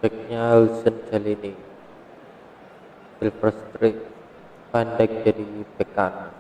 Backnya Wilson kali ini Silver Streak pendek jadi back kanan.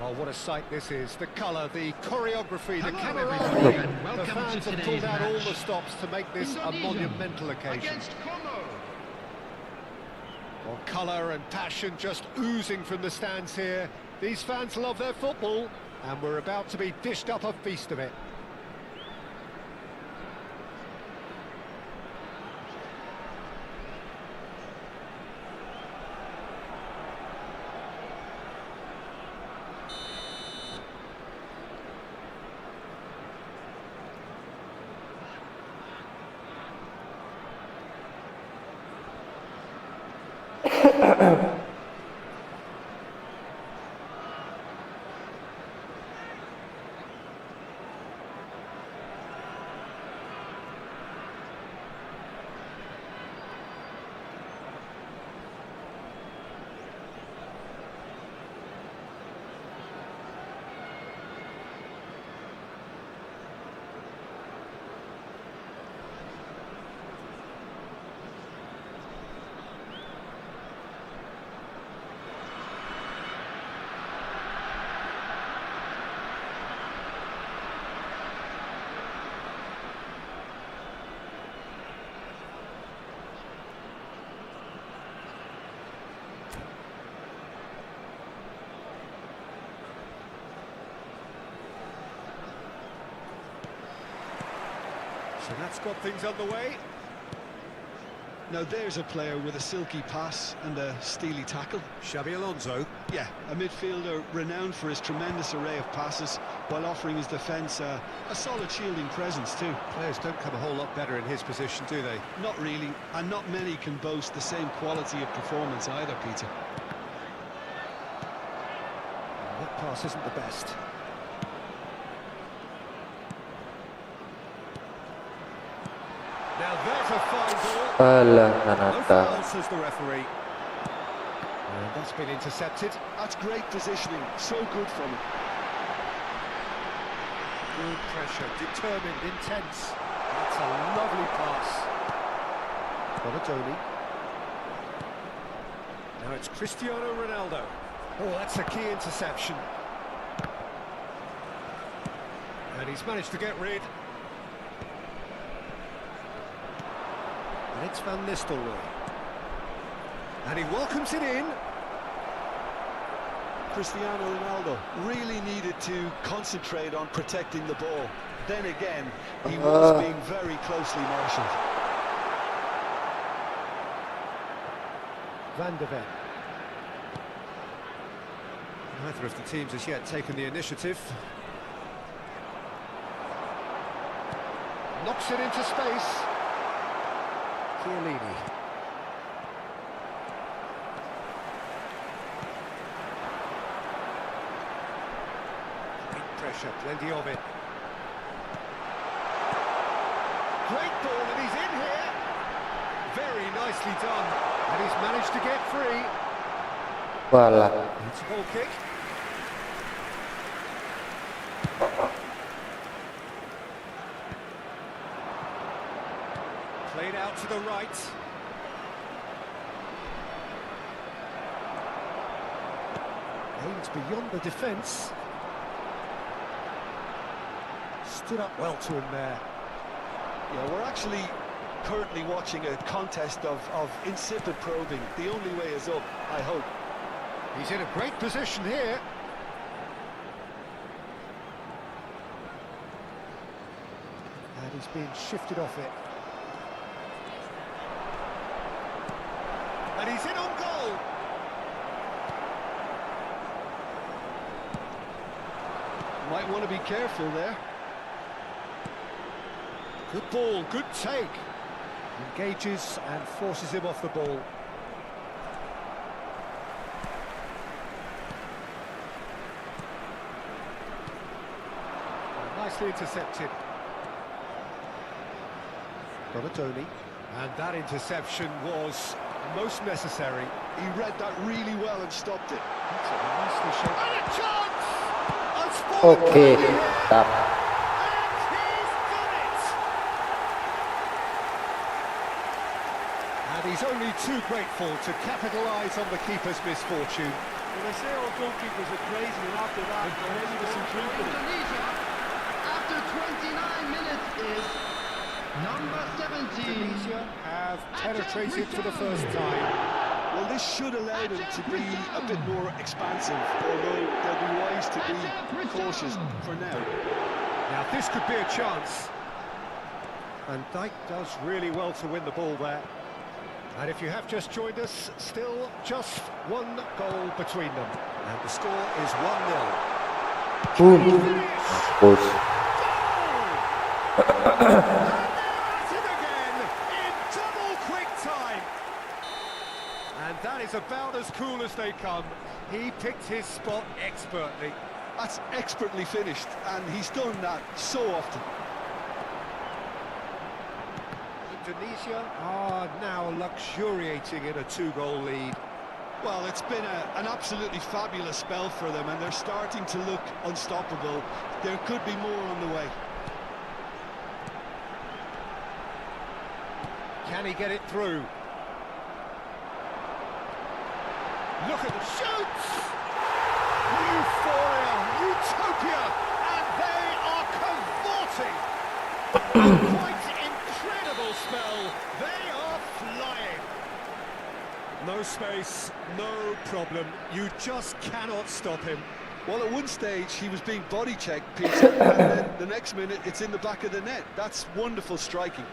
Oh, what a sight this is. The colour, the choreography, the camera. The fans have pulled out all the stops to make this a monumental occasion. Well, colour and passion just oozing from the stands here. These fans love their football, and we're about to be dished up a feast of it. So that's got things underway. Now there's a player with a silky pass and a steely tackle. Xabi Alonso. Yeah, a midfielder renowned for his tremendous array of passes while offering his defence a solid shielding presence too. Players don't come a whole lot better in his position, do they? Not really, and not many can boast the same quality of performance either, Peter. That pass isn't the best. Now there's a fine ball. Alah, No Hanata. foul, says the referee. And that's been intercepted. That's great positioning, so good from him. Good pressure, determined, intense. That's a lovely pass. Donati. Now it's Cristiano Ronaldo. Oh, that's a key interception. And he's managed to get rid. And it's Van Nistelrooy. And he welcomes it in. Cristiano Ronaldo really needed to concentrate on protecting the ball. Then again, he was being very closely marshalled. Van de Ven. Neither of the teams has yet taken the initiative. Knocks it into space. Chiellini. Great pressure, plenty of it. Great ball, and he's in here. Very nicely done, and he's managed to get free. Walah. It's a goal kick. Played out to the right. Aims beyond the defence. Stood up well to him there. Yeah, we're actually currently watching a contest of insipid probing. The only way is up, I hope. He's in a great position here. And he's being shifted off it. And he's in on goal. Might want to be careful there. Good ball, good take. Engages and forces him off the ball. Nicely intercepted. Donati. And that interception was most necessary. He read that really well and stopped it. Nicely shot. And a chance! Okay, stop. And he's only too grateful to capitalise on the keeper's misfortune. When I say all goalkeepers are crazy, and after that, they're ready to see through for them. Indonesia, after 29 minutes, is number 17. Indonesia have penetrated for the first time. Well, this should allow them to be a bit more expansive, although they'll be wise to be cautious for now. Now this could be a chance. And Dijk does really well to win the ball there. And if you have just joined us, still just one goal between them. And the score is 1-0. Boom. Push. At it again in double quick time. And that is about as cool as they come. He picked his spot expertly. That's expertly finished, and he's done that so often. Indonesia are now luxuriating in a 2-goal lead. Well, it's been an absolutely fabulous spell for them, and they're starting to look unstoppable. There could be more on the way. Can he get it through? Look at the shoots! Euphoria, utopia, and they are cavorting. Quite incredible spell. They are flying. No space, no problem. You just cannot stop him. Well, at one stage, he was being body checked, Peter, and then the next minute, it's in the back of the net. That's wonderful striking.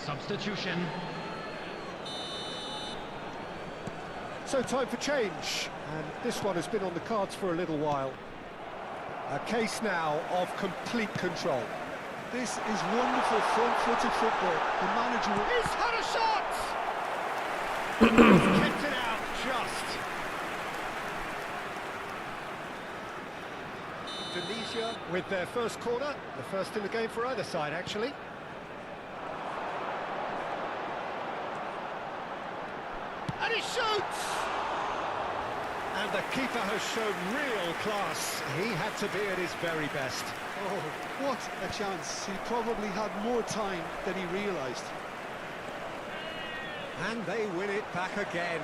Substitution. So time for change, and this one has been on the cards for a little while. A case now of complete control. This is wonderful front-footed football. The manager will... He's had a shot! He's kept it out just. Indonesia with their first corner, the first in the game for either side actually. And he shoots! And the keeper has shown real class. He had to be at his very best. Oh, what a chance. He probably had more time than he realised. And they win it back again.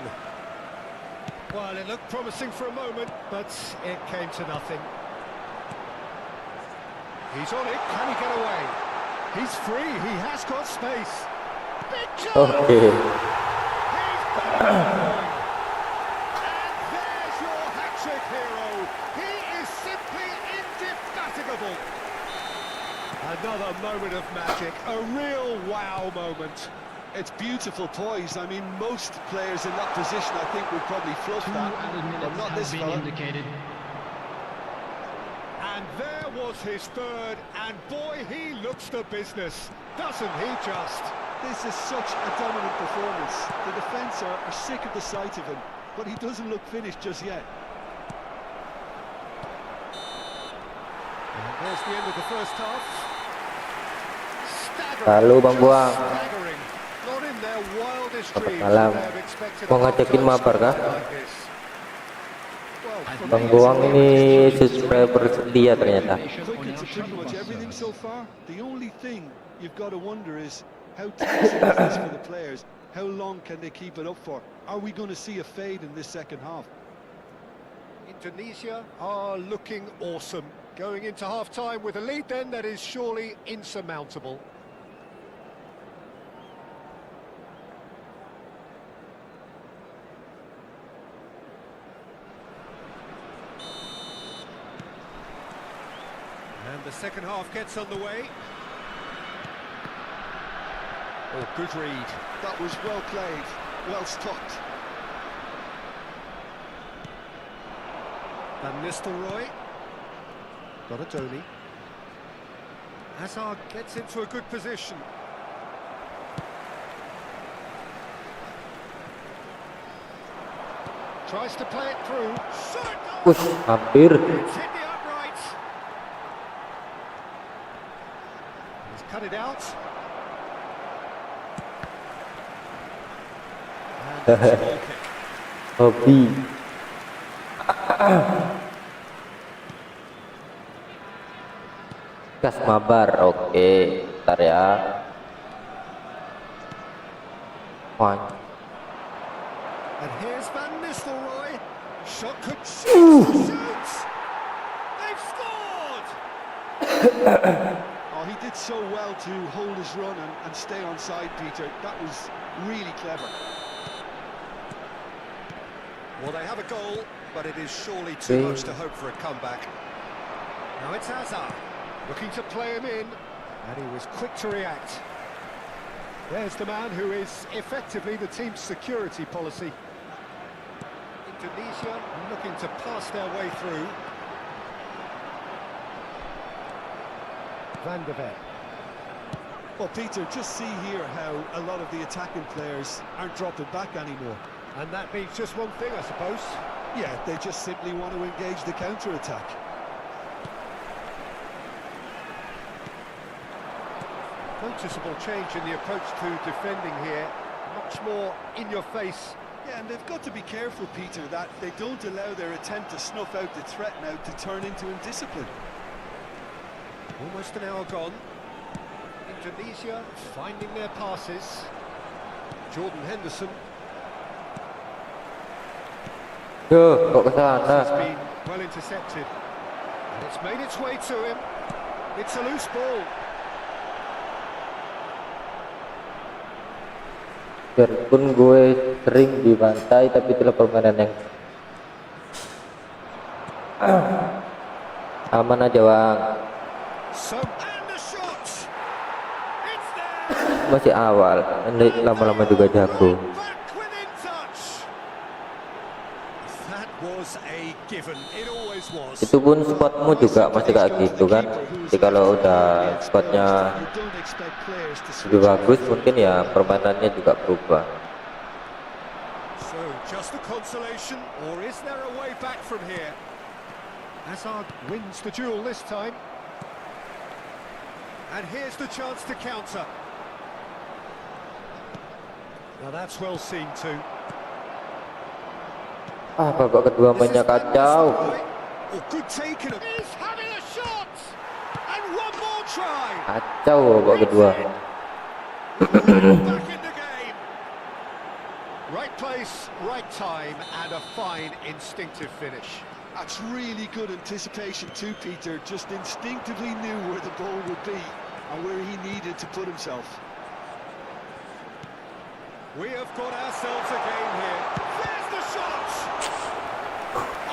Well, it looked promising for a moment, but it came to nothing. He's on it. Can he get away? He's free. He has got space. Big chance! Oke. He's got it. And there's your hat-trick hero. He is simply indefatigable. Another moment of magic. A real wow moment. It's beautiful poise. I mean, most players in that position, I think, would probably fluff 2 that, added but minutes not have this been fella. indicated. And there was his third, and boy, he looks the business, doesn't he just? This is such a dominant performance. The defence are sick of the sight of him, but he doesn't look finished just yet. And there's the end of the first half. Lalu Bang Buang. Staggering. Not in their wildest Selamat dreams malam. would they have expected Mau a ngajakin half-time mabar kah? scoreline like this. Well, for Bang me, Buang it's ini always subscriber setia ternyata. Looking to pretty much everything so far. The only thing you've got to wonder is how taxing is this for the players? How long can they keep it up for? Are we going to see a fade in this second half? Indonesia are looking awesome. Going into half-time with a lead then that is surely insurmountable. And the second half gets underway. Oh, good read. That was well played, well stopped. Van Nistelrooy. Got a Donny. Hazard gets into a good position. Tries to play it through. Shot! Hampir. It's hit the upright. He's cut it out. And that's a goal kick. Hobi. Gas mabar. Oke, bentar ya. Wah. And here's Van Nistelrooy. Shot could shoots. They've scored. Oh, he did so well to hold his run and stay on side, Peter. That was really clever. Well, they have a goal, but it is surely too much to hope for a comeback. Now it's Hazard, looking to play him in, and he was quick to react. There's the man who is effectively the team's security policy. Indonesia looking to pass their way through. Van der Ven. Well, Peter, just see here how a lot of the attacking players aren't dropping back anymore. And that means just one thing, I suppose. Yeah, they just simply want to engage the counter-attack. Noticeable change in the approach to defending here. Much more in your face. Yeah, and they've got to be careful, Peter, that they don't allow their attempt to snuff out the threat now to turn into indiscipline. Almost an hour gone. Indonesia finding their passes. Jordan Henderson Kok ke sana? has been well intercepted. And it's made its way to him. It's a loose ball. Biarpun gue sering dibantai, tapi itulah permainan yang aman aja, Bang. So, and the shot. It's there. Masih awal, nanti lama-lama juga jago. Back within touch. That was a given. It always was. Itu pun spotmu juga masih kayak gitu kan. Jadi kalau udah spotnya You don't expect players to lebih switch bagus, mungkin ya permainannya juga berubah. So, just a consolation, or is there a way back from here? Hazard wins the duel this time. And here's the chance to counter. Now that's well seen too. Babak kedua mainnya kacau. Oh, good taken. He's having a shot. And one more try. Kacau babak kedua. Back in the game. Right place, right time, and a fine instinctive finish. That's really good anticipation too, Peter. Just instinctively knew where the ball would be and where he needed to put himself. We have got ourselves a game here. There's the shot!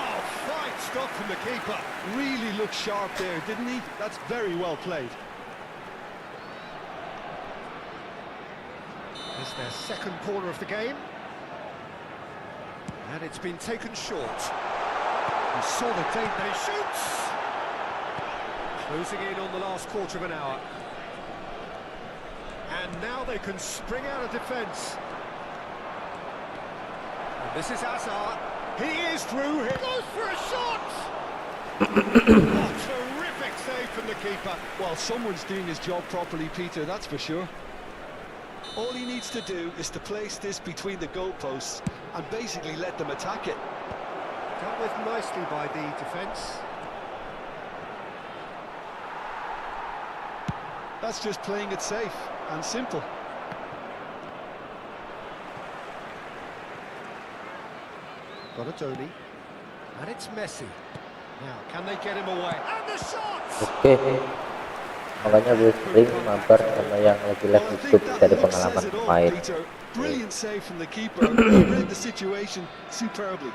Oh, fine stop from the keeper. Really looked sharp there, didn't he? That's very well played. It's their second corner of the game. And it's been taken short. He saw the danger, he shoots! Closing in on the last quarter of an hour. And now they can spring out of defence. And this is Hazard. He is through, he goes for a shot! Oh, terrific save from the keeper. Well, someone's doing his job properly, Peter, that's for sure. All he needs to do is to place this between the goalposts and basically let them attack it. Dealt with nicely by the defence. That's just playing it safe and simple. Donasi. And it's Messi. Now, can they get him away? And the shot! Oke. Makanya gue sering mabar sama yang lagi live YouTube dari pengalaman main. Brilliant save from the keeper. He read the situation superbly.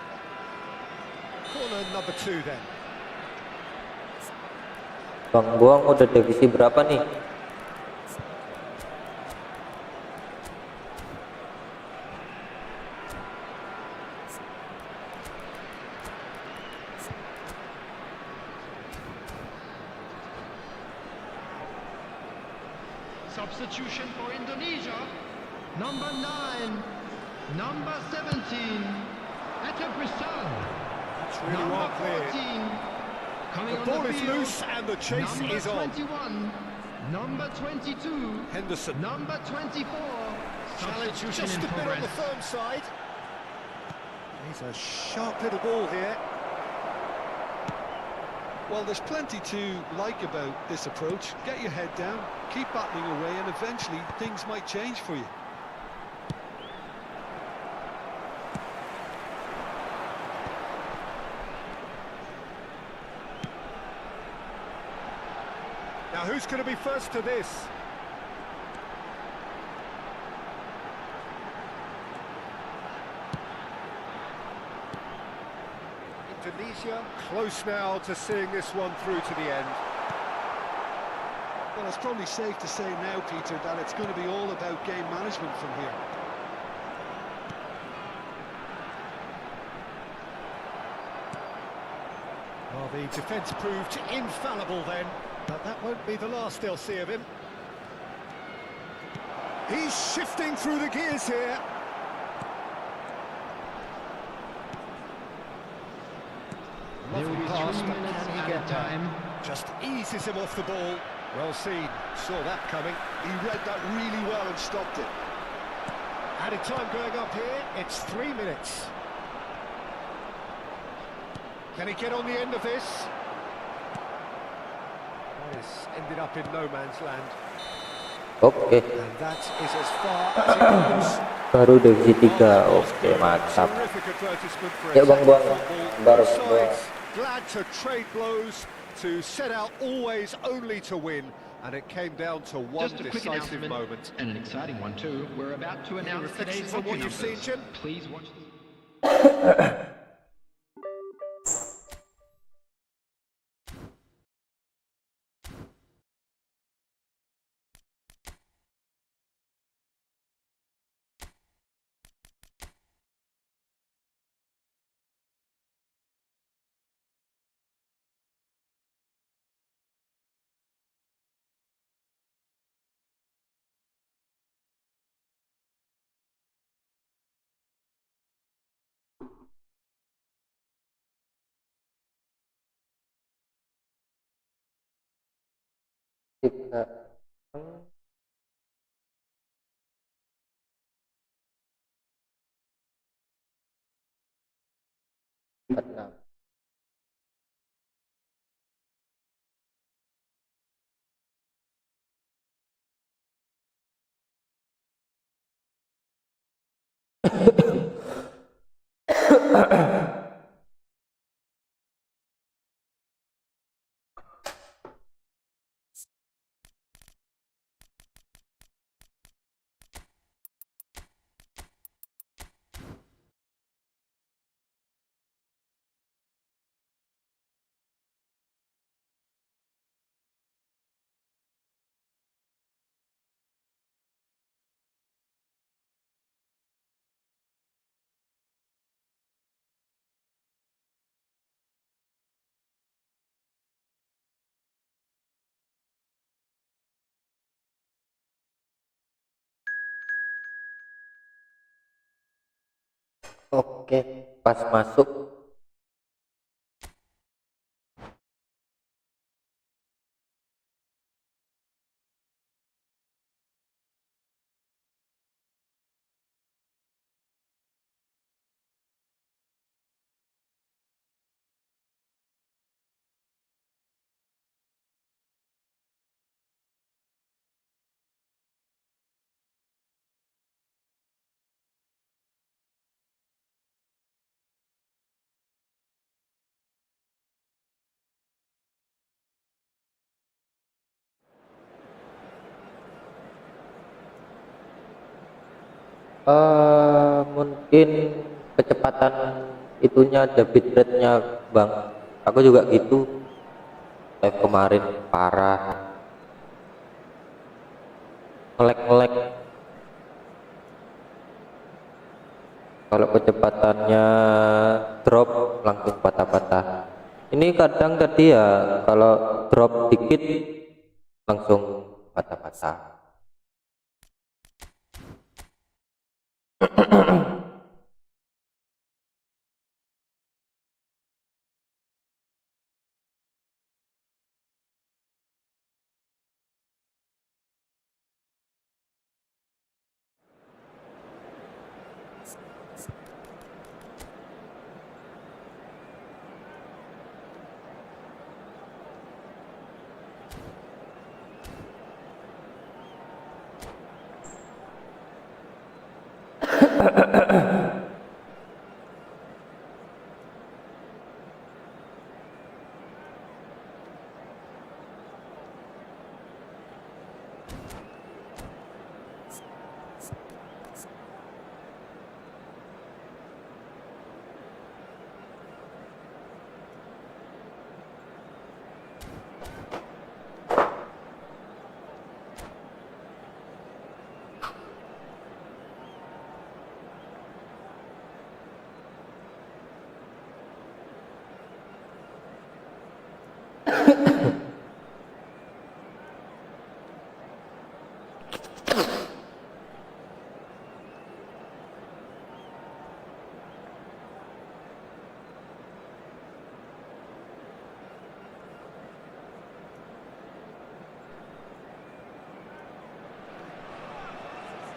Corner number 2 then. Bang Boang udah divisi berapa nih? Substitution for Indonesia. Number 9, number 17, Etta Brisal. That's really Number well cleared. 14, coming The on ball the is field. loose and the chase Number is on. 21, number 22, Henderson. number 24. Challenge Substitution just in a bit on the progress. firm side. He's a sharp little ball here. Well, there's plenty to like about this approach. Get your head down, keep battling away, and eventually things might change for you. Now, who's going to be first to this? Indonesia close now to seeing this one through to the end. Well, it's probably safe to say now, Peter, that it's going to be all about game management from here. Well, the defence proved infallible then, but that won't be the last they'll see of him. He's shifting through the gears here. There Lovely will be pass, 3 but minutes can he at get a there? time. Just eases him off the ball. Well seen, saw that coming. He read that really well and stopped it. Added time going up here, it's 3 minutes. Can he get on the end of this? Well, it's ended up in no man's land. Oke. And that is as far as it goes. Baru divisi 3. Oke, mantap. Terrific advertisement for Ya, Bang Boang. football. Baru Both Bang Boang. sides glad to trade blows, to set out always only to win, and it came down to one Just a quick decisive announcement, moment. and an exciting one too. We're about to Any announce today's reflections on what lucky you've seen, numbers. Jim? Please watch this. tiga enam. Oke, pas masuk. Mungkin kecepatan itunya ada bitrate-nya bang, aku juga gitu. Live kemarin parah, nge-lag. Kalau kecepatannya drop langsung patah-patah. Ini kadang tadi ya kalau drop dikit langsung patah-patah.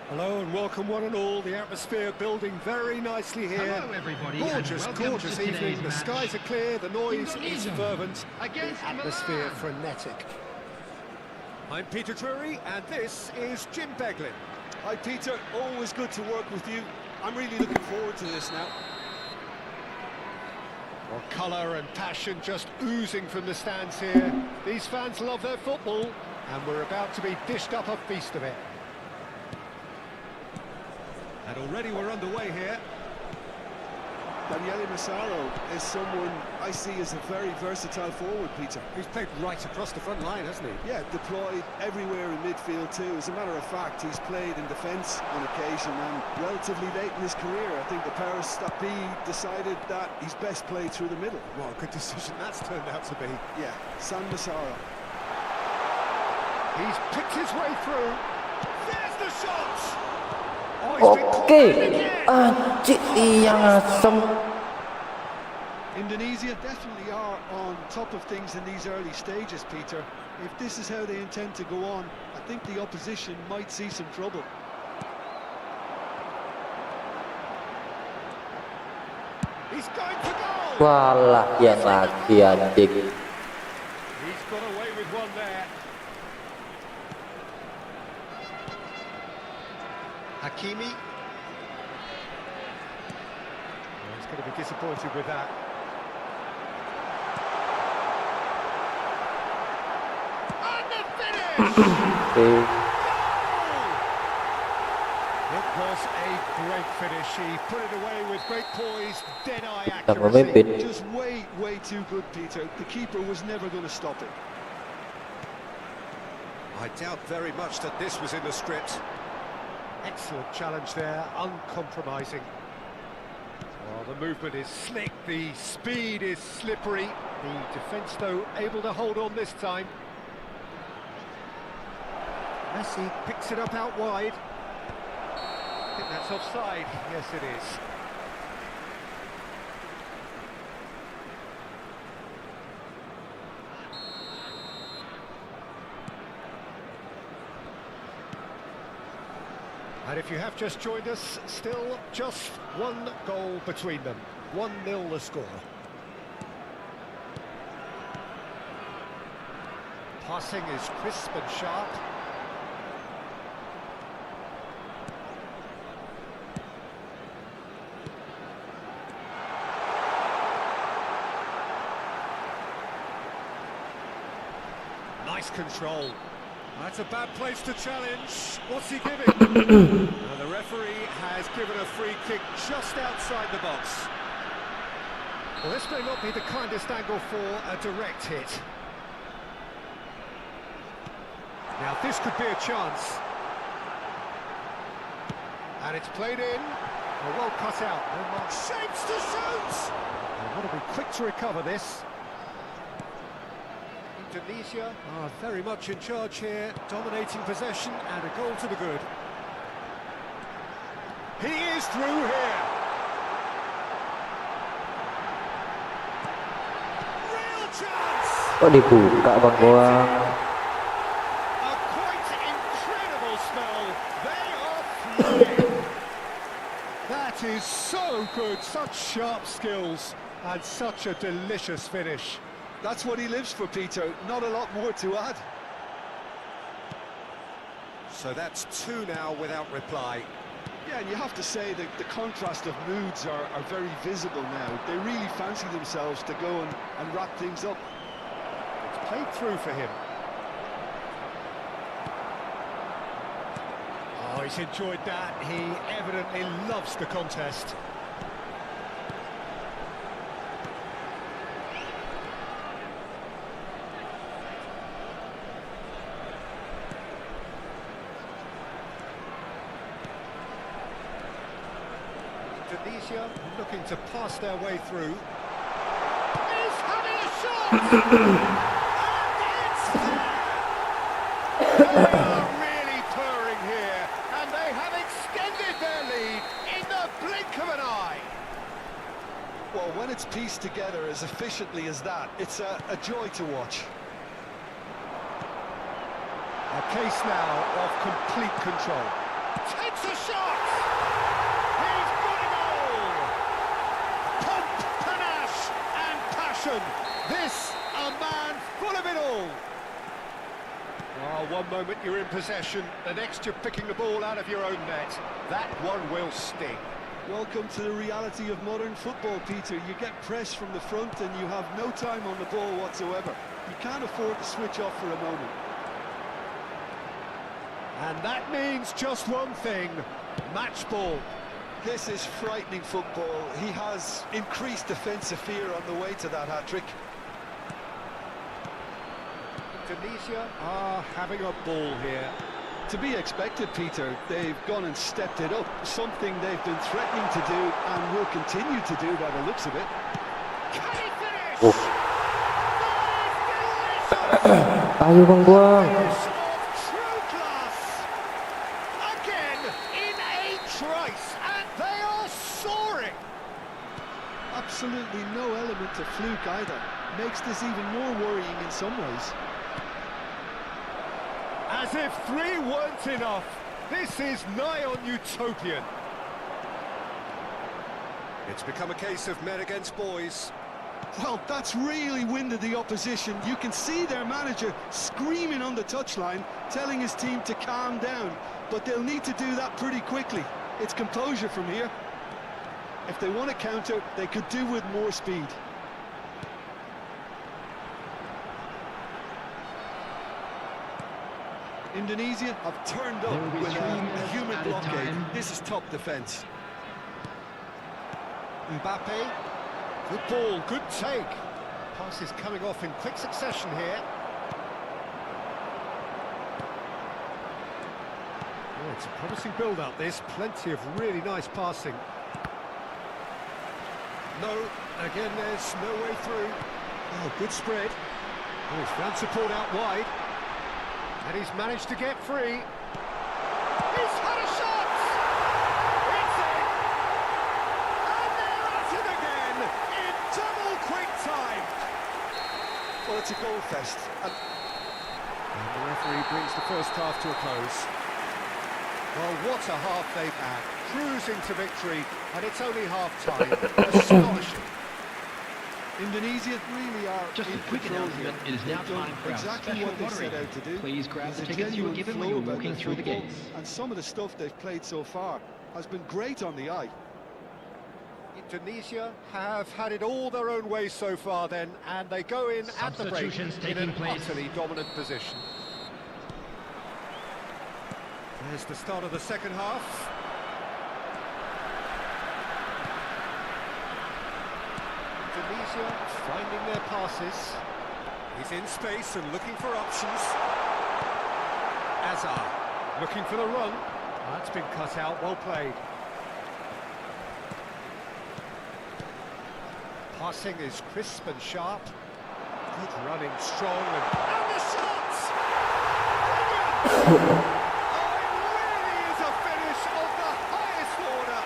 Hello and welcome one and all. The atmosphere building very nicely here. Hello everybody, and Gorgeous, welcome gorgeous to evening. today's The match. skies are clear, the noise is Indo fervent, the against atmosphere Milan. frenetic. I'm Peter Drury and this is Jim Beglin. Hi, Peter. Always good to work with you. I'm really looking forward to this now. Well, colour and passion just oozing from the stands here. These fans love their football and we're about to be dished up a feast of it. And already we're underway here. Daniele Massaro is someone I see as a very versatile forward, Peter. He's played right across the front line, hasn't he? Yeah, deployed everywhere in midfield too. As a matter of fact, he's played in defence on occasion, and relatively late in his career, I think the powers that be decided that he's best played through the middle. Well, good decision that's turned out to be. Yeah, San Massaro. He's picked his way through. There's the shot! Oh, he's been caught Oke, out again. anjir yang asem. Indonesia definitely are on top of things in these early stages, Peter. If this is how they intend to go on, I think the opposition might see some trouble. He's going to goal. Walah, yang lagi anjing. He's got away with one there. Hakimi. Oh, he's going to be disappointed with that. And the finish! It was a great finish. He put it away with great poise, dead-eye accuracy. Just way too good, Peter. The keeper was never going to stop it. I doubt very much that this was in the script. Excellent challenge there, uncompromising. Well, the movement is slick, the speed is slippery. The defence, though, able to hold on this time. Messi picks it up out wide. I think that's offside. Yes, it is. And if you have just joined us, still just one goal between them. 1-0 the score. Passing is crisp and sharp. Nice control. That's a bad place to challenge. What's he giving? The referee has given a free kick just outside the box. Well, this may not be the kindest angle for a direct hit. Now, this could be a chance. And it's played in. Well cut out. Shapes to shoot! They want to be quick to recover this. Indonesia are very much in charge here, dominating possession and a goal to the good. He is through here. Real chance. Kok dibuka Bang Boang? A quite incredible spell. They are flying. That is so good, such sharp skills and such a delicious finish. That's what he lives for, Peter. Not a lot more to add. So that's two now without reply. Yeah, and you have to say that the contrast of moods are very visible now. They really fancy themselves to go and wrap things up. It's played through for him. Oh, he's enjoyed that. He evidently loves the contest. Indonesia looking to pass their way through. He's having a shot! And it's there! They are really purring here, and they have extended their lead in the blink of an eye. Well, when it's pieced together as efficiently as that, it's a joy to watch. A case now of complete control. Takes a shot! He's got a goal! Pump, panache and passion. This, a man full of it all. Oh, one moment you're in possession, the next you're picking the ball out of your own net. That one will sting. Welcome to the reality of modern football, Peter. You get pressed from the front and you have no time on the ball whatsoever. You can't afford to switch off for a moment. And that means just one thing, match ball. This is frightening football. He has increased defensive fear on the way to that hat-trick. Indonesia are having a ball here. To be expected, Peter. They've gone and stepped it up, something they've been threatening to do and will continue to do by the looks of it. Can he finish? Oh. Ayo Bang Boang. True class. Again in a trice, and they are soaring. absolutely no element of fluke either. Makes this even more worrying in some ways. As if 3 weren't enough. This is nigh on utopian. It's become a case of men against boys. Well, that's really winded the opposition. You can see their manager screaming on the touchline, telling his team to calm down. But they'll need to do that pretty quickly. It's composure from here. If they want to counter, they could do with more speed. Indonesia have turned up with a human blockade. This is top defence. Mbappe. Good ball, good take. Passes coming off in quick succession here. Oh, it's a promising build-up, this. Plenty of really nice passing. No, again, there's no way through. Oh, good spread. Oh, he's found support out wide. And he's managed to get free. He's had a shot! It's in! And they're at it again in double quick time. Well, it's a goal fest. And the referee brings the first half to a close. Well, what a half they've had. Cruising to victory, and it's only half-time. Astonishing. Indonesia really are Just a in quick control announcement, here. it is now They've done time for our exactly special what they set moderator. out to do. Please grab There's the a tickets you were genuine given when you flow were about walking their through the football, gates. and some of the stuff they've played so far has been great on the eye. Indonesia have had it all their own way so far then, and they go in at the break Substitutions in taking an place. utterly dominant position. There's the start of the second half. Indonesia finding their passes. He's in space and looking for options. Azar looking for the run. That's been cut out, well played. Passing is crisp and sharp. Good running, strong, and the shots! Brilliant! Oh, it really is a finish of the highest order.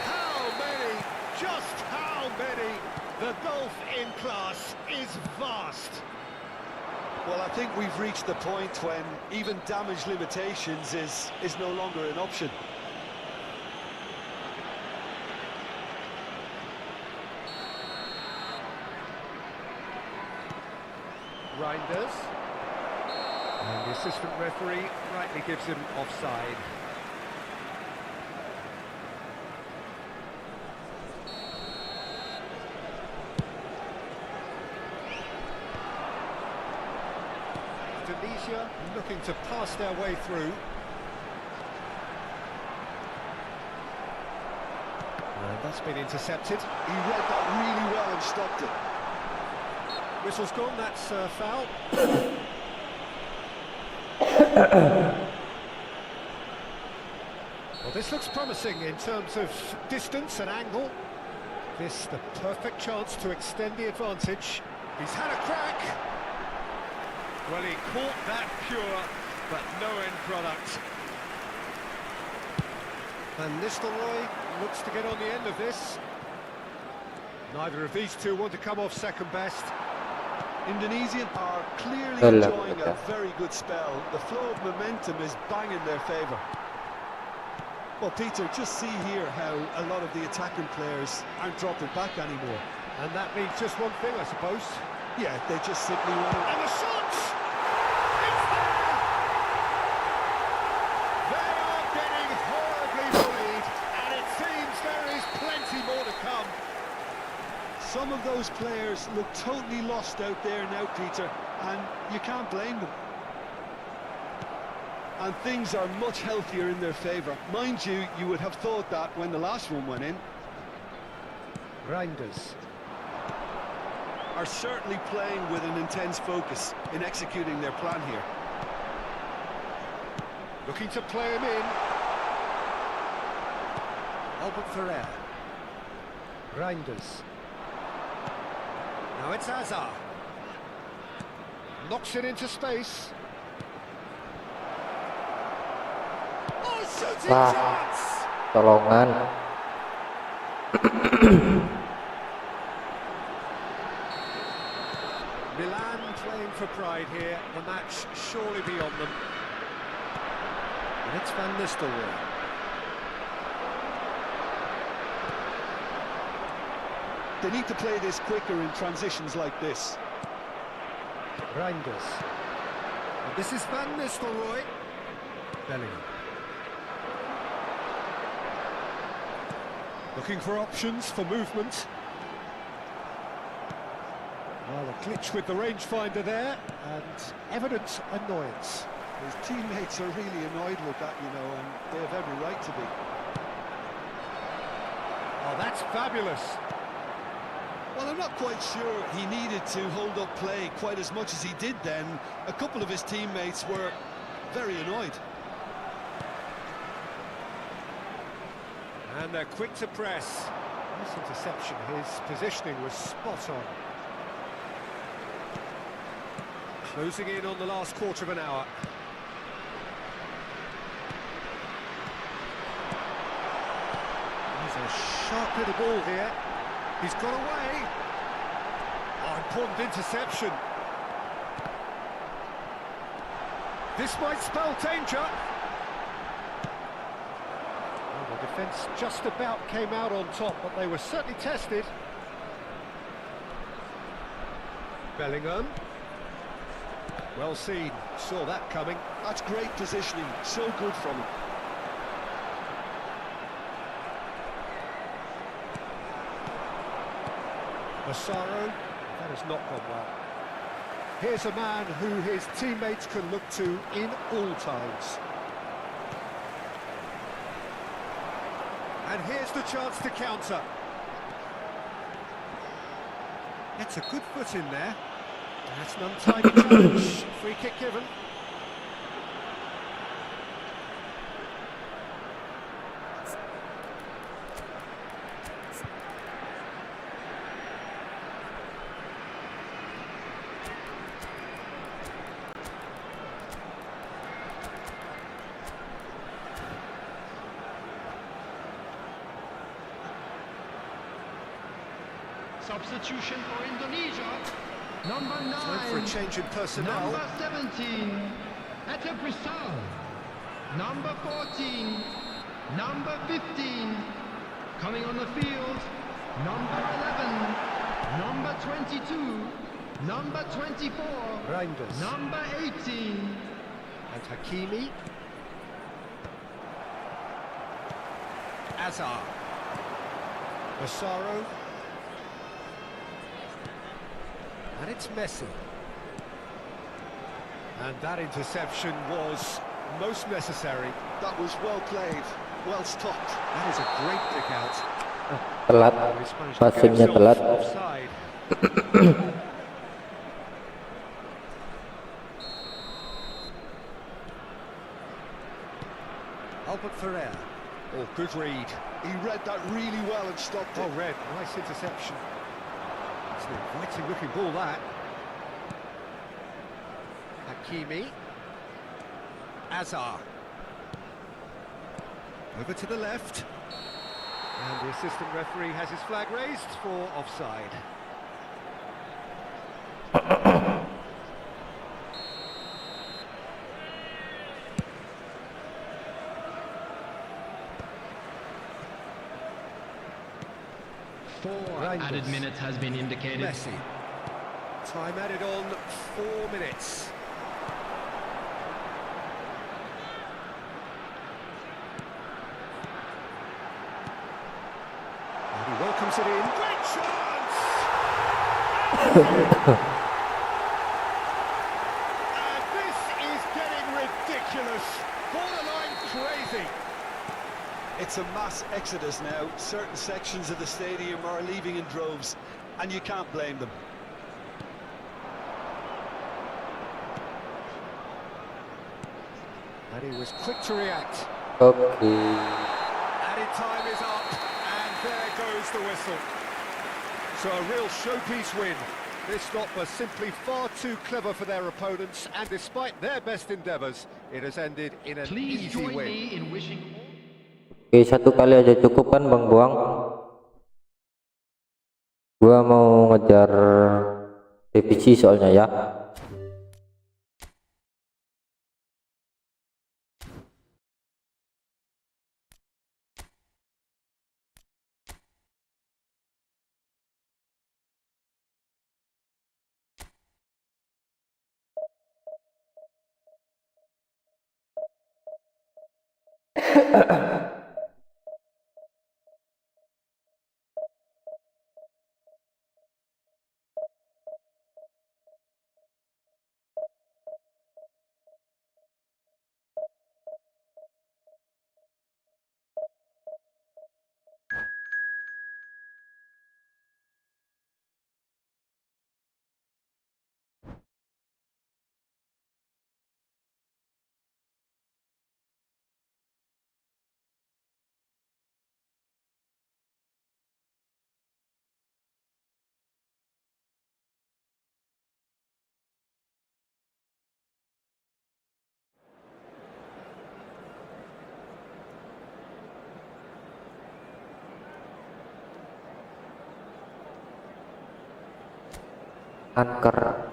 How many? Just how many? The gulf in class is vast. Well, I think we've reached the point when even damage limitations is no longer an option. Reinders. And the assistant referee rightly gives him offside. Indonesia looking to pass their way through. And that's been intercepted. He read that really well and stopped it. Whistle's gone, that's foul. Well, this looks promising in terms of distance and angle. This the perfect chance to extend the advantage. He's had a crack. Well, he caught that pure, but no end product. And Nistelrooy looks to get on the end of this. Neither of these two want to come off second best. Indonesia are clearly Hello. enjoying a very good spell. The flow of momentum is bang in their favour. Well, Peter, just see here how a lot of the attacking players aren't dropping back anymore. And that means just one thing, I suppose. Yeah, they just simply want to... And the shot! It's there! They are getting horribly bullied, and it seems there is plenty more to come. Some of those players look totally lost out there now, Peter, and you can't blame them. And things are much healthier in their favour. Mind you, you would have thought that when the last one went in. Reinders. Are certainly playing with an intense focus in executing their plan here. Looking to play him in. Albert Ferrer. Reinders. Now it's Azar. Knocks it into space. Oh, shooting Wah. chance! Colongan. Milan playing for pride here. The match surely beyond them. And it's Van Nistelrooy. They need to play this quicker in transitions like this. Reinders. And this is Van Nistelrooy. Bellingham. Looking for options for movement. Well, a glitch with the rangefinder there, and evident annoyance. His teammates are really annoyed with that, you know, and they have every right to be. Oh, that's fabulous. Well, I'm not quite sure he needed to hold up play quite as much as he did then. A couple of his teammates were very annoyed. And they're quick to press. This interception, his positioning was spot on. Closing in on the last quarter of an hour. There's a sharp little ball here. He's got away. Oh, important interception. This might spell danger. Well, the defence just about came out on top, but they were certainly tested. Bellingham. Well seen, saw that coming. That's great positioning, so good from him. Massaro, that has not gone well. Here's a man who his teammates can look to in all times. And here's the chance to counter. It's a good foot in there. That's an untidy touch. Free kick given. Substitution for Indonesia. Number 9. Time for a change in personnel. Number 17. Bisa. Number 14. Number 15. Coming on the field. Number 11. Number 22. Number 24. Reinders. Number 18. And Hakimi. Azar. Massaro. And it's Messi. And that interception was most necessary. That was well played, well stopped. That is a great pick out. Telat, He's managed to get passingnya himself telat. offside. Albert Ferrer. Oh, good read. He read that really well and stopped it. Oh, Red, nice interception. It's an inviting looking ball, that. Hakimi. Azar. Over to the left. And the assistant referee has his flag raised for offside. Four Reinders. added minutes has been indicated. Messi. Time added on 4 minutes. And he welcomes it in. Great chance! And this is getting ridiculous. Borderline crazy. It's a mass exodus now. Certain sections of the stadium are leaving in droves, and you can't blame them. And he was quick to react. Oke. Added time is up, and there goes the whistle. So a real showpiece win. This lot were simply far too clever for their opponents, and despite their best endeavours, it has ended in an Please easy join win. me in wishing Oke, satu kali aja cukup kan Bang Buang? Gua mau ngejar DEVISI soalnya ya. Anchor.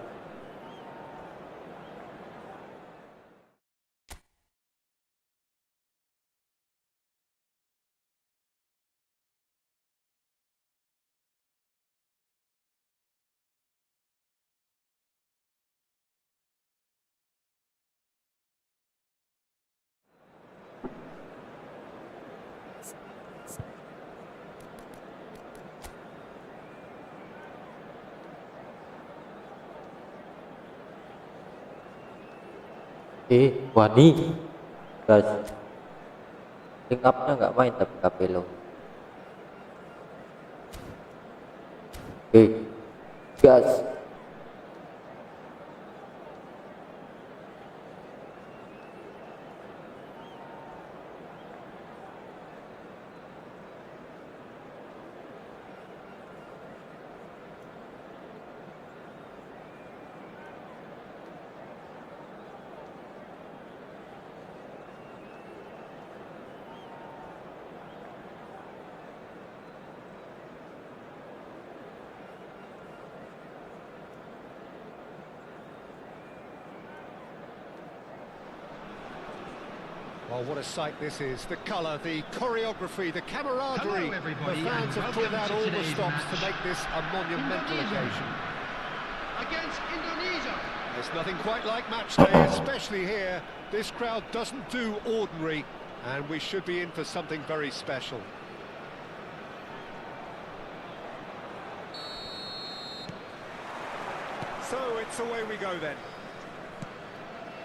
Wani guys, link up-nya nggak main tapi Capello. Gas. Oh, what a sight this is. The colour, the choreography, the camaraderie. Hello, everybody, The fans and have pulled welcome out to all the today's stops to match. make this a monumental Indonesia occasion. against Indonesia. There's nothing quite like match day, especially here. This crowd doesn't do ordinary, and we should be in for something very special. So it's away we go then.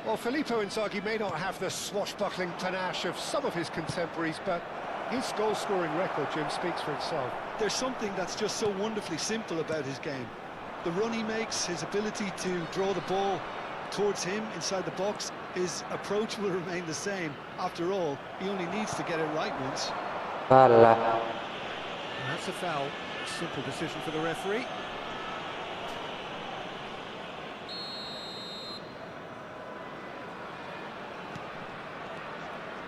Well, Filippo Inzaghi may not have the swashbuckling panache of some of his contemporaries, but his goal-scoring record, Jim, speaks for itself. There's something that's just so wonderfully simple about his game. The run he makes, his ability to draw the ball towards him inside the box, his approach will remain the same. After all, he only needs to get it right once. Salah. That's a foul. Simple decision for the referee.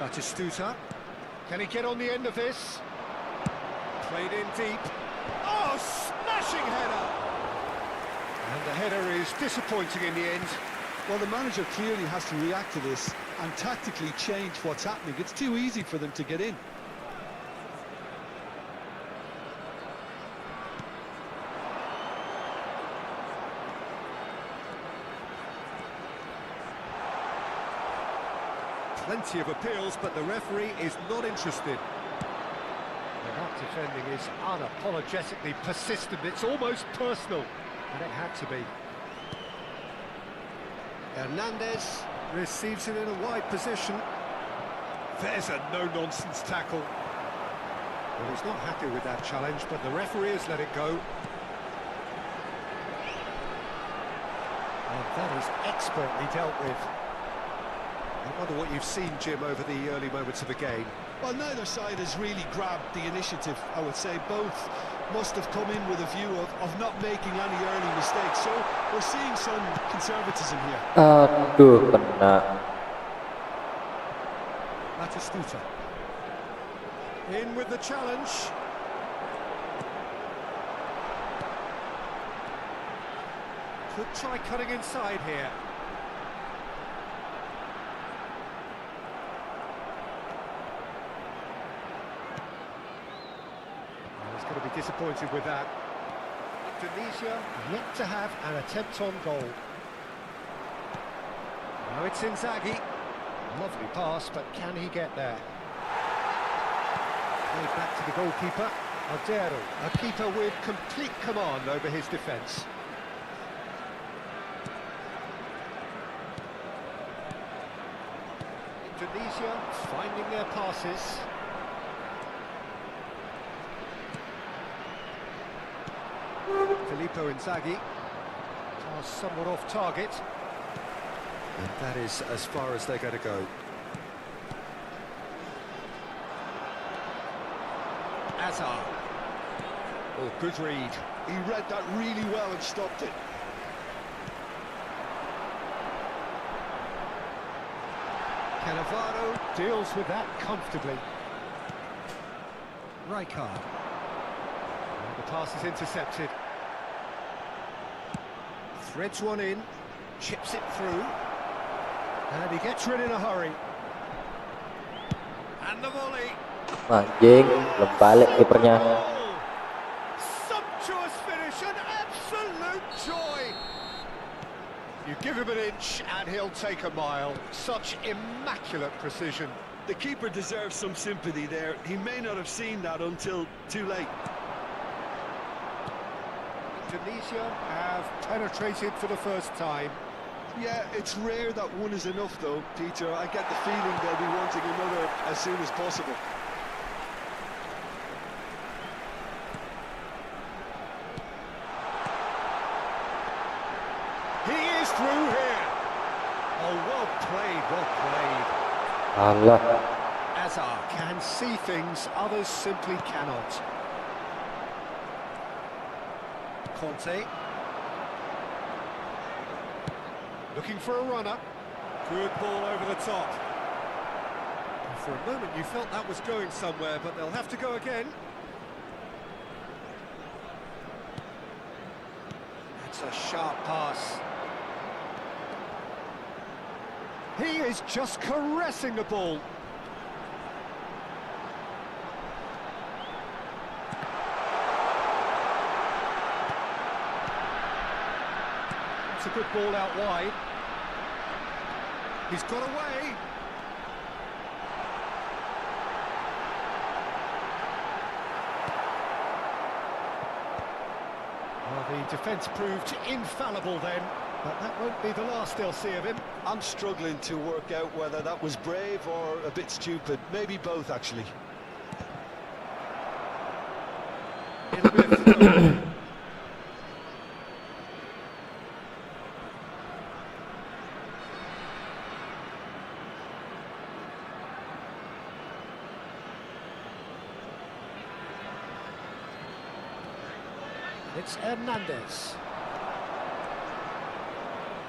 Batistuta. Can he get on the end of this? Played in deep. Oh, smashing header! And the header is disappointing in the end. Well, the manager clearly has to react to this and tactically change what's happening. It's too easy for them to get in. Plenty of appeals, but the referee is not interested. And that defending is unapologetically persistent. It's almost personal, and it had to be. Hernandez receives it in a wide position. There's a no-nonsense tackle. Well, he's not happy with that challenge, but the referee has let it go. And that is expertly dealt with. I wonder what you've seen, Jim, over the early moments of the game. Well, neither side has really grabbed the initiative, I would say. Both must have come in with a view of not making any early mistakes. So we're seeing some conservatism here. Aduh, kena. Batistuta. In with the challenge. Could try cutting inside here. Well, he's going to be disappointed with that. Indonesia yet to have an attempt on goal. Now it's Inzaghi. Lovely pass, but can he get there? Played back to the goalkeeper. Aldero, a keeper with complete command over his defence. Indonesia finding their passes. Filippo Inzaghi. Pass somewhat off target. And that is as far as they're going to go. Azar. Oh, good read. He read that really well and stopped it. Cannavaro deals with that comfortably. Rijkaard. The pass is intercepted. Threads one in, chips it through, and he gets rid in a hurry. And the volley. Anjing, belum balik kipernya. Oh, sumptuous finish, an absolute joy. You give him an inch and he'll take a mile. Such immaculate precision. The keeper deserves some sympathy there. He may not have seen that until too late. Indonesia have penetrated for the first time. Yeah, it's rare that one is enough though, Peter. I get the feeling they'll be wanting another as soon as possible. He is through here. Oh, well played, well played. Allah. Azar can see things others simply cannot. Conte. Looking for a runner. Good ball over the top. For a moment you felt that was going somewhere, but they'll have to go again. That's a sharp pass. He is just caressing the ball. It's a good ball out wide. He's got away. Well, the defence proved infallible then, but that won't be the last they'll see of him. I'm struggling to work out whether that was brave or a bit stupid. Maybe both, actually. It'll be a throw. It's Hernandez.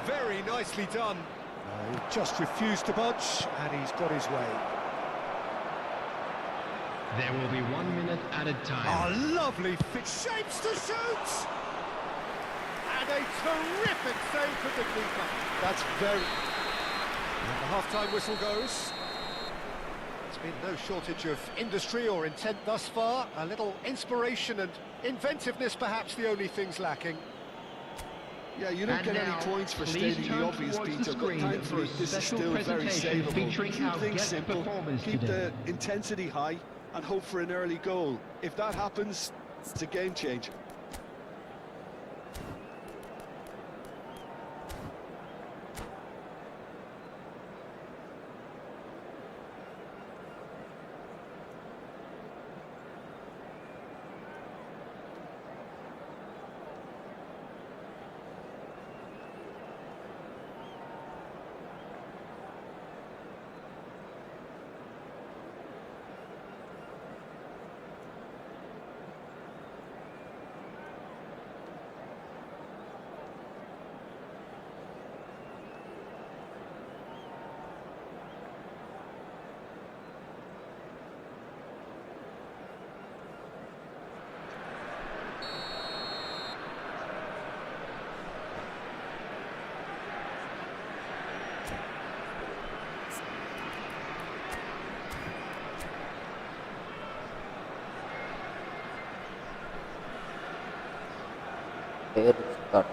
Very nicely done. He just refused to budge, and he's got his way. There will be 1 minute added time. Oh, lovely fit. Shapes to shoot! And a terrific save from the keeper. That's very... And the half-time whistle goes. There's been no shortage of industry or intent thus far. A little inspiration and inventiveness, perhaps the only things lacking. Yeah, you don't And get now, any points for please stating turn the obvious, towards the Peter, but screen thankfully for a this is special still very presentation savable. featuring Keep our things guest simple, performers keep today. the intensity high, and hope for an early goal. If that happens, it's a game changer. Okay, start.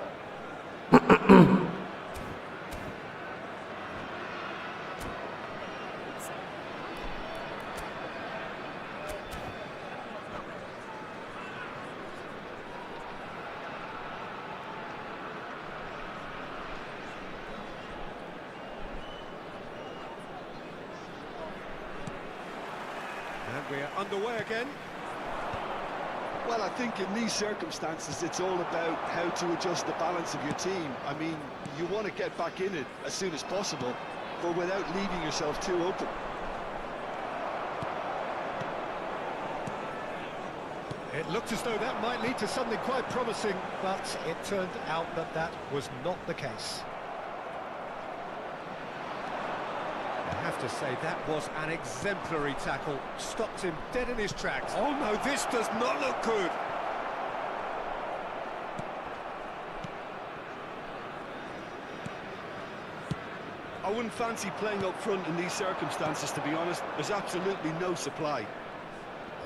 And we're underway again. Well, I think in these circumstances, it's all about how to adjust the balance of your team. I mean, you want to get back in it as soon as possible, but without leaving yourself too open. It looked as though that might lead to something quite promising, but it turned out that that was not the case. I have to say, that was an exemplary tackle. Stopped him dead in his tracks. Oh no, this does not look good. I wouldn't fancy playing up front in these circumstances, to be honest. There's absolutely no supply.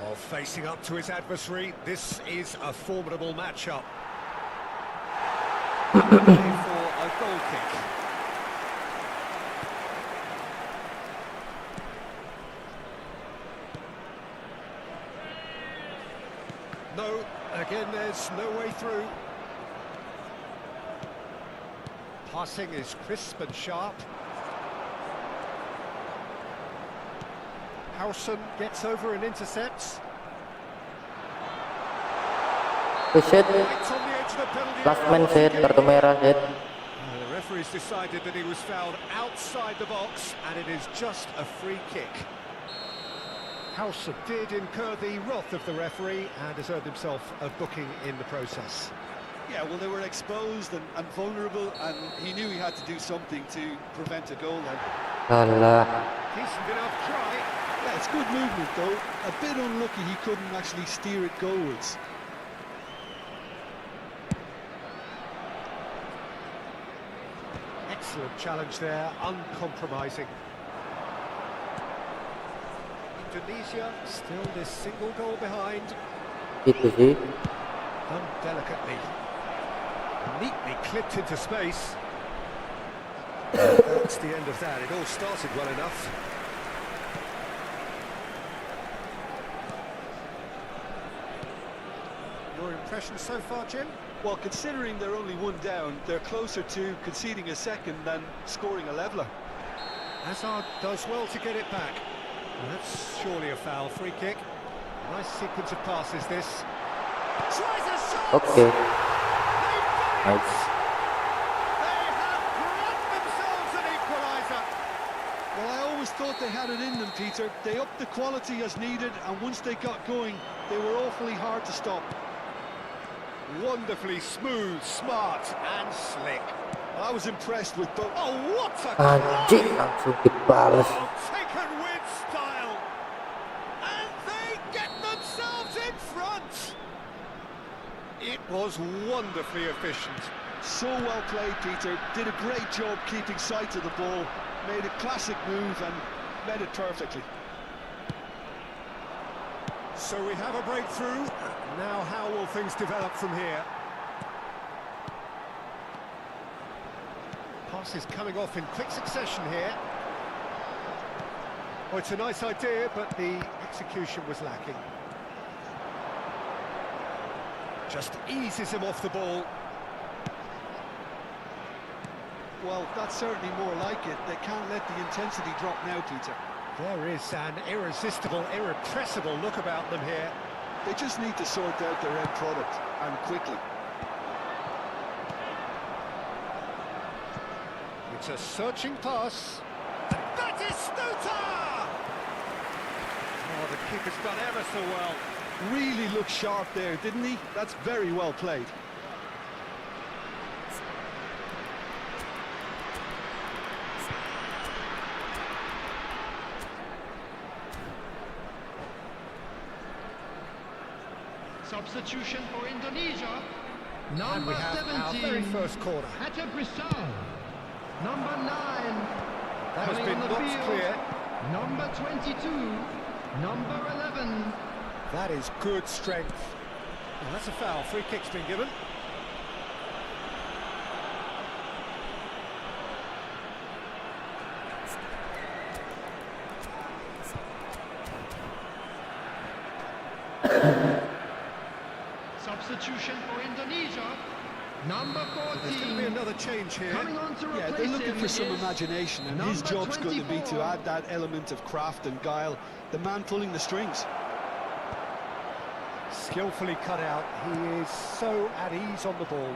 Well, facing up to his adversary, this is a formidable matchup. For a goal kick. No, again, there's no way through. Passing is crisp and sharp. Howson gets over and intercepts. Push it. It's on the edge of the penalty Last area. man set, kartu merah set. The referee's decided that he was fouled outside the box, and it is just a free kick. Howson did incur the wrath of the referee and has earned himself a booking in the process. Yeah, well, they were exposed and vulnerable, and he knew he had to do something to prevent a goal then. Alah. Decent enough try. Yeah, it's good movement, though. A bit unlucky he couldn't actually steer it goalwards. Excellent challenge there, uncompromising. Indonesia still this single goal behind. Itu sih. Done delicately. Neatly clipped into space. That's the end of that. It all started well enough. Your impression so far, Jim? Well, considering they're only one down, they're closer to conceding a second than scoring a leveller. Hazard does well to get it back. Well, that's surely a foul. Free kick. Nice sequence of passes, this. Tries a shot! Okay. Nice. Nice. They have grabbed themselves an equaliser. Well, I always thought they had it in them, Peter. They upped the quality as needed, and once they got going, they were awfully hard to stop. Wonderfully smooth, smart and slick. I was impressed with both. Oh, what a Anjing, langsung dibalas. goal! Taken with style. And they get themselves in front. It was wonderfully efficient. So well played, Peter. Did a great job keeping sight of the ball. Made a classic move and met it perfectly. So we have a breakthrough. Now how will things develop from here? Pass is coming off in quick succession here. Oh, it's a nice idea, but the execution was lacking. Just eases him off the ball. Well, that's certainly more like it. They can't let the intensity drop now, Peter. There is an irresistible, irrepressible look about them here. They just need to sort out their end product, and quickly. It's a searching pass. And that is Stuta! Oh, the keeper's done ever so well. Really looked sharp there, didn't he? That's very well played. Substitution for Indonesia. And we Number have our very 17. first corner. Number 9. That has Coming been on the knocked field. clear. Number 22. Number 11. That is good strength. Well, that's a foul. Free kick's been given. Substitution for Indonesia. Number There's going to be 14. another change here. Coming on to Yeah, replace they're looking him for some is imagination, and his number job's going to be to 24. add that element of craft and guile, the man pulling the strings. Skillfully cut out. He is so at ease on the ball.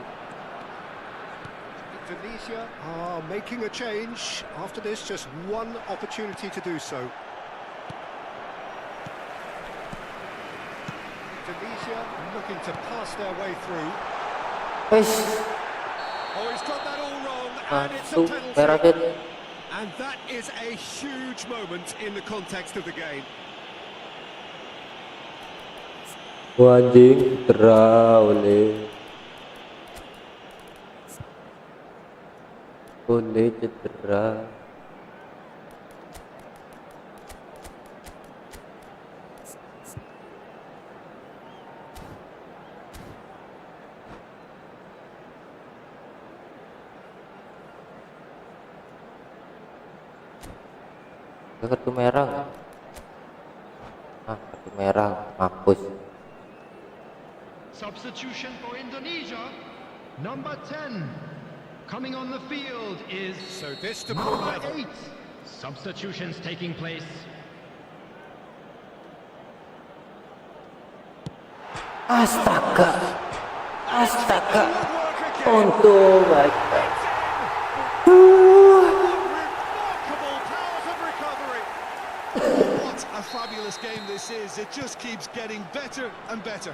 Indonesia are making a change. After this, just one opportunity to do so. Indonesia looking to pass their way through. Oh, he's got that all wrong, and it's a Bantu, merah Dit. penalty. And that is a huge moment in the context of the game. Anjing, cedera oleh cedera. Kartu merah nggak? Kartu merah, mampus. Substitution for Indonesia. Number 10. Coming on the field is So this to pull number level. 8. Substitutions taking place. Astaga, Good work again. Untuk, baik. Remarkable powers of recovery. What a fabulous game this is. It just keeps getting better and better.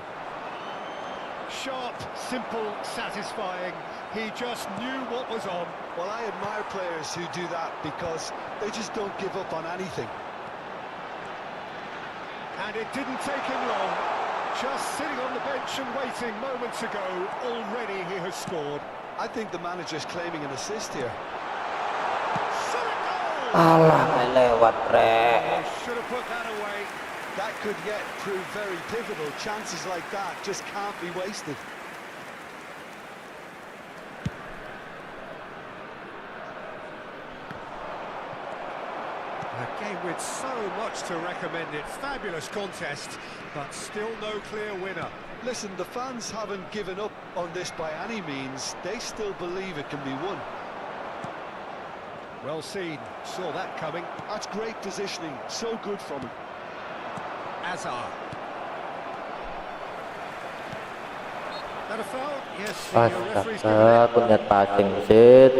Sharp, simple, satisfying. He just knew what was on. Well, I admire players who do that because they just don't give up on anything. And it didn't take him long. Just sitting on the bench and waiting moments ago, already he has scored. I think the manager's claiming an assist here. Shot it goal! Alah, lewat, Rek. Should have put that away. That could yet prove very pivotal. Chances like that just can't be wasted. A game with so much to recommend it. Fabulous contest, but still no clear winner. Listen, the fans haven't given up on this by any means. They still believe it can be won. Well seen. Saw that coming. That's great positioning. So good from him. Azar. That a foul? Yes, the referee's given Astaga, it. aku lihat passing shit.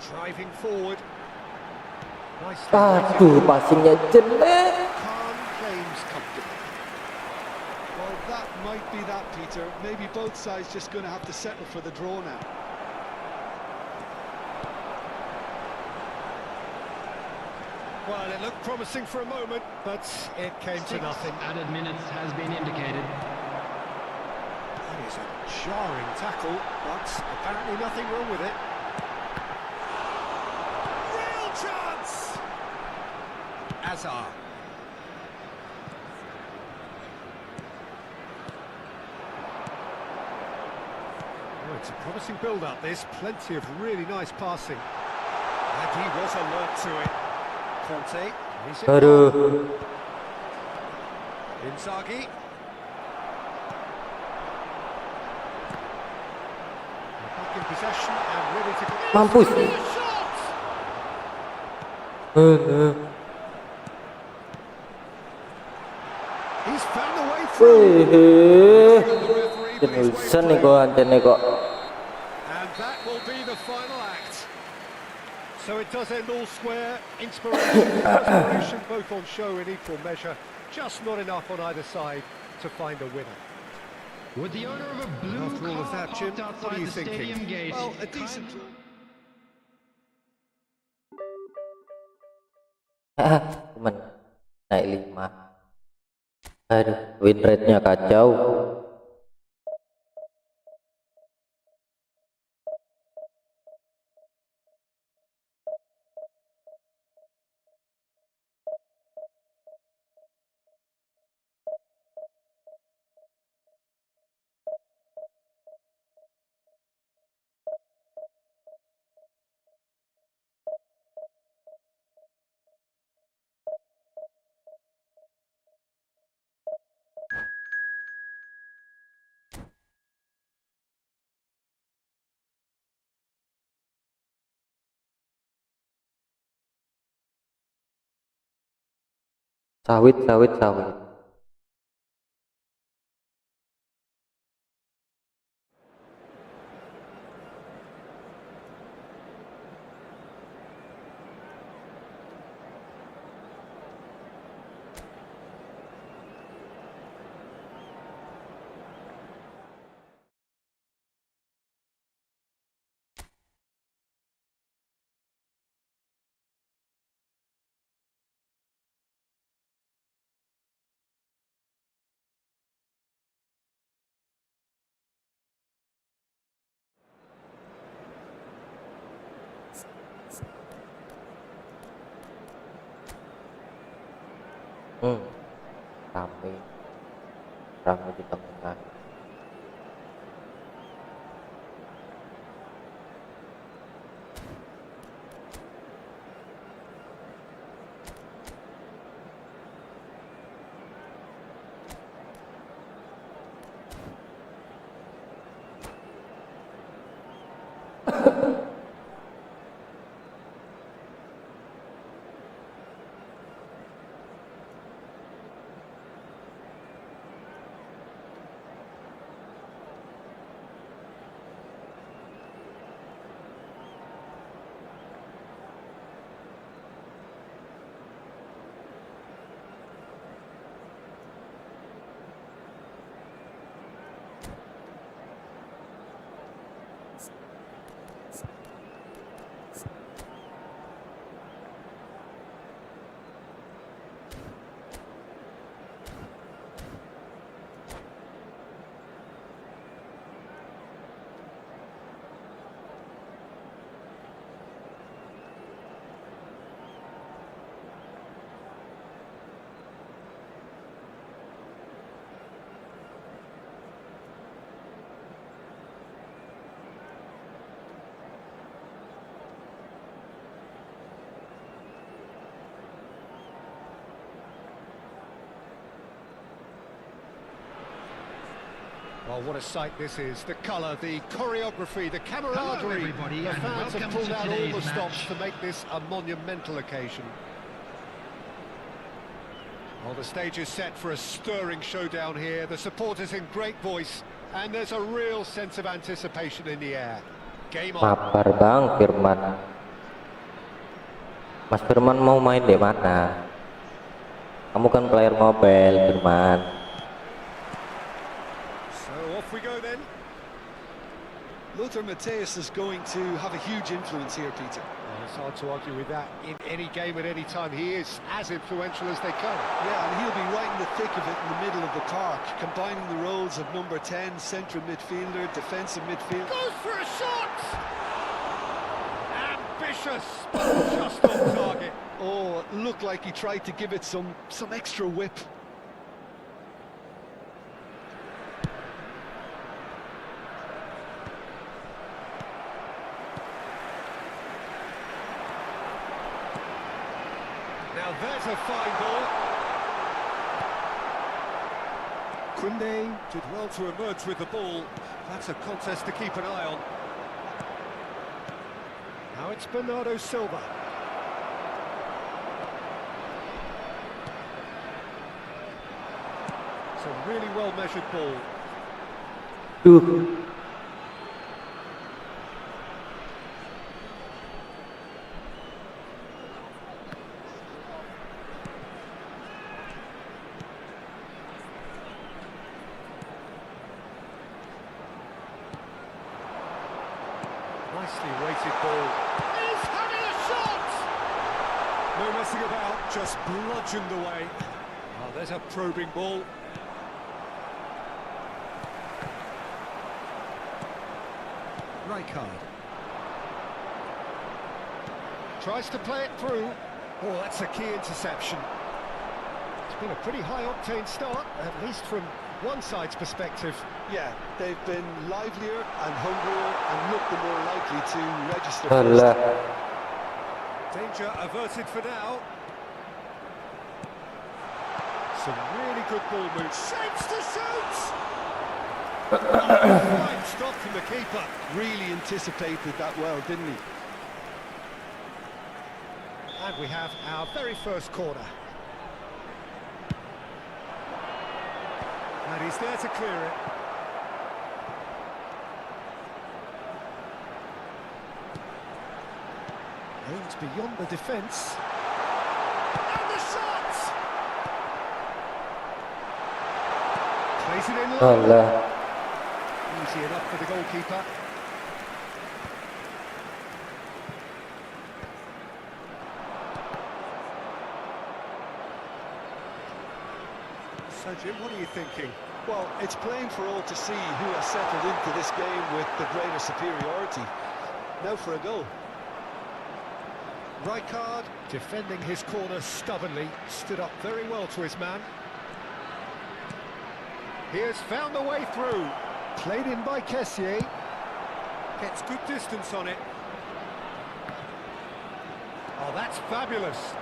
Driving forward. Nicely Aduh, passingnya jelek. Calm claims comfortable. Well, that might be that, Peter. Maybe both sides just going to have to settle for the draw now. Well, it looked promising for a moment, but it came to 6 nothing. added minutes has been indicated. That is a jarring tackle, but apparently nothing wrong with it. Real chance! Azar. Oh, it's a promising build-up, this. Plenty of really nice passing. And he was alert to it. Conte. He's it. Aduh, Inzaghi. Back in possession and ready to go. Mampus. It's a shot! He's found the way through. wih, The referee, but he's way terusan nih played. kok antennya kok. And that will be the final act. So it does end all square. Inspiration and desperation both on show in equal measure. Just not enough on either side to find a winner. With the owner of a blue After all of car that, Jim, parked what are outside you the thinking? stadium gate. Well, a decent... Cuman naik 5. Aduh, win rate-nya kacau. Sawit, sawit, sawit. Rame, rame di tengah. Well, what a sight this is. The colour, the choreography, the camaraderie. everybody, The and fans have welcome pulled to out all the today's stops match. to make this a monumental occasion. Well, the stage is set for a stirring showdown here. The supporters in great voice, and there's a real sense of anticipation in the air. Game on. Mabar Bang Firman. Mas Firman mau main di mana? Kamu kan player mobile, Firman. So off we go then. Lothar Matthäus is going to have a huge influence here, Peter. Well, it's hard to argue with that. In any game at any time, he is as influential as they come. Yeah, and he'll be right in the thick of it in the middle of the park, combining the roles of number 10, central midfielder, defensive midfield. Goes for a shot! Ambitious, but just on target. Oh, it looked like he tried to give it some extra whip. Now there's a fine ball. Kunde did well to emerge with the ball. That's a contest to keep an eye on. Now it's Bernardo Silva. It's a really well-measured ball. Nicely weighted ball. He's having a shot! No messing about, just bludgeoned away. Oh, there's a probing ball. Rijkaard. Tries to play it through. Oh, that's a key interception. It's been a pretty high-octane start, at least from one side's perspective. Yeah, they've been livelier and hungrier and looked the more likely to register Alah. first. Danger averted for now. Some really good ball moves. Shapes to shoot! Fine stop from the keeper. Really anticipated that well, didn't he? And we have our very first corner. And he's there to clear it. Aims beyond the defence. And the shot! Plays it in low. Allah. Easy enough for the goalkeeper. So Jim, what are you thinking? Well, it's plain for all to see who has settled into this game with the greater superiority. Now for a goal. Rijkaard, defending his corner stubbornly, stood up very well to his man. He has found the way through. Played in by Kessié. Gets good distance on it. Oh, that's fabulous.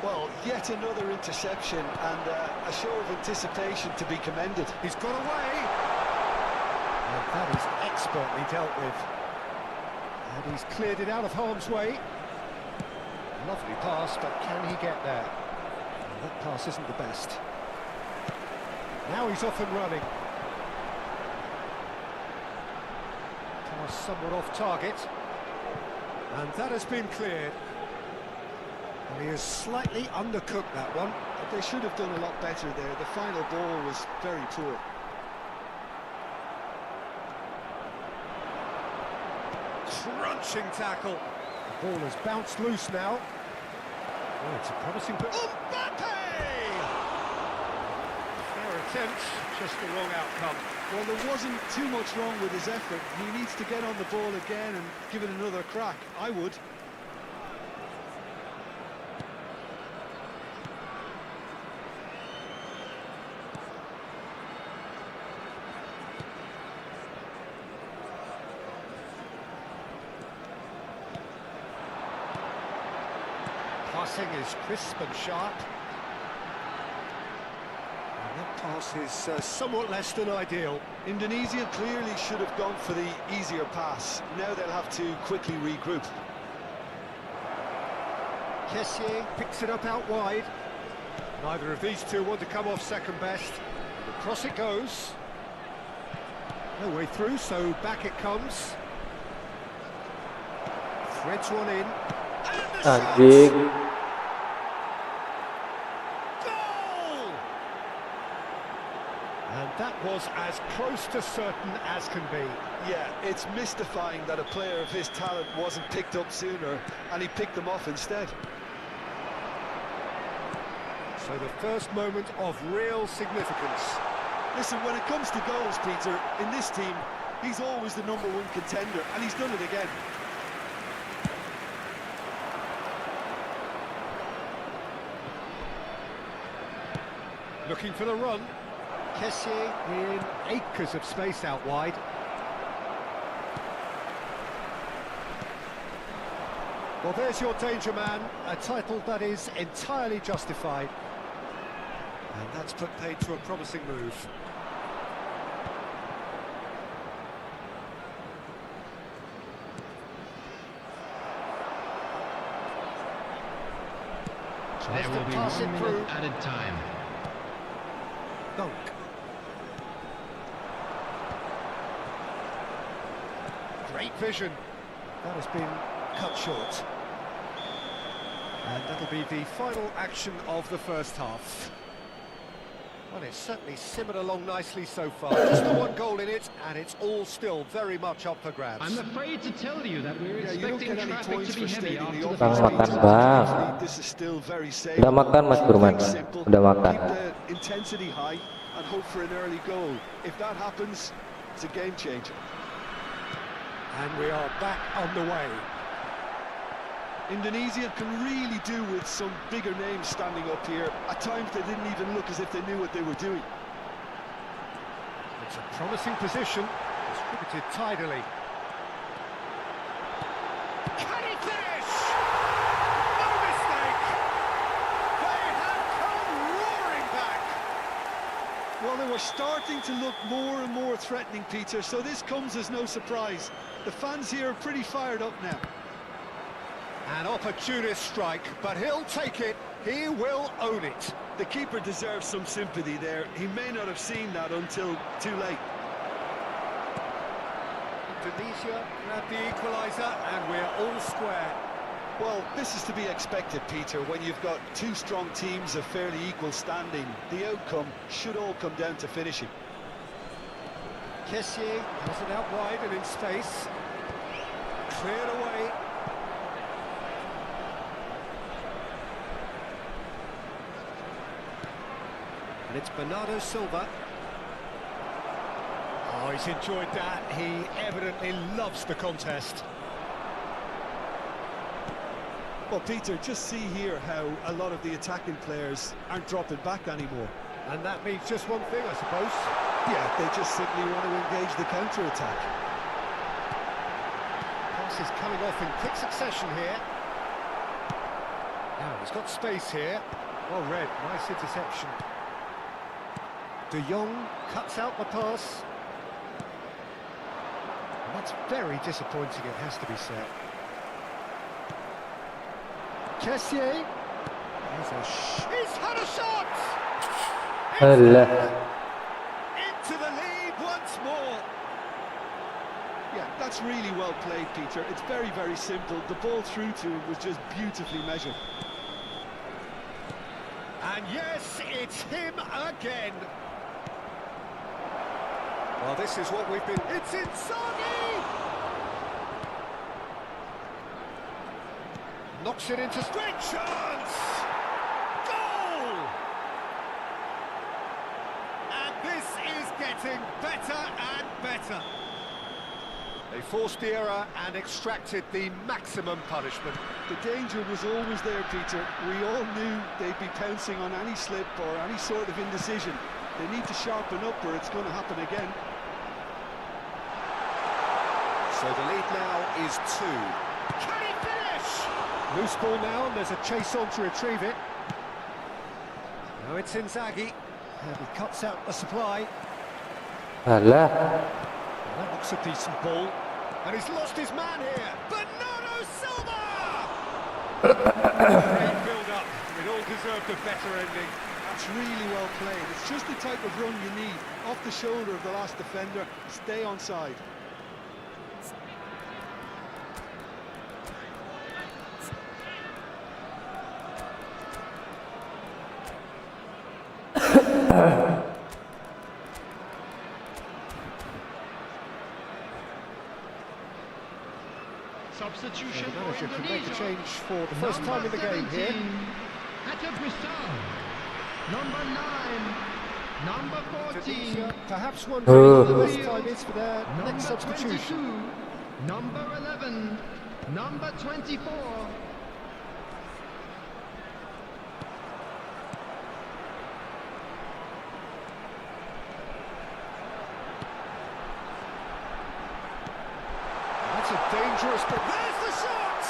Well, yet another interception and a show of anticipation to be commended. He's got away. And that is expertly dealt with. And he's cleared it out of harm's way. Lovely pass, but can he get there? Well, that pass isn't the best. Now he's off and running. Pass somewhat off target. And that has been cleared. And he has slightly undercooked that one. But they should have done a lot better there. The final ball was very poor. Crunching tackle. The ball has bounced loose now. Oh, it's a promising... Mbappe! Fair attempt, just the wrong outcome. Well, there wasn't too much wrong with his effort. He needs to get on the ball again and give it another crack. I would. Passing is crisp and sharp. And that pass is somewhat less than ideal. Indonesia clearly should have gone for the easier pass. Now they'll have to quickly regroup. Kessié picks it up out wide. Neither of these two want to come off second best. Across it goes. No way through, so back it comes. Threads one in. And the shot! Anjing. Goal! And that was as close to certain as can be. Yeah, it's mystifying that a player of his talent wasn't picked up sooner, and he picked them off instead. So the first moment of real significance. Listen, when it comes to goals, Peter, in this team, he's always the #1 contender, and he's done it again. Looking for the run. Kessié in acres of space out wide. Well, there's your danger man, a title that is entirely justified. And that's put paid to a promising move. There will be 1 minute added time. Dunk. Great vision. That has been cut short. And that'll be the final action of the first half. Well, it's certainly simmered along nicely so far. Just the one goal in it, and it's all still very much up for grabs. I'm afraid to tell you that we're Yeah, you don't expecting get any traffic points to for be heavy stating after the the obvious. first Bang, half. makan, bang. This is still very safe. Udah makan, Mas Burman? Very simple. Udah makan. Keep the intensity high and hope for an early goal. If that happens, it's a game changer. And we are back on the way. Indonesia can really do with some bigger names standing up here. At times they didn't even look as if they knew what they were doing. It's a promising position. Distributed tidily. Can he finish? No mistake! They have come roaring back! Well, they were starting to look more and more threatening, Peter, so this comes as no surprise. The fans here are pretty fired up now. An opportunist strike, but he'll take it. He will own it. The keeper deserves some sympathy there. He may not have seen that until too late. Indonesia grab the equaliser, and we're all square. Well, this is to be expected, Peter, when you've got two strong teams of fairly equal standing. The outcome should all come down to finishing. Kessié has it out wide and in space. Cleared away. And it's Bernardo Silva. Oh, he's enjoyed that. He evidently loves the contest. Well, Peter, just see here how a lot of the attacking players aren't dropping back anymore. And that means just one thing, I suppose. Yeah, they just simply want to engage the counter-attack. Pass is coming off in quick succession here. Now, he's got space here. Well read, nice interception. De Jong cuts out the pass. And that's very disappointing, it has to be said. Kessié. He's had a shot! Into the lead once more. Yeah, that's really well played, Peter. It's very, very simple. The ball through to him was just beautifully measured. And yes, it's him again. Well, this is what we've been... It's Inzaghi! Knocks it into great chance! Goal! And this is getting better and better. They forced the error and extracted the maximum punishment. The danger was always there, Peter. We all knew they'd be pouncing on any slip or any sort of indecision. They need to sharpen up or it's going to happen again. So the lead now is 2. Can he finish? Loose ball now, and there's a chase on to retrieve it. Now it's Inzaghi, and he cuts out the supply. Alah. That looks a decent ball, and he's lost his man here. Bernardo Silva! Great build-up. It all deserved a better ending. That's really well played. It's just the type of run you need. Off the shoulder of the last defender, stay onside. Substitution The for manager can make a Indonesia. change for the first time in the game here. Bisa. Number 9. Number 14. Indonesia perhaps wondering what the best time is for their Number next substitution. 22. Number 11. Number 24. That's a dangerous ball. There's the shot!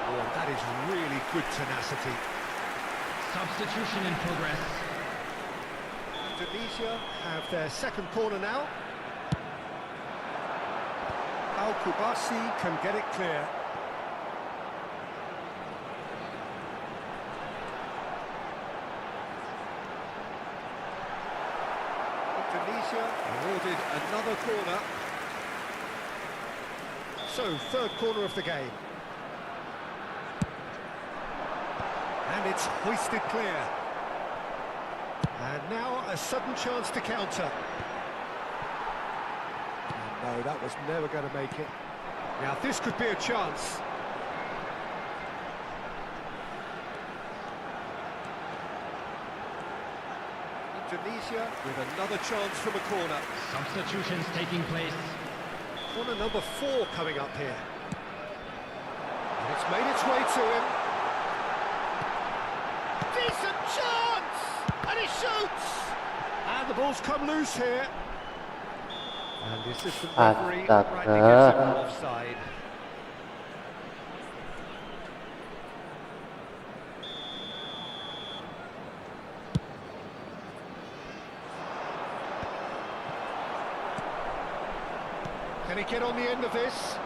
Oh, that is really good tenacity. Substitution in progress. Indonesia have their second corner now. Al-Kubasi can get it clear. Indonesia awarded another corner. So, third corner of the game. And it's hoisted clear. And now a sudden chance to counter. No, that was never going to make it. Now this could be a chance. Indonesia with another chance from a corner. Substitutions taking place. Corner number 4 coming up here. And it's made its way to him. Decent chance! And he shoots! And the ball's come loose here. And the assistant referee rightly gives him offside. Can he get on the end of this?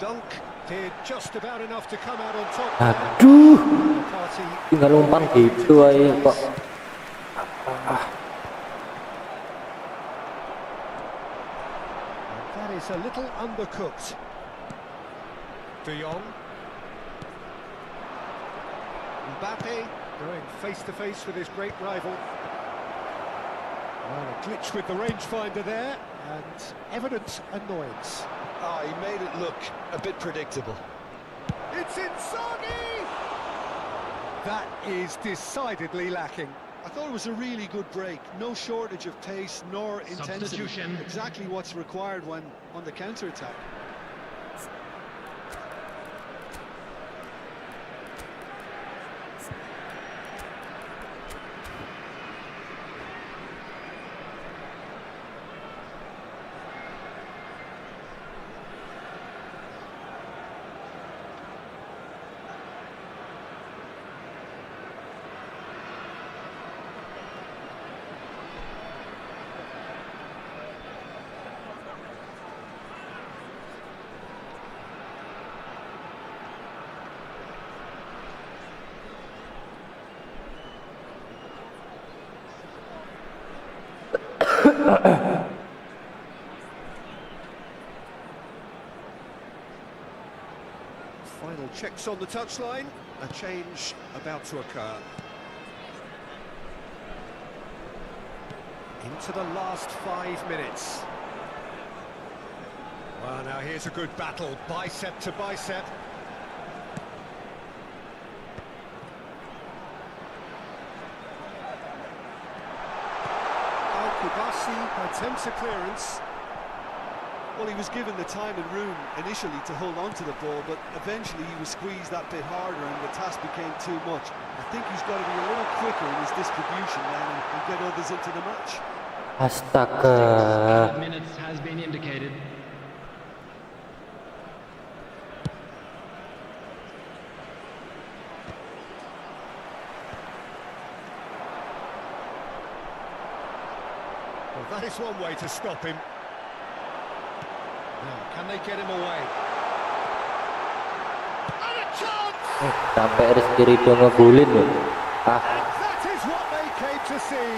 dunk did just about enough to come out on top. Aduh, The party tinggal umpan gitu aja kok. That is a little undercooked. De Jong. Mbappe going face to face with his great rival. Well, a glitch with the rangefinder there, and evident annoyance. Oh, he made it look a bit predictable. It's Inzaghi! That is decidedly lacking. I thought it was a really good break. No shortage of pace nor intensity. Substitution. Exactly what's required when on the counter-attack. Final checks on the touchline. A change about to occur. Into the last 5 minutes. Well, now here's a good battle, bicep to bicep. Attempts a clearance. Well, he was given the time and room initially to hold on to the ball, but eventually he was squeezed that bit harder and the task became too much. I think he's got to be a little quicker in his distribution then and get others into the match. Astaga. Minutes has been indicated. Well, that is one way to stop him. Now, can they get him away? And a chance! Sampai Rizky Ridho ngebulin loh. Ah, That is what they came to see.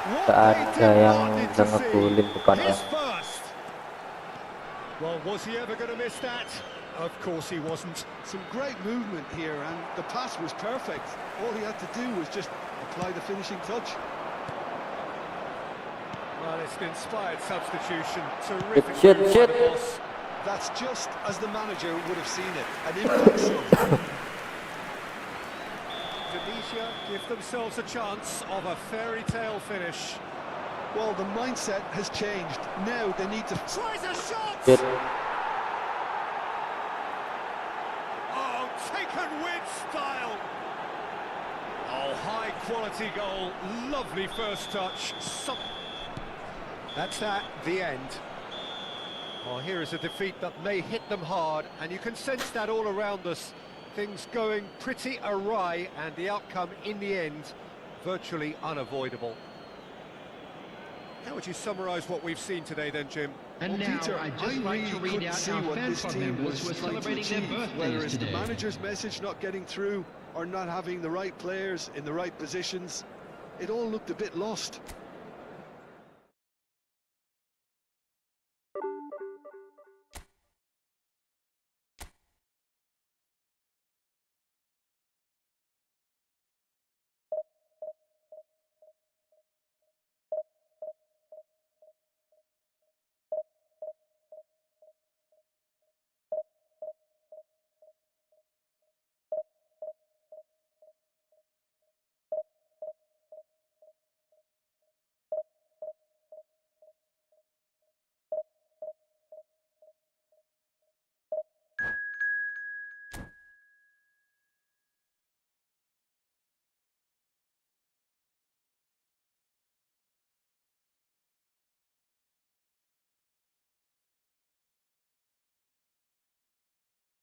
What gak they ada yang demanded bisa to see. ngebulin depannya. His first. Well, was he ever going to miss that? Of course he wasn't. Some great movement here and the pass was perfect. All he had to do was just apply the finishing touch. Well, it's an inspired substitution. Terrific. Shit. by the boss. That's just as the manager would have seen it. An impact sub. Indonesia give themselves a chance of a fairy tale finish. Well, the mindset has changed. Now they need to... Tries a shot! Shit. Oh, taken with style. Oh, high quality goal. Lovely first touch. That's that, the end. Well, here is a defeat that may hit them hard, and you can sense that all around us. Things going pretty awry, and the outcome in the end, virtually unavoidable. How would you summarise what we've seen today then, Jim? And Well, now Peter, I'd I just like really to read couldn't out see our what fan this club team members who are trying to celebrating their achieve, whether birthdays it's the today. manager's message not getting through or not having the right players in the right positions. It all looked a bit lost.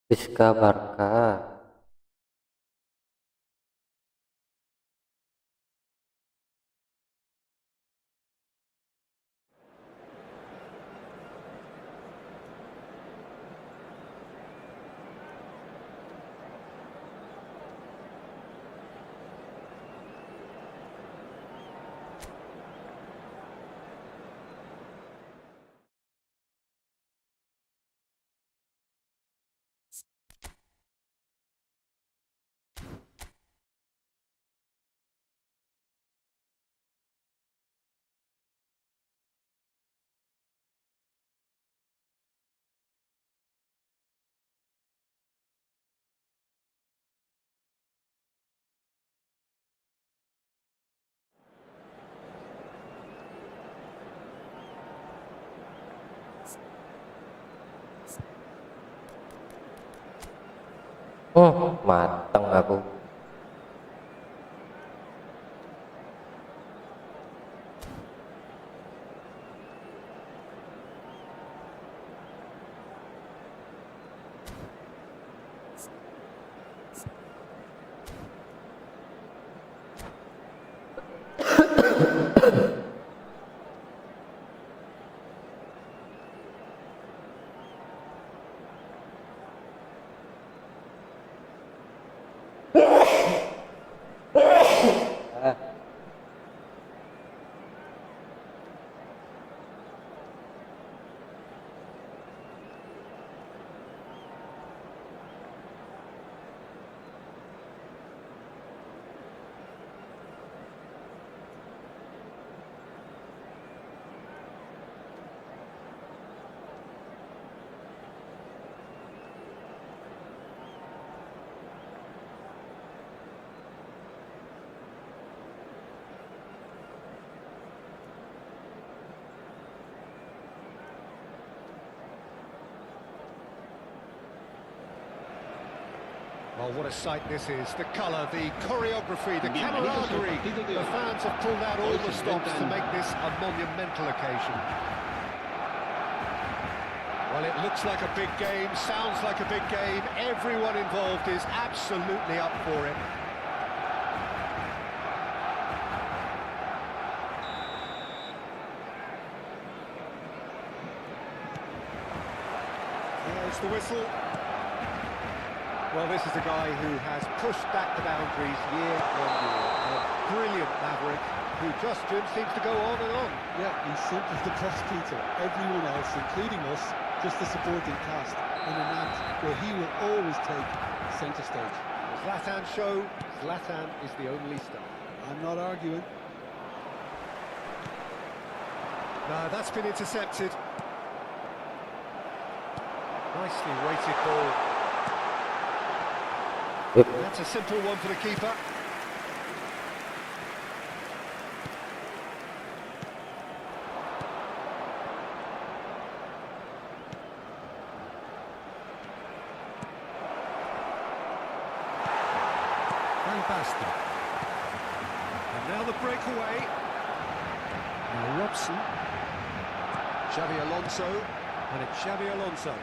Rizka Barka. Mateng aku. Oh, what a sight this is. The colour, the choreography, the camaraderie. The fans have pulled out all the stops to make this a monumental occasion. Well, it looks like a big game, sounds like a big game. Everyone involved is absolutely up for it. There's the whistle. Well, this is a guy who has pushed back the boundaries year on year. A brilliant maverick who just seems to go on and on. Yeah, he's simply the prosecutor. Everyone else, including us, just the supporting cast in an act where he will always take centre stage. The Zlatan show, Zlatan is the only star. I'm not arguing. No, that's been intercepted. Nicely weighted ball. That's a simple one for the keeper. Van Basten. And now the breakaway. Now Robson. Xavi Alonso. And it's Xavi Alonso.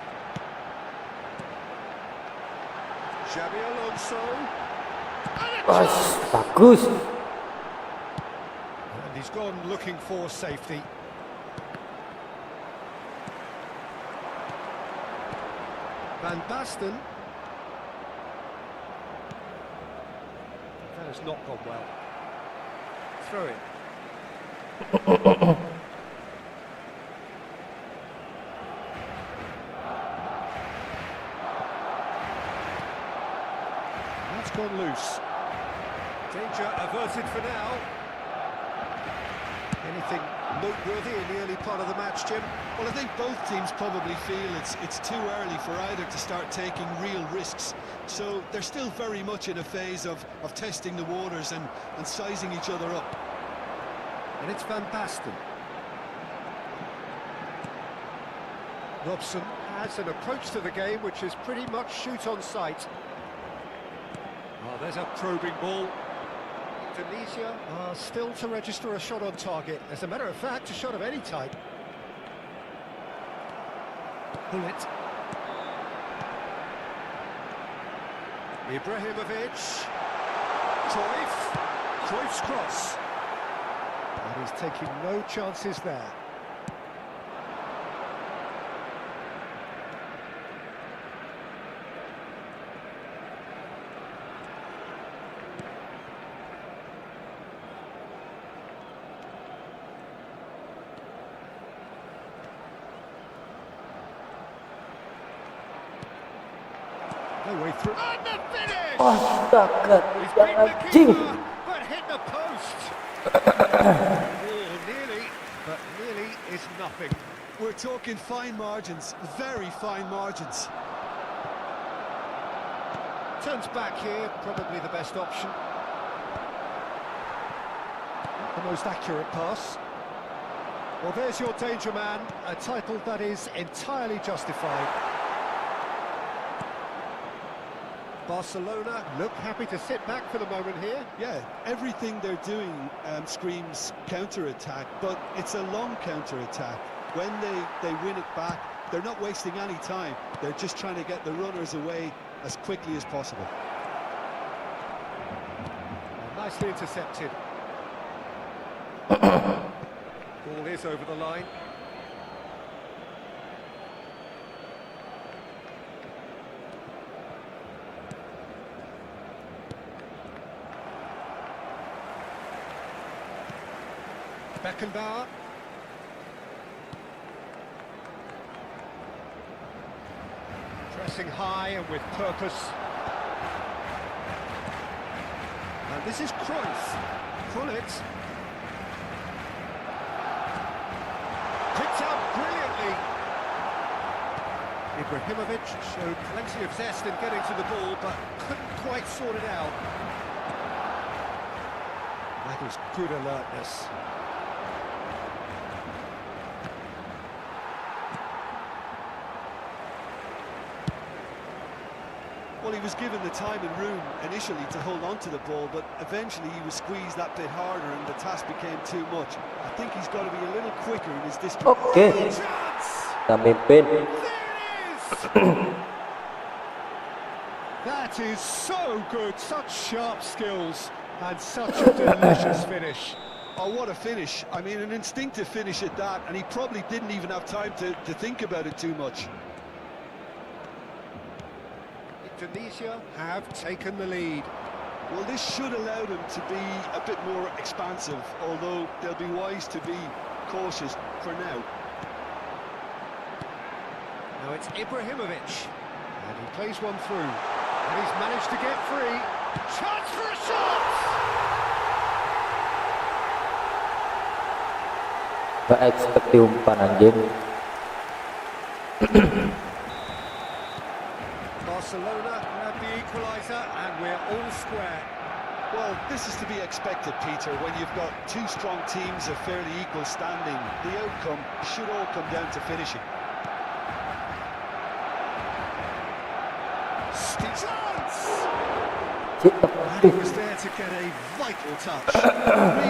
Xavi Alonso. Bagus. And he's gone looking for safety. Van Basten. That has not gone well. Throw it. That's gone loose. Danger averted for now. Anything noteworthy in the early part of the match, Jim? Well, I think both teams probably feel it's too early for either to start taking real risks. So they're still very much in a phase of testing the waters and sizing each other up. And it's Van Basten. Robson has an approach to the game which is pretty much shoot on sight. Oh, there's a probing ball. Indonesia are still to register a shot on target. As a matter of fact, a shot of any type. Bullet. Ibrahimovic. Cruyff. Cruyff's cross. And he's taking no chances there. No way through. And the finish! Astaga, He's tidak beaten the anjing. keeper, but hit the post. Nearly, but nearly is nothing. We're talking fine margins, very fine margins. Turns back here, probably the best option. Not the most accurate pass. Well, there's your danger man, a title that is entirely justified. Barcelona look happy to sit back for the moment here. Yeah, everything they're doing screams counter-attack, but it's a long counter-attack. When they win it back, they're not wasting any time. They're just trying to get the runners away as quickly as possible. Nicely intercepted. Ball is over the line. Beckenbauer. Pressing high and with purpose. And this is Cruyff. Krullit. Picked out brilliantly. Ibrahimovic showed plenty of zest in getting to the ball, but couldn't quite sort it out. That was good alertness. Well, he was given the time and room initially to hold on to the ball, but eventually he was squeezed that bit harder and the task became too much. I think he's got to be a little quicker in his distribution. Oke, kita mimpin. There it is! That is so good, such sharp skills and such a delicious finish. Oh, what a finish. I mean, an instinctive finish at that, and he probably didn't even have time to think about it too much. Indonesia have taken the lead. Well, this should allow them to be a bit more expansive, although they'll be wise to be cautious for now. Now it's Ibrahimovic, and he plays one through, and he's managed to get free. Chance for a shot! Gak expect diumpan anjing. Barcelona grab the equaliser, and we're all square. Well, this is to be expected, Peter, when you've got two strong teams of fairly equal standing. The outcome should all come down to finishing. Chance! Cik, And he was there to get a vital touch.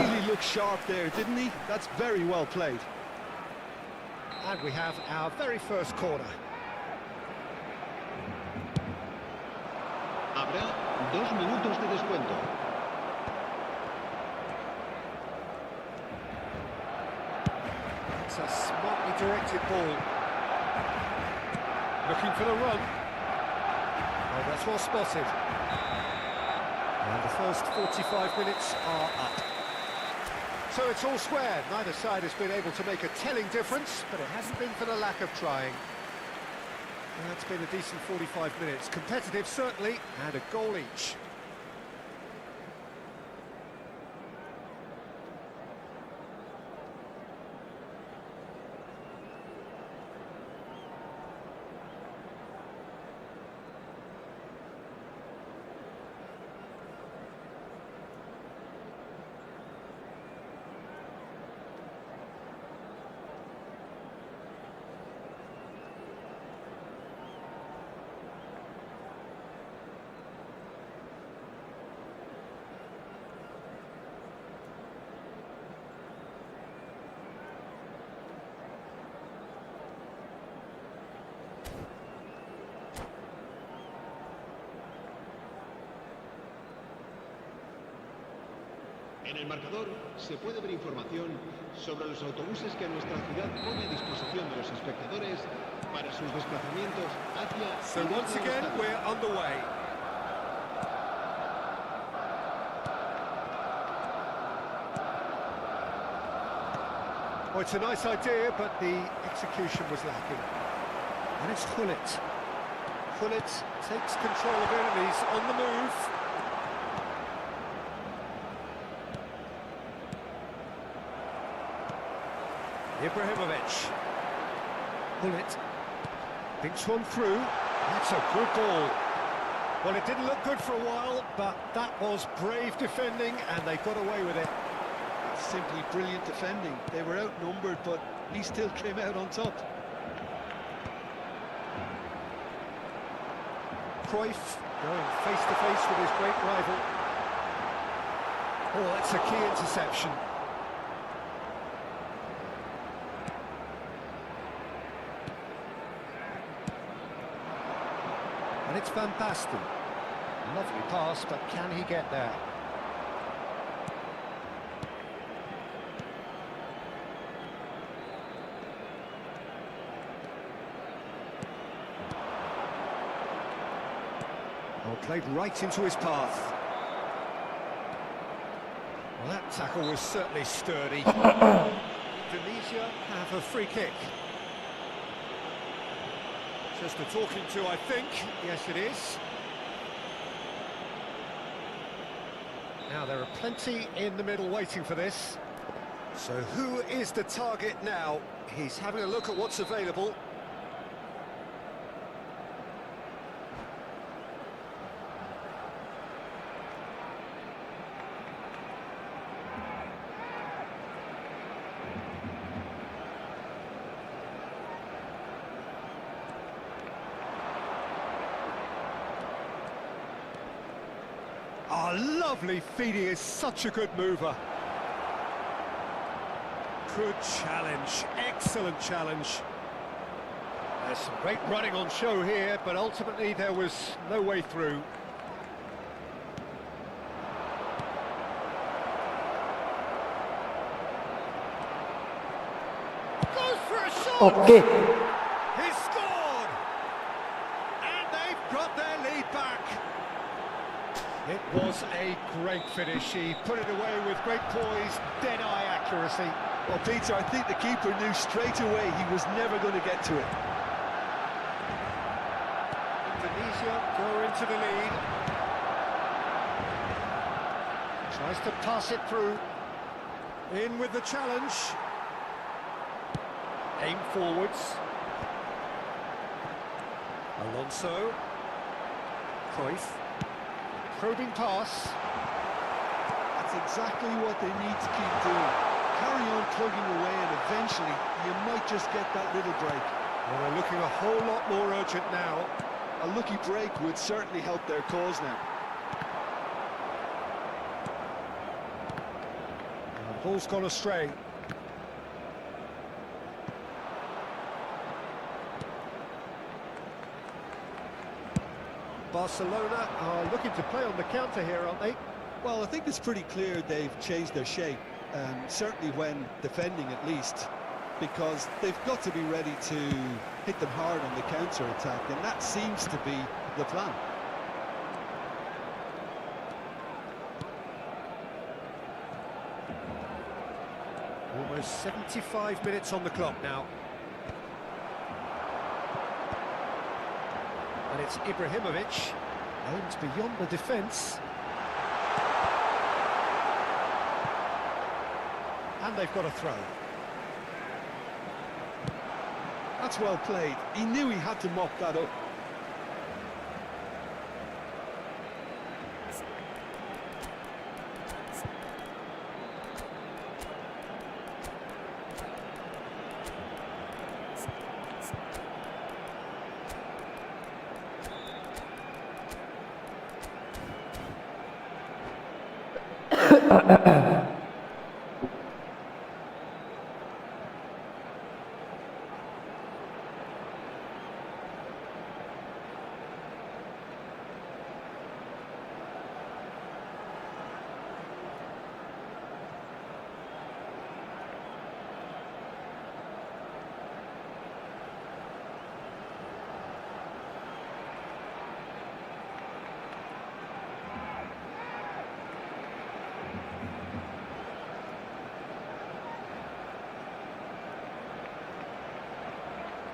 Really looked sharp there, didn't he? That's very well played. And we have our very first corner. Habrá 2 minutos de descuento. It's a smartly directed ball. Looking for the run. Oh, that's well spotted. And the first 45 minutes are up. So it's all square. Neither side has been able to make a telling difference, but it hasn't been for the lack of trying. And that's been a decent 45 minutes. Competitive, certainly, and a goal each. En el marcador se puede ver información sobre los autobuses que nuestra ciudad pone a disposición de los espectadores para sus desplazamientos hacia... So once again, we're underway. Oh, it's a nice idea, but the execution was lacking. And it's Hullet. Hullet takes control of it, and he's on the move. Ibrahimovic. Hullet thinks one through. That's a good ball. Well, it didn't look good for a while, but that was brave defending, and they got away with it. Simply brilliant defending. They were outnumbered, but he still came out on top. Cruyff Going face to face with his great rival. Oh, that's a key interception. And it's Van Basten. Lovely pass, but can he get there? Oh, played right into his path. Well, that tackle was certainly sturdy. Indonesia have a free kick. Just a talking to, I think. Yes, it is. Now, there are plenty in the middle waiting for this. So who is the target now? He's having a look at what's available. Oh, lovely feed, he is such a good mover. Good challenge, excellent challenge. There's some great running on show here, but ultimately there was no way through. Goes for a shot! Oke. He scored! And they've got their lead back. It was a great finish. He put it away with great poise, dead-eye accuracy. Well, Peter, I think the keeper knew straight away he was never going to get to it. Indonesia go into the lead. Tries to pass it through. In with the challenge. Aim forwards. Alonso. Cruyff. Probing pass. That's exactly what they need to keep doing. Carry on plugging away and eventually you might just get that little break. Well, they're looking a whole lot more urgent now. A lucky break would certainly help their cause now. And the ball's gone astray. Barcelona are looking to play on the counter here, aren't they? Well, I think it's pretty clear they've changed their shape, certainly when defending at least, because they've got to be ready to hit them hard on the counter-attack, and that seems to be the plan. Almost 75 minutes on the clock now. And it's Ibrahimovic, aims beyond the defence. And they've got a throw. That's well played. He knew he had to mop that up.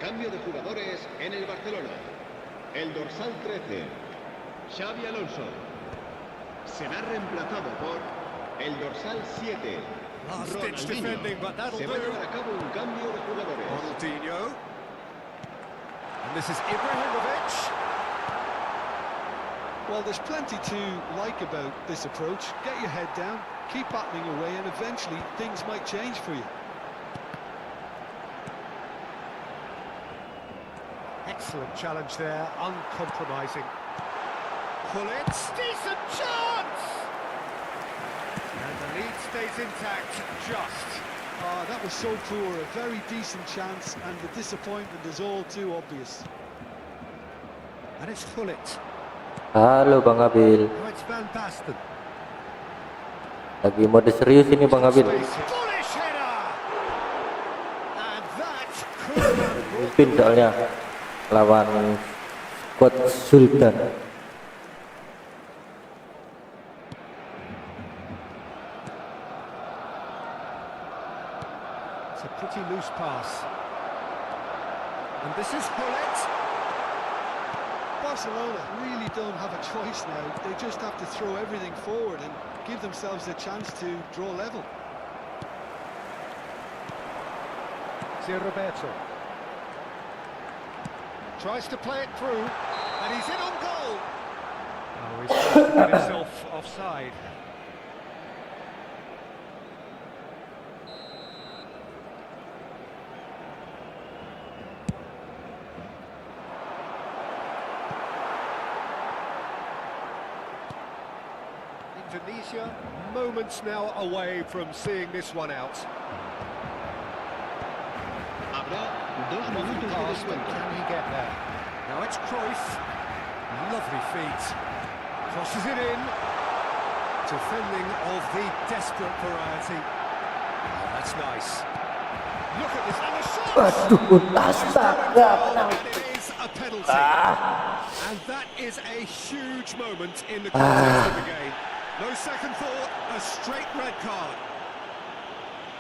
Cambio de jugadores en el Barcelona. El dorsal 13, Xavi Alonso, será reemplazado por el dorsal 7, Last-ditch defending, but that'll Se va a do. llevar a cabo un cambio de jugadores. Ronaldinho. And this is Ibrahimovic. Well, there's plenty to like about this approach. Get your head down, keep battling away, and eventually things might change for you. Excellent challenge there, uncompromising. pull it. Decent chance! And the lead stays intact, just. That was so poor, a very decent chance, and the disappointment is all too obvious. And it's Hullet. Halo Bang Abil. Now it's Van Basten. Lagi mode serius ini Bang Abil. Bullish header! And that could have Mungkin soalnya lawan squad Sultan. It's a pretty loose pass. And this is Hullet. Barcelona really don't have a choice now. They just have to throw everything forward and give themselves a chance to draw level. Here Roberto. Tries to play it through, and he's in on goal. Oh, he's trying to get himself offside. Indonesia, moments now away from seeing this one out. Habrá 2 minutos de Pass, but descuento. can he get there? Now it's Cruyff. Lovely feet. Crosses it in. Defending of the desperate variety. Oh, that's nice. Look at this. And the shot! Aduh, astaga, And it is a penalty. And that is a huge moment in the context of the game. No second thought, a straight red card.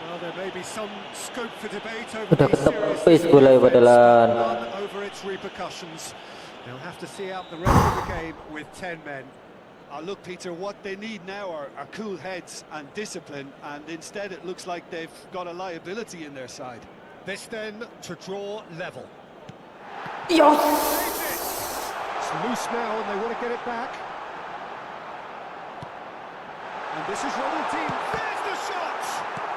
Well, there may be some scope for debate over Udah the ketepis seriousness of bola the offence, badalan. but none over its repercussions. They'll have to see out the rest of the game with 10 men. Look, Peter, what they need now are cool heads and discipline, and instead it looks like they've got a liability in their side. This then to draw level. Yes! It's loose now and they want to get it back. And this is Ronaldinho. There's the shot!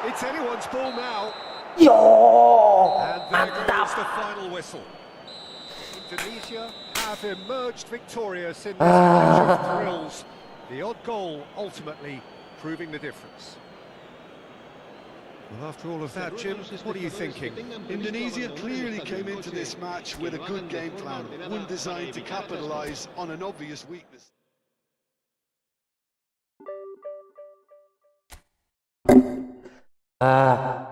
It's anyone's ball now. Yo, And there mantap. goes the final whistle. Indonesia have emerged victorious in this match of thrills. The odd goal ultimately proving the difference. Well, after all of that, Jim, what are you thinking? Indonesia clearly came into this match with a good game plan, one designed to capitalise on an obvious weakness. Ah,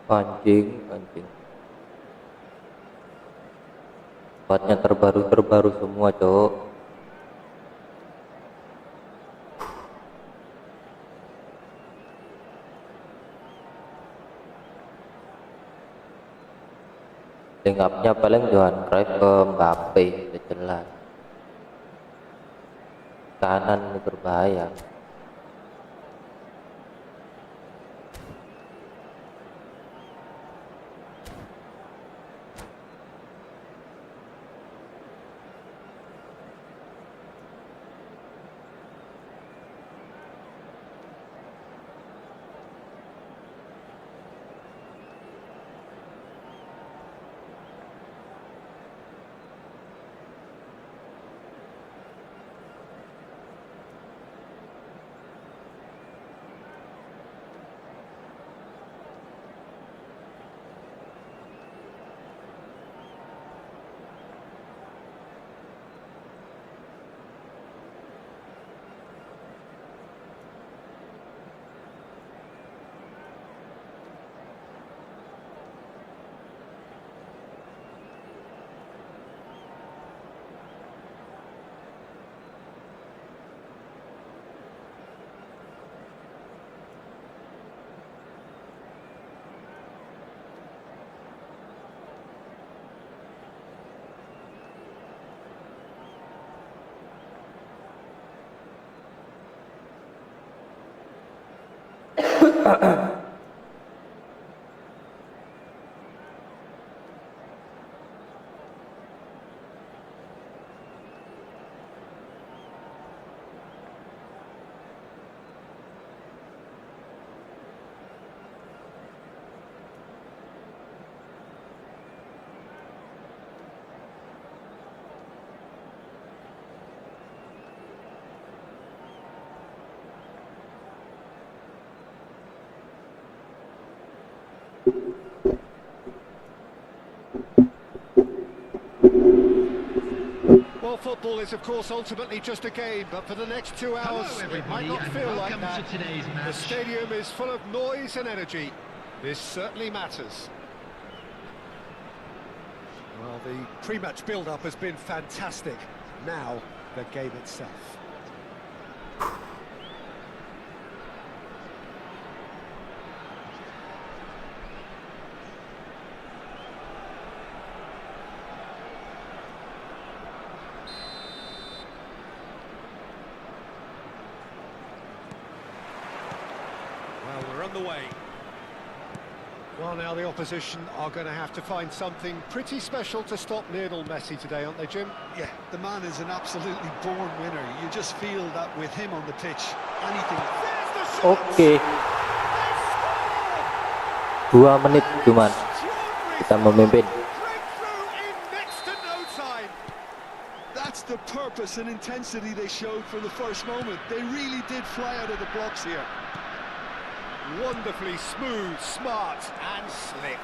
anjing. Buatnya terbaru semua, cowok. Link up-nya paling Johan Cruyff ke Mbappe, udah jelas. Kanan ini berbahaya. Well, football is, of course, ultimately just a game, but for the next 2 hours, Hello, it might everybody, not and feel like welcome that. to today's The match. stadium is full of noise and energy. This certainly matters. Well, the pre-match build-up has been fantastic. Now, the game itself. Well, we're on the way. Well, now the opposition are going to have to find something pretty special to stop Lionel Messi today, aren't they, Jim? Yeah, the man is an absolutely born winner. You just feel that with him on the pitch, anything. Oke. 2 menit cuman kita memimpin. That's the purpose and intensity they showed from the first moment. They really did fly out of the blocks here. Wonderfully smooth, smart and slick.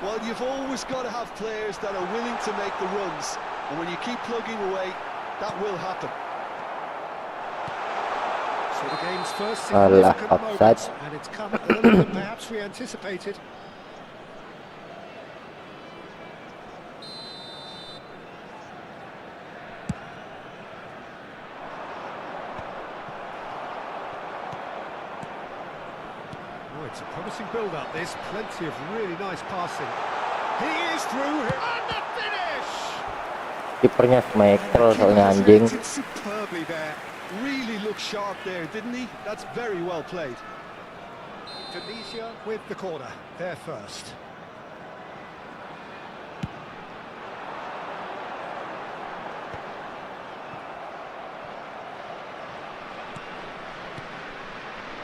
Well, you've always got to have players that are willing to make the runs, and when you keep plugging away, that will happen. So the game's first Alah, significant offside. moment, and it's come earlier than perhaps we anticipated. Oh, it's a promising build-up. There's plenty of really nice passing. He is through here. And the finish! Kipernya smackle soalnya anjing. Created superbly there. Really looked sharp there, didn't he? That's very well played. Indonesia with the corner. They're first.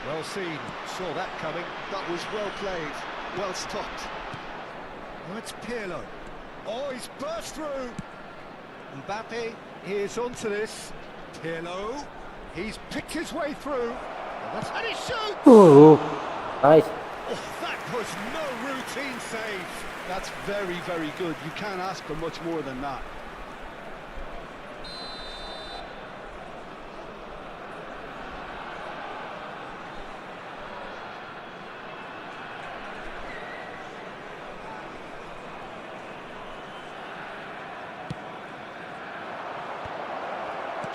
Well seen. Saw that coming. That was well played, well stopped. Oh, it's Pirlo. Oh, he's burst through. Mbappe is onto this. Pirlo. He's picked his way through. And he shoots! Nice. Oh, that was no routine save. That's very, very good. You can't ask for much more than that.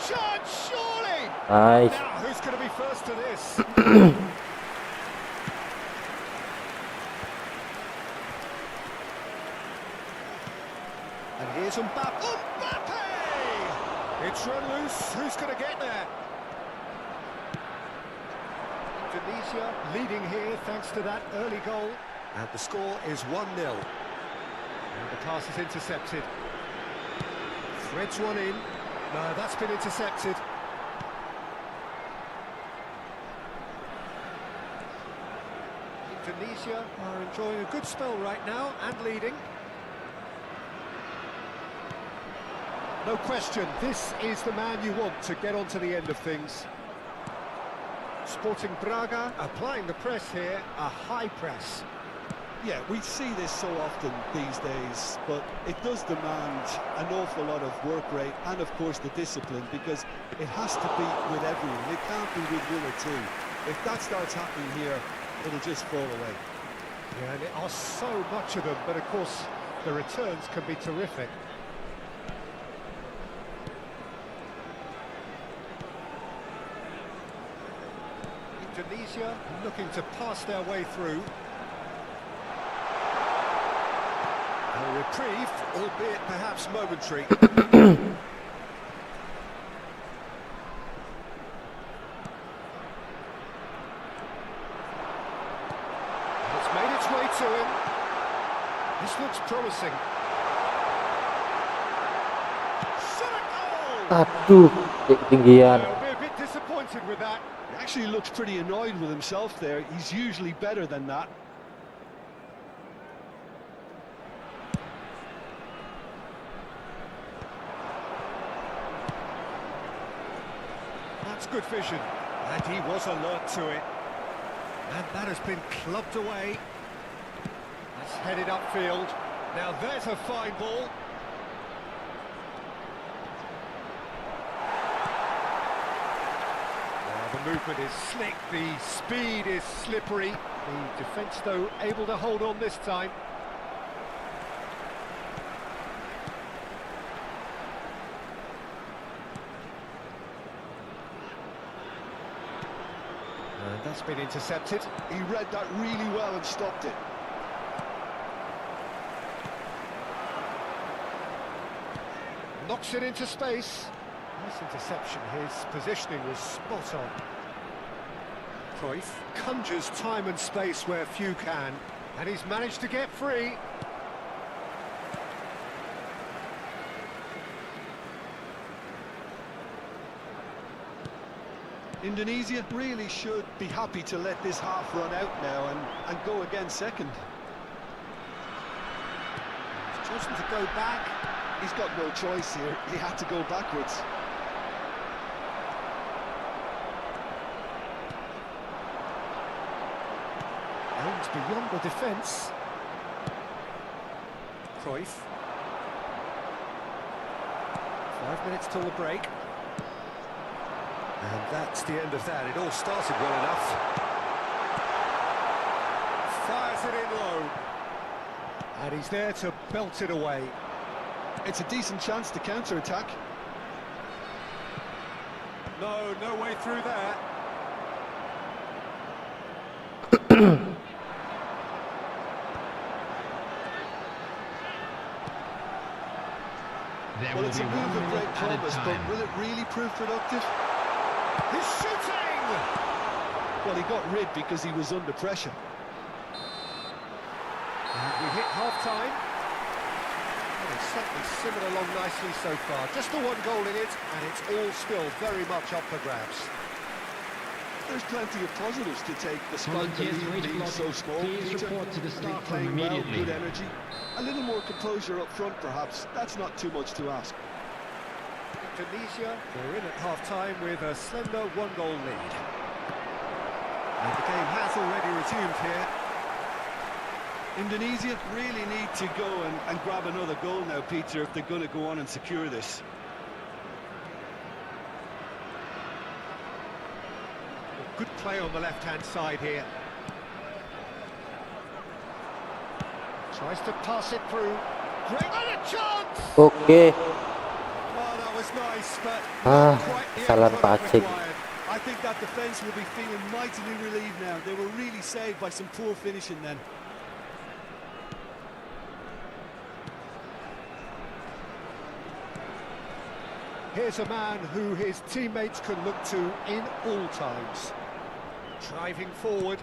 chance, surely! Nice. Now, who's going to be first to this? And here's Mbappe. Mbappe! It's run loose. Who's going to get there? Indonesia leading here thanks to that early goal. And the score is 1-0. And the pass is intercepted. Threads one in. No, that's been intercepted. Indonesia are enjoying a good spell right now and leading. No question, this is the man you want to get onto the end of things. Sporting Braga applying the press here, a high press. Yeah, we see this so often these days, but it does demand an awful lot of work rate and, of course, the discipline, because it has to be with everyone. It can't be with one or two. If that starts happening here, it'll just fall away. Yeah, and there are so much of them, but of course, the returns can be terrific. Indonesia looking to pass their way through. A reprieve, albeit perhaps momentary. It's made its way to him. This looks promising. Shot a goal! Aduh, ketinggian. They'll be a bit disappointed with that. He actually looks pretty annoyed with himself there. He's usually better than that. That's good vision, and he was alert to it. And that has been clubbed away. That's headed upfield. Now there's a fine ball. The movement is slick, the speed is slippery. The defence, though, able to hold on this time. And that's been intercepted. He read that really well and stopped it. Knocks it into space. Nice interception. His positioning was spot on. Cruyff conjures time and space where few can, and he's managed to get free. Indonesia really should be happy to let this half run out now and go again second. He's chosen to go back. He's got no choice here. He had to go backwards. Aims beyond the defence. Cruyff. 5 minutes till the break. And that's the end of that. It all started well enough. Fires it in low. And he's there to belt it away. It's a decent chance to counter-attack. No way through there. Well, it's a move of great promise, but will it really prove productive? He's shooting! Well, he got rid because he was under pressure. And we hit half-time. Well, it's certainly simmered along nicely so far. Just the one goal in it, and it's all still very much up for grabs. There's plenty of positives to take despite the Volunteers for each lead being block, so small. please Peter. report to the League staff room playing well, immediately. good energy. A little more composure up front, perhaps. That's not too much to ask. Indonesia, they're in at half-time with a slender one-goal lead. And the game has already resumed here. Indonesia really need to go and grab another goal now, Peter, if they're going to go on and secure this. Good play on the left-hand side here. Tries to pass it through. Great, and a chance! Oke. Oh, that was nice. but Ah, not quite the salah end product passing. required. I think that defence will be feeling mightily relieved now. They were really saved by some poor finishing then. Here's a man who his teammates can look to in all times. Driving forward.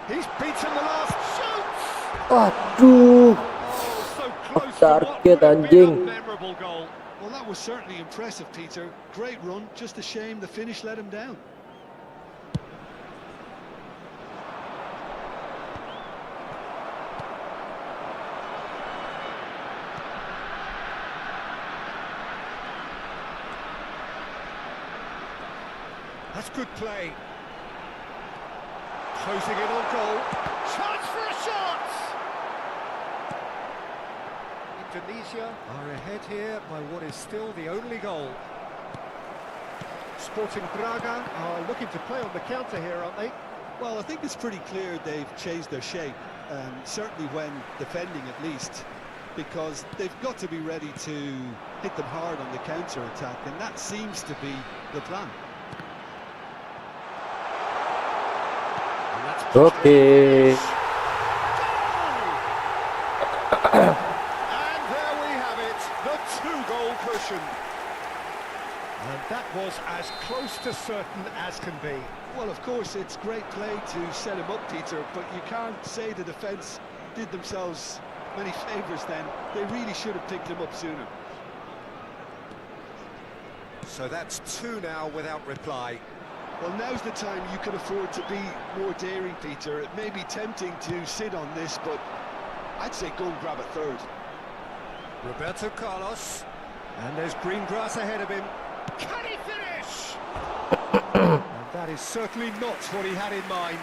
He's beaten the last shoots! Aduh, Oh, so close to what target, would have been anjing. a memorable goal. Well, that was certainly impressive, Peter. Great run, just a shame the finish let him down. That's good play. Closing in on goal. Chance for a shot! Indonesia are ahead here by what is still the only goal. Sporting Braga are looking to play on the counter here, aren't they? Well, I think it's pretty clear they've changed their shape, certainly when defending at least, because they've got to be ready to hit them hard on the counter-attack, and that seems to be the plan. Okay. And there we have it, the two-goal cushion. And that was as close to certain as can be. Well, of course, it's great play to set him up, Peter, but you can't say the defence did themselves many favours then. They really should have picked him up sooner. So that's two now without reply. Well, now's the time you can afford to be more daring, Peter. It may be tempting to sit on this, but I'd say go and grab a third. Roberto Carlos. And there's green grass ahead of him. Can he finish? And that is certainly not what he had in mind.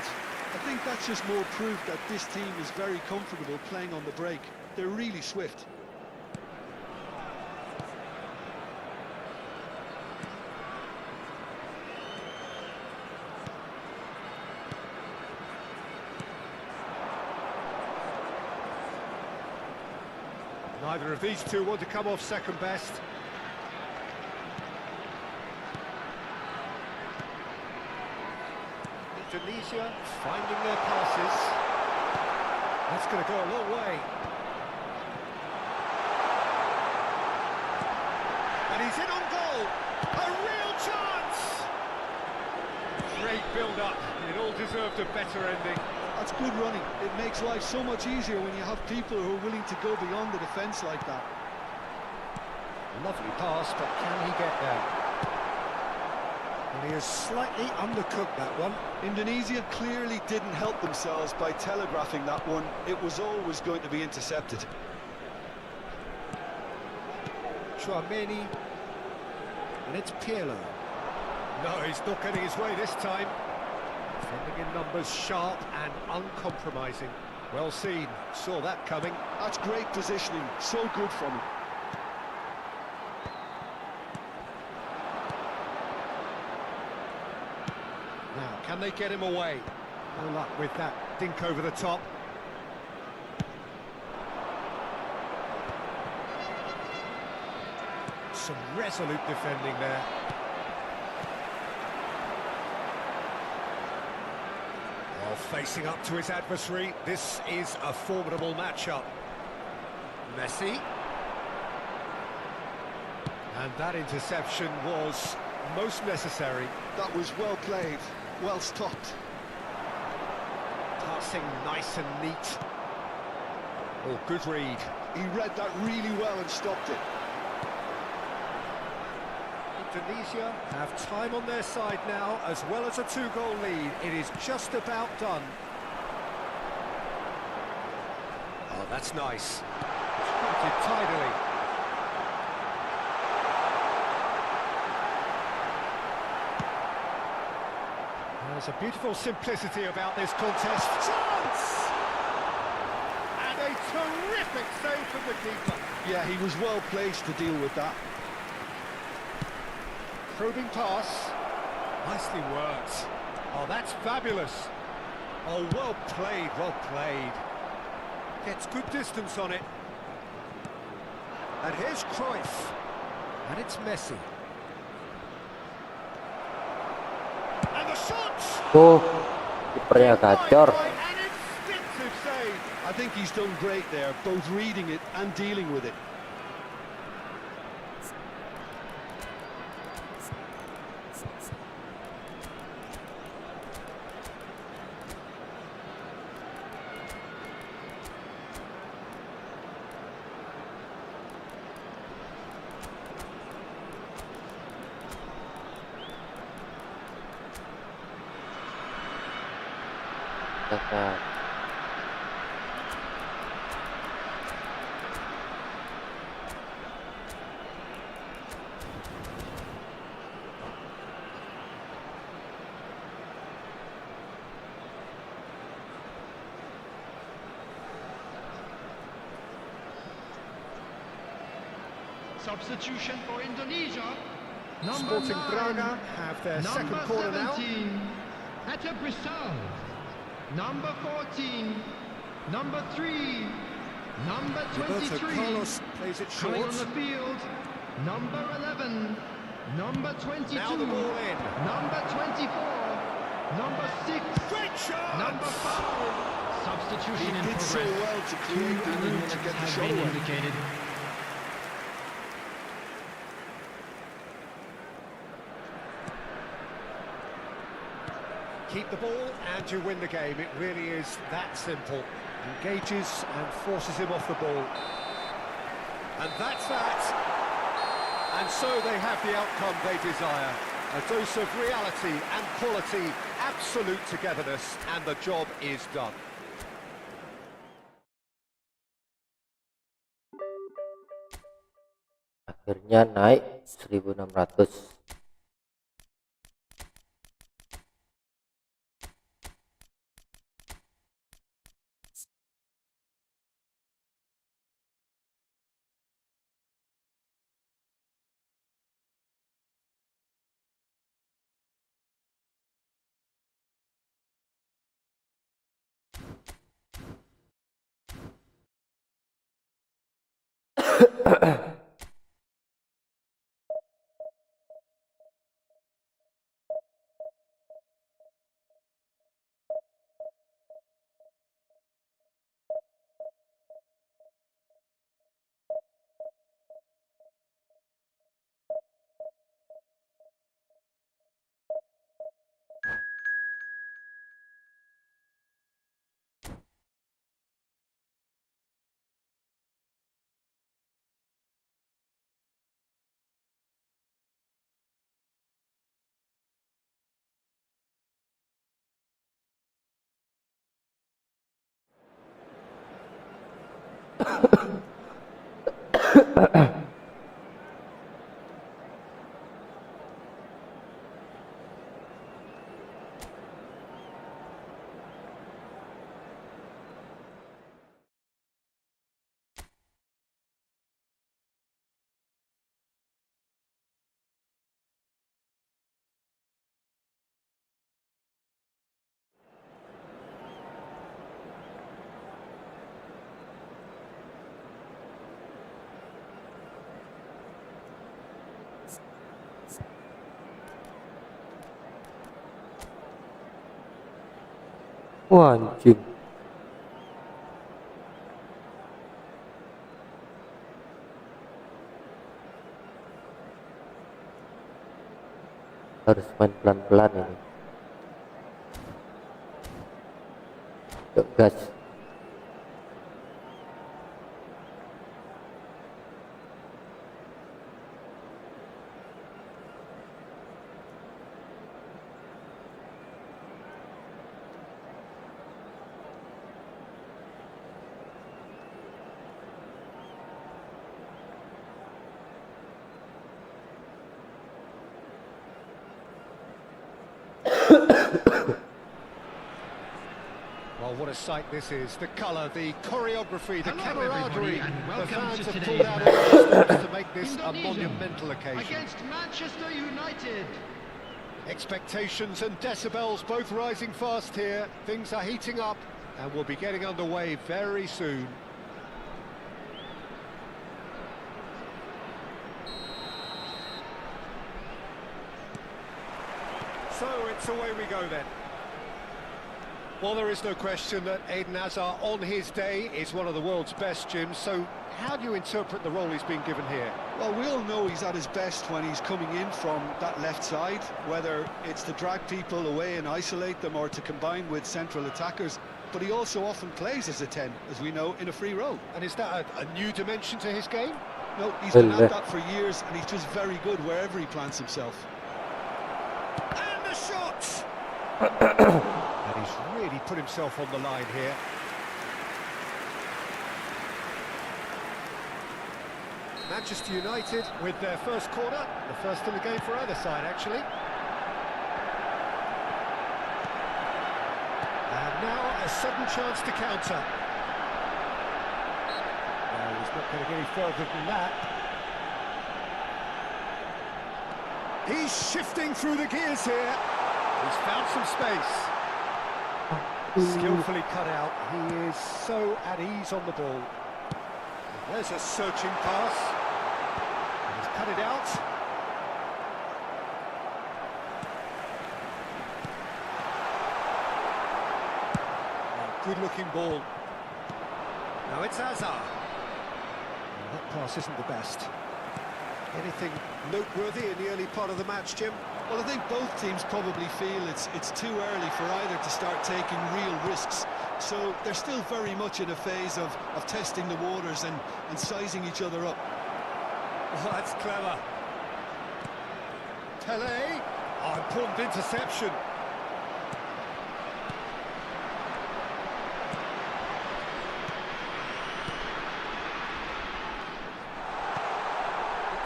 I think that's just more proof that this team is very comfortable playing on the break. They're really swift. Neither of these two want to come off second best. Indonesia finding their passes. That's going to go a long way. And he's in on goal. A real chance. Great build-up. It all deserved a better ending. That's good running. It makes life so much easier when you have people who are willing to go beyond the defence like that. Lovely pass, but can he get there? And he has slightly undercooked that one. Indonesia clearly didn't help themselves by telegraphing that one. It was always going to be intercepted. Chouameni. And it's Pirlo. No, he's not getting his way this time. Defending in numbers, sharp and uncompromising. Well seen, saw that coming. That's great positioning, so good from him. Now, can they get him away? No luck with that dink over the top. Some resolute defending there. While facing up to his adversary, this is a formidable matchup. Messi. And that interception was most necessary. That was well played, well stopped. Passing nice and neat. Oh, good read. He read that really well and stopped it. Indonesia have time on their side now, as well as a two-goal lead. It is just about done. Oh, that's nice. Spotted tidily. There's a beautiful simplicity about this contest. Chance! And a terrific save from the keeper. Yeah, he was well placed to deal with that. Probing pass. Nicely worked. Oh, that's fabulous. Oh, well played, well played. Gets good distance on it. And here's Cruyff. And it's Messi. And the shots! Tuh, kipernya gacor. An instinctive save. I think he's done great there, both reading it and dealing with it. Kakak. Substitution for Indonesia. Number Sporting 9, Braga have their second number corner now. 17, Hatta Bristol. Number 14, number 3, number Roberto 23. Carlos plays it Coming short. on the field, number 11, number 22, Now the ball in. number 24, number 6, Great shot! number 5. Substitution in He did progress. so well to create the 2 room minutes to get the have shot been away. indicated. Keep the ball and you win the game. It really is that simple. Engages and forces him off the ball. And that's that. And so they have the outcome they desire. A dose of reality and quality, absolute togetherness, and the job is done. Akhirnya naik 1600. Wah, anjing. Harus main pelan-pelan ini. Yuk, gas. Well, what a sight this is. The colour, the choreography, the Hello, camaraderie. everybody, and The welcome fans to have today's pulled out match. all the stops to make this a Indonesia monumental occasion. against Manchester United. Expectations and decibels both rising fast here. Things are heating up and we'll be getting underway very soon. So it's away we go then. Well, there is no question that Eden Hazard on his day is one of the world's best, Jim. So how do you interpret the role he's been given here? Well, we all know he's at his best when he's coming in from that left side, whether it's to drag people away and isolate them or to combine with central attackers. But he also often plays as a 10, as we know, in a free role. And is that a new dimension to his game? No, he's been at that for years, and he's just very good wherever he plants himself. And the shot! And he's really put himself on the line here. Manchester United with their first corner, the first in the game for either side, actually. And now a sudden chance to counter. No, he's not going to get any further than that. He's shifting through the gears here. He's found some space. Skillfully cut out. He is so at ease on the ball. There's a searching pass. And he's cut it out. Oh, good-looking ball. Now it's Hazard. Well, that pass isn't the best. Anything noteworthy in the early part of the match, Jim? Well, I think both teams probably feel it's too early for either to start taking real risks. So they're still very much in a phase of testing the waters and sizing each other up. Oh, that's clever. Tele. Oh, important interception.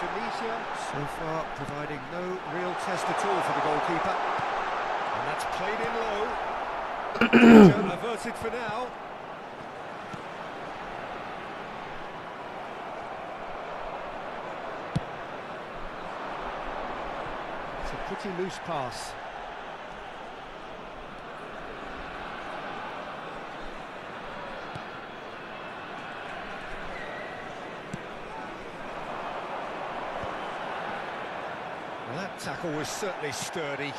Indonesia so far providing no real test at all for the goalkeeper. And that's played in low. Danger averted for now. It's a pretty loose pass. Well, that tackle was certainly sturdy.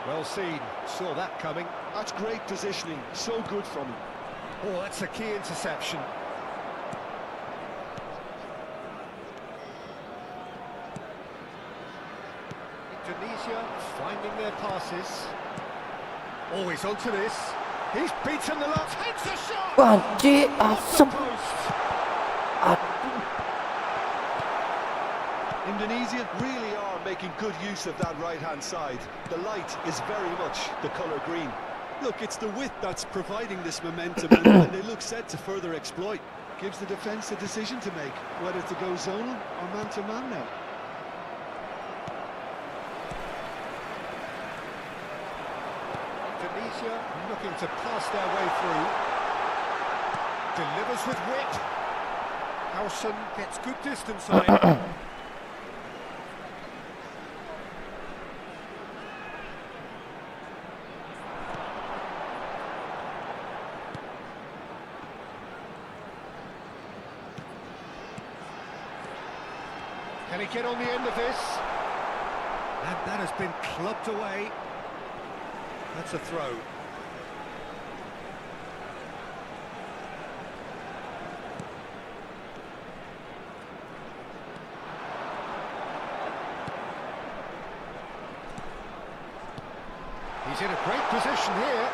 Well seen, saw that coming. That's great positioning, so good from him. Oh, that's a key interception. Indonesia finding their passes. Oh, he's onto this. He's beaten the lot. Takes a shot. Anjir, Off the asem. post. Aduh. Indonesia really are making good use of that right-hand side. The light is very much the colour green. Look, it's the width that's providing this momentum, and they look set to further exploit. Gives the defence a decision to make, whether to go zonal or man-to-man now. Indonesia looking to pass their way through. Delivers with wit. Howson gets good distance on it. Can he get on the end of this? And that has been clubbed away. That's a throw. He's in a great position here.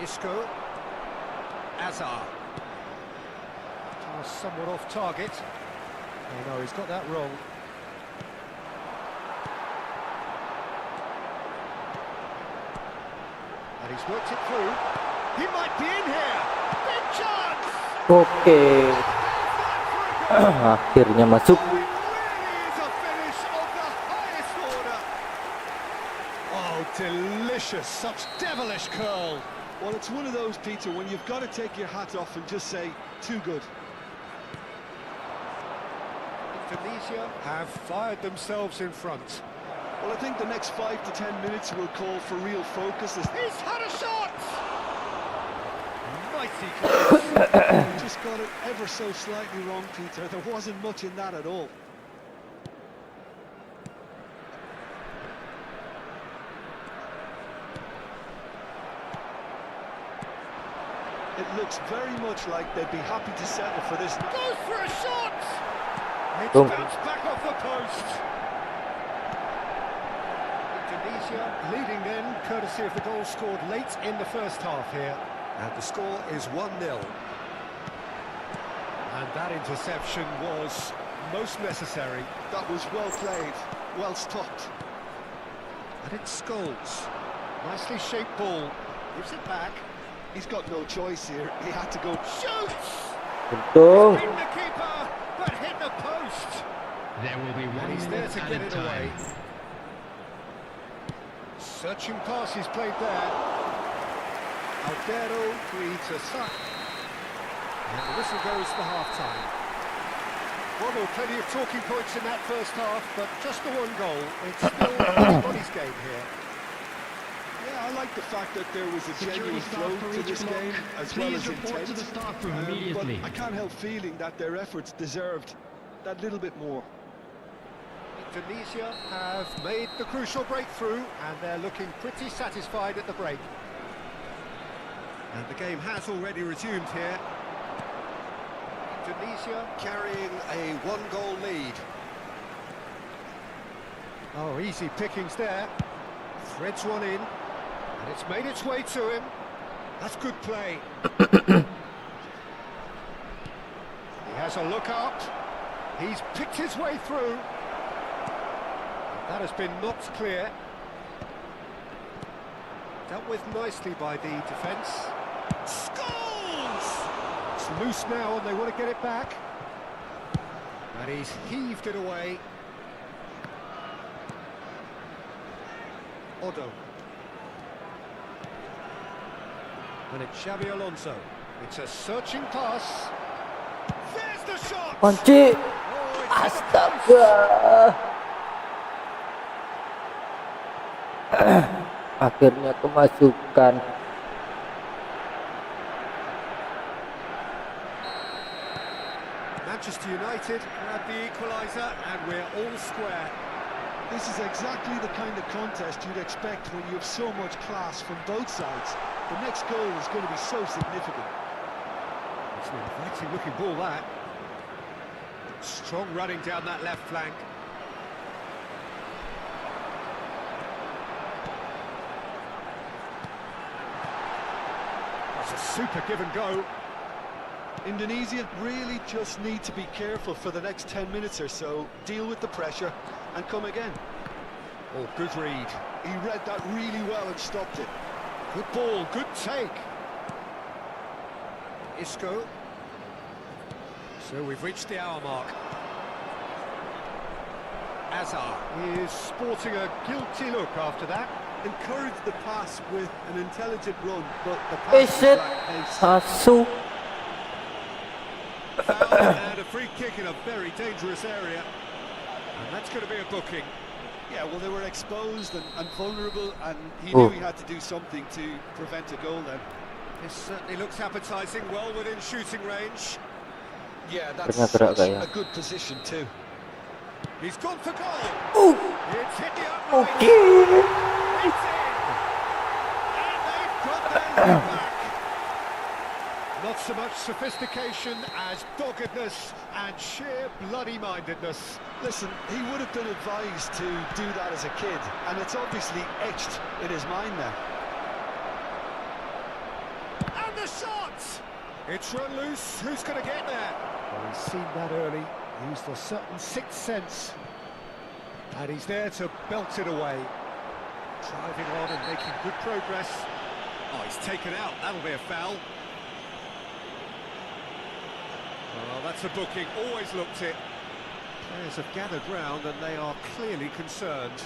Isco. Hazard. Somewhat off target. Oh no, he's got that wrong. And he's worked it through. He might be in here. Big chance. Oke. Akhirnya masuk. Oh, it really is a finish of the highest order. Oh, delicious. Such devilish curl. Well, it's one of those, Peter, when you've got to take your hat off and just say, too good. Indonesia have fired themselves in front. Well, I think the next 5 to 10 minutes will call for real focus. He's had a shot! Mighty close. Just got it ever so slightly wrong, Peter. There wasn't much in that at all. it looks very much like they'd be happy to settle for this. Goes for a shot! It's Boom. bounced back off the post. Indonesia leading then, courtesy of the goal scored late in the first half here. And the score is 1-0. And that interception was most necessary. That was well played, well stopped. And it Scholes. Nicely shaped ball. Gives it back. He's got no choice here. He had to go. Shoots! Untuk. Beaten the keeper, but hit the post. There will be And 1 he's there minute to get added it away. time. Searching pass he's played there. Aldero creates a suck. And the whistle goes for half-time. Well, there were plenty of talking points in that first half, but just the one goal. It's still anybody's game here. Yeah, I like the fact that there was a Security genuine staff flow for to each this block. game, as well Please as report intent. to the staff room immediately. But I can't help feeling that their efforts deserved that little bit more. Indonesia have made the crucial breakthrough, and they're looking pretty satisfied at the break. And the game has already resumed here. Indonesia carrying a one-goal lead. Oh, easy pickings there. Threads one in, and it's made its way to him. That's good play. He has a look up. He's picked his way through. That has been knocked clear. Dealt with nicely by the defence. Scores! It's loose now and they want to get it back. And he's heaved it away. Odo. And it's Xabi Alonso. It's a searching pass. There's the shot! Kunci. Oh, it's Astaga. Akhirnya kemasukan. Manchester United grab the equaliser and we're all square. This is exactly the kind of contest you'd expect when you have so much class from both sides. The next goal is going to be so significant. It's an inviting looking ball, that. Strong running down that left flank. It's a super give and go. Indonesia really just need to be careful for the next 10 minutes or so, deal with the pressure and come again. Oh, good read. He read that really well and stopped it. Good ball, good take. Isco. So we've reached the hour mark. Azar is sporting a guilty look after that. Encourage the pass with an intelligent run, but the pass Is it lacked pace. Asu? Foul and a free kick in a very dangerous area. And that's going to be a booking. Yeah, well, they were exposed and vulnerable, and he Oh. knew he had to do something to prevent a goal then. This certainly looks appetising, well within shooting range. Yeah, that's Gerak such kayaknya. a good position too. He's gone for goal. Oh, It's hit the upright. okay. It's in. And they've got their lead back. Not so much sophistication as doggedness and sheer bloody-mindedness. Listen, he would have been advised to do that as a kid, and it's obviously etched in his mind now. And the shot! It's run loose. Who's going to get there? Well, he's seen that early. Used a certain sixth sense. And he's there to belt it away. Driving on and making good progress. Oh, he's taken out. That'll be a foul. Well, that's a booking. Always looked it. Players have gathered round and they are clearly concerned.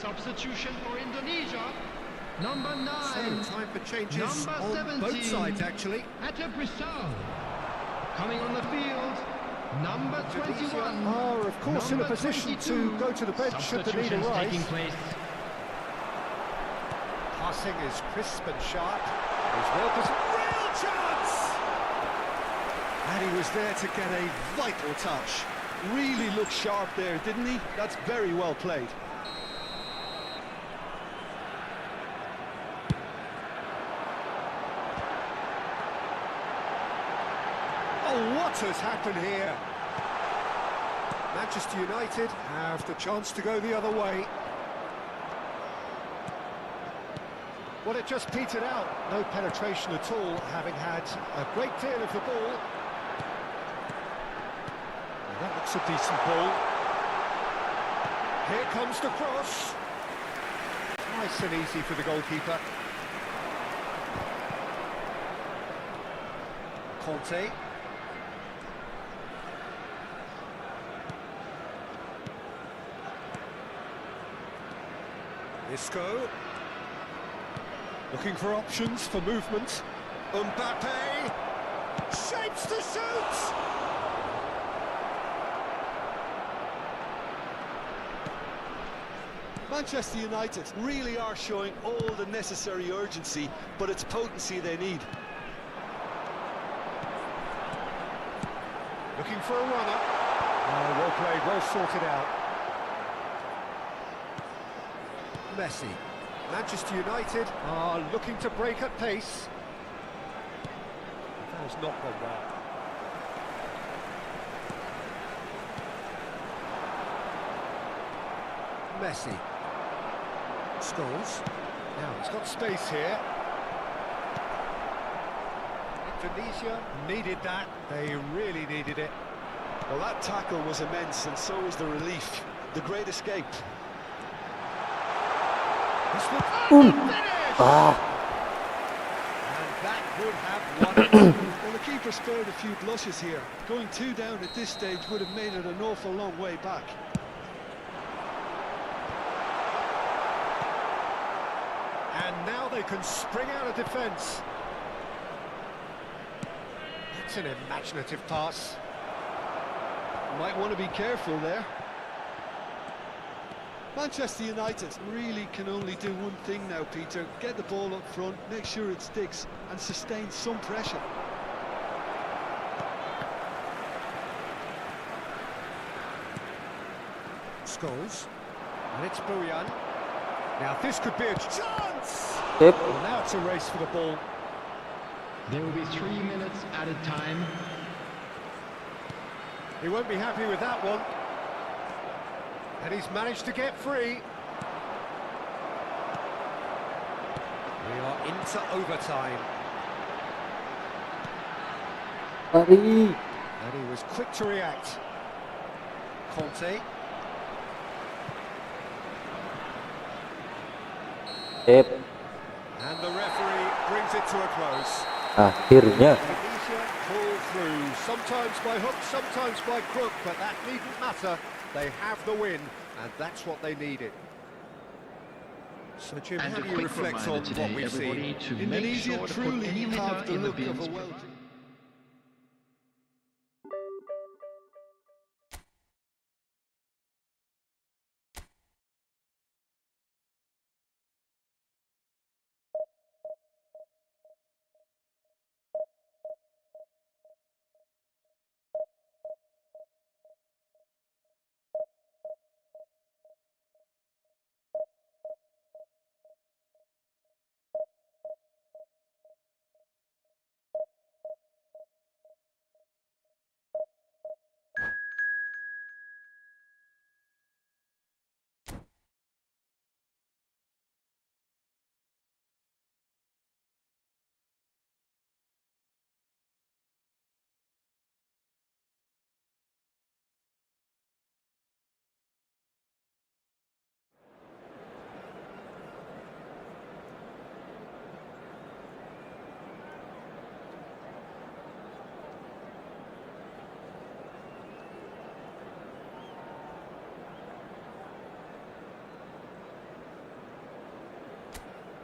Substitution for Indonesia. Number So 9. time for changes Number on 17. both sides, actually. Coming on the field. Number 21. Are, of course, in a Number position 22. to go to the bench should the need Substitutions arise. taking place. Passing is crisp and sharp. He's well positioned. Real chance! And he was there to get a vital touch. Really looked sharp there, didn't he? That's very well played. Oh, what has happened here? Manchester United have the chance to go the other way. Well, it just petered out. No penetration at all, having had a great deal of the ball. And that looks a decent ball. Here comes the cross. Nice and easy for the goalkeeper. Conte. Isco. Looking for options for movement. Mbappe shapes to shoot. Manchester United really are showing all the necessary urgency, but it's potency they need. Looking for a runner. Oh, well played, well sorted out. Messi. Manchester United are looking to break at pace. That has not gone well. Messi. Scholes. Now he's got space here. Indonesia needed that. They really needed it. Well, that tackle was immense, and so was the relief. The great escape. This will finish! And that would have won it. Well, the keeper spared a few blushes here. Going 2 down at this stage would have made it an awful long way back. And now they can spring out of defence. That's an imaginative pass. Might want to be careful there. Manchester United really can only do one thing now, Peter. Get the ball up front, make sure it sticks, and sustain some pressure. Scholes. And it's Bojan. Now this could be a chance! Yep. Well, now it's a race for the ball. There will be 3 minutes added time. He won't be happy with that one. And he's managed to get free. We are into overtime. Lari. And he was quick to react. Conte. Yep. And the referee brings it to a close. Akhirnya. Indonesia pull through, sometimes by hook, sometimes by crook, but that needn't matter. They have the win, and that's what they needed. So, Jim, And how a do you quick reflect reminder on today, what we've everybody, seen? to make Indonesia sure to put truly any litter have the in the look of bins. a well.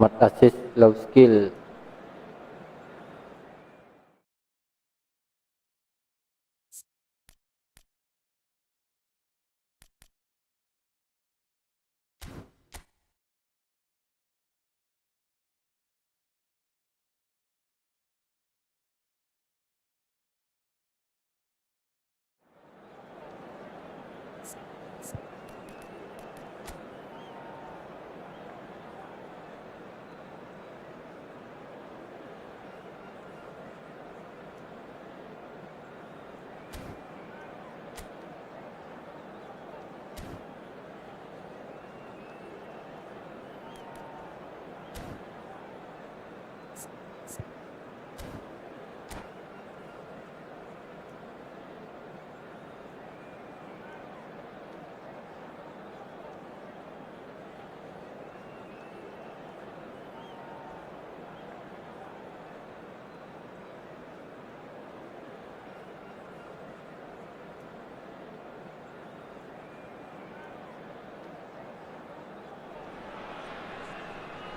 Smart assist, low skill.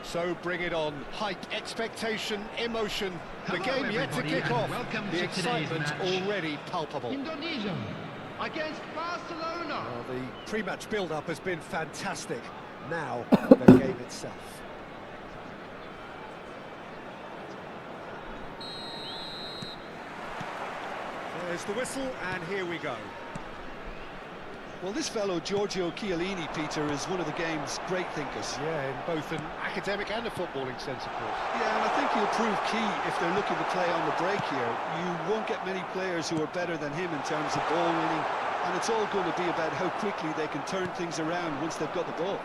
So bring it on. Hype, expectation, emotion. The Hello game yet to everybody, kick and off. welcome The to today's excitement match. already palpable. Indonesia against Barcelona. Well, the pre-match build-up has been fantastic. Now, the game itself. There's the whistle, and here we go. Well, this fellow, Giorgio Chiellini, Peter, is one of the game's great thinkers. Yeah, in both an academic and a footballing sense, of course. Yeah, and I think he'll prove key if they're looking to play on the break here. You won't get many players who are better than him in terms of ball winning, and it's all going to be about how quickly they can turn things around once they've got the ball.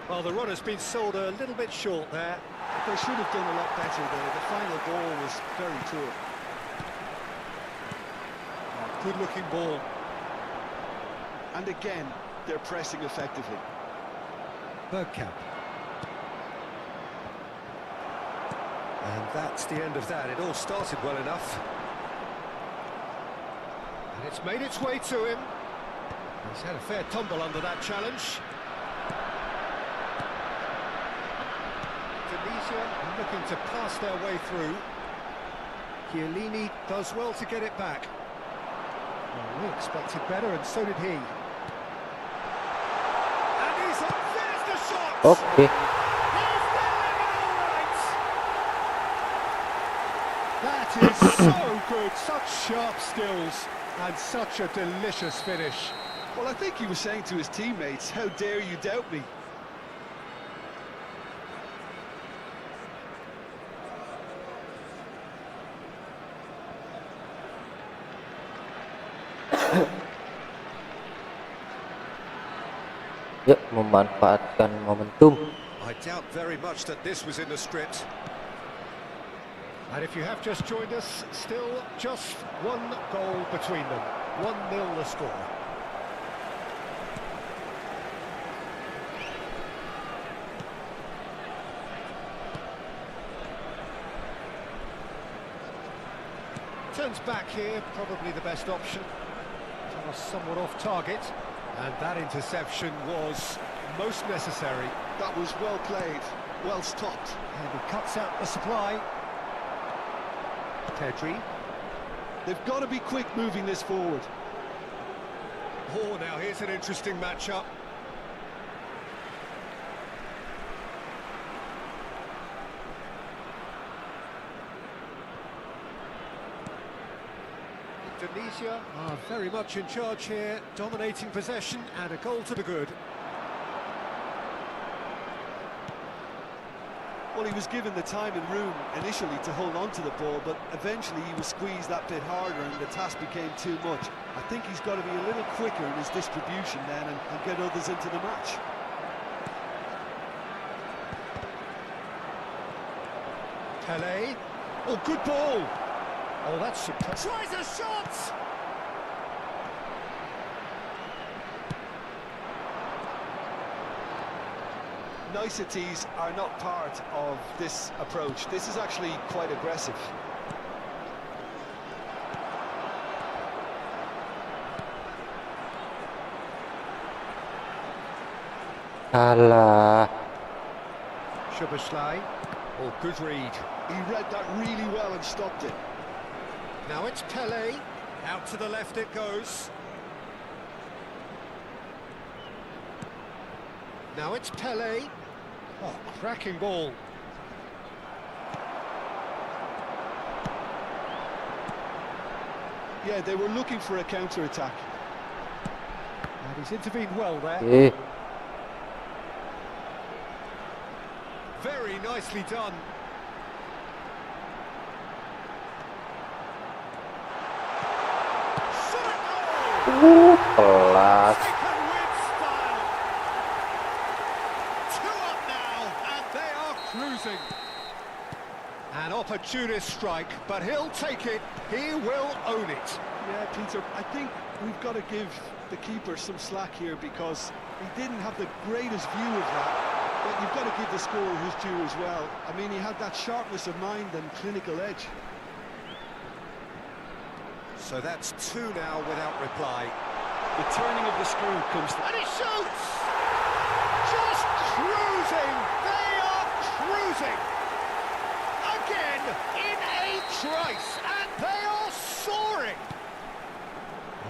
Well, the run has been sold a little bit short there. They should have done a lot better there. The final ball was very poor. Good-looking ball. And again, they're pressing effectively. Bergkamp. And that's the end of that. It all started well enough. And it's made its way to him. He's had a fair tumble under that challenge. Indonesia looking to pass their way through. Chiellini does well to get it back. Well, we expected better, and so did he. And he's finished the shot! Okay. He's getting it all right! That is so good, such sharp skills, and such a delicious finish. Well, I think he was saying to his teammates, how dare you doubt me? Yuk, memanfaatkan momentum. I doubt very much that this was in the script. And if you have just joined us, still just one goal between them. 1-0 the score. Turns back here, probably the best option. It was somewhat off target, and that interception was most necessary. That was well played, well stopped. And he cuts out the supply. Pedri. They've got to be quick moving this forward. Oh, now here's an interesting matchup. Indonesia are very much in charge here, dominating possession and a goal to the good. Well, he was given the time and room initially to hold on to the ball, but eventually he was squeezed that bit harder and the task became too much. I think he's got to be a little quicker in his distribution then and get others into the match. Pele. Oh, good ball. Oh, that's superb. Tries a shot! Niceties are not part of this approach. This is actually quite aggressive. Alah. Szoboszlai. Oh, good read. He read that really well and stopped it. Now it's Pele. Out to the left it goes. Now it's Pele. Oh, cracking ball. Yeah, they were looking for a counter-attack. And he's intervened well there. Eh, Very nicely done. kelas. Taken with style. 2 up now, and they are cruising. An opportunist strike, but he'll take it. He will own it. Yeah, Peter, I think we've got to give the keeper some slack here because he didn't have the greatest view of that. But you've got to give the scorer his due as well. I mean, he had that sharpness of mind and clinical edge. So that's 2 now without reply. The turning of the screw comes... And he shoots! Just cruising! They are cruising! Again, in a trice, and they are soaring!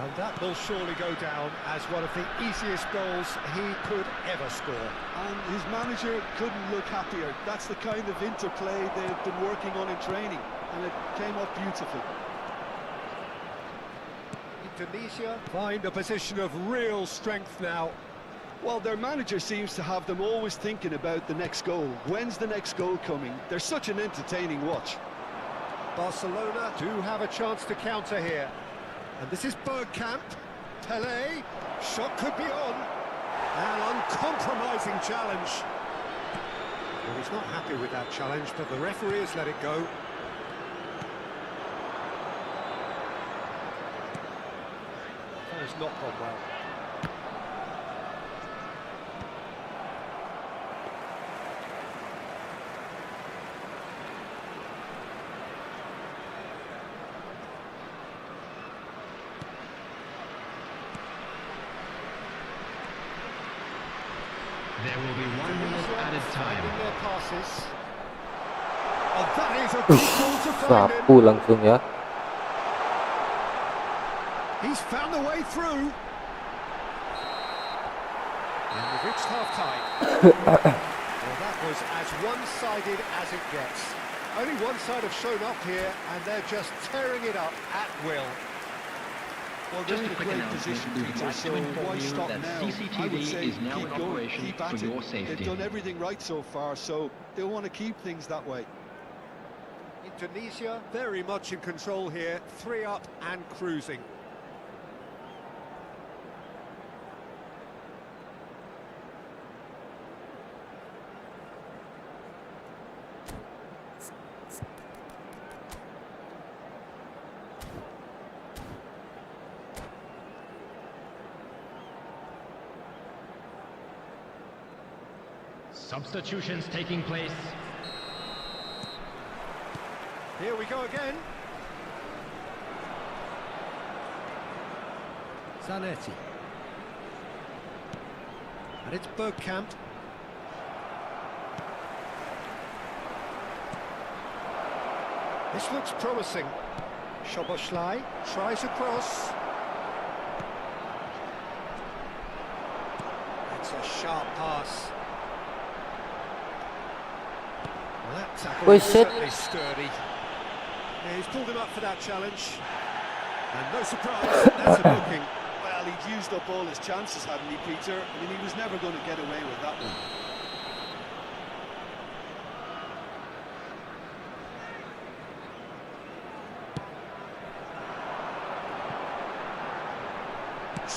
And that will surely go down as one of the easiest goals he could ever score. And his manager couldn't look happier. That's the kind of interplay they've been working on in training, and it came off beautifully. Indonesia find a position of real strength now. Well, their manager seems to have them always thinking about the next goal. When's the next goal coming? They're such an entertaining watch. Barcelona do have a chance to counter here. And this is Bergkamp. Pele. Shot could be on. An uncompromising challenge. Well, he's not happy with that challenge, but the referee has let it go. That has not gone well. There will be 1 minute added time. Finding their passes. Oh, that is a good ball to find Sapu him. langsung ya. He's found a way through. And we've reached half-time. Well, that was as one-sided as it gets. Only one side have shown up here, and they're just tearing it up at will. Well, Just they're in a a quick great announcement, position, we would Peter, like so to inform why you stop that now? CCTV I would say is now keep in going, operation keep for at your it. safety. They've done everything right so far, so they'll want to keep things that way. Indonesia very much in control here, 3 up and cruising. Substitutions taking place. Here we go again. Zanetti. And it's Bergkamp. This looks promising. Szoboszlai tries across. That's a sharp pass. Well, that tackle was certainly sturdy. Yeah, he's pulled him up for that challenge. And no surprise, that's a booking. Well, he'd used up all his chances, hadn't he, Peter? I mean, he was never going to get away with that one.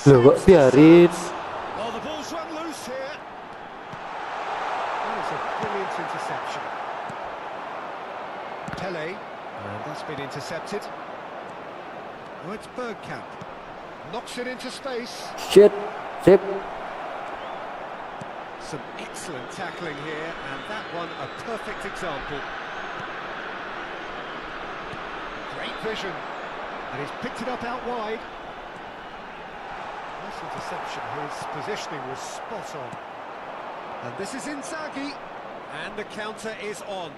Loh kok biarin. Oh, the ball's run loose here. That is a brilliant interception. Pele, and that's been intercepted. Oh, it's Bergkamp. Knocks it into space. Shit. Sip. Some excellent tackling here, and that one a perfect example. Great vision. And he's picked it up out wide. Nice interception. His positioning was spot on. And this is Inzaghi. And the counter is on.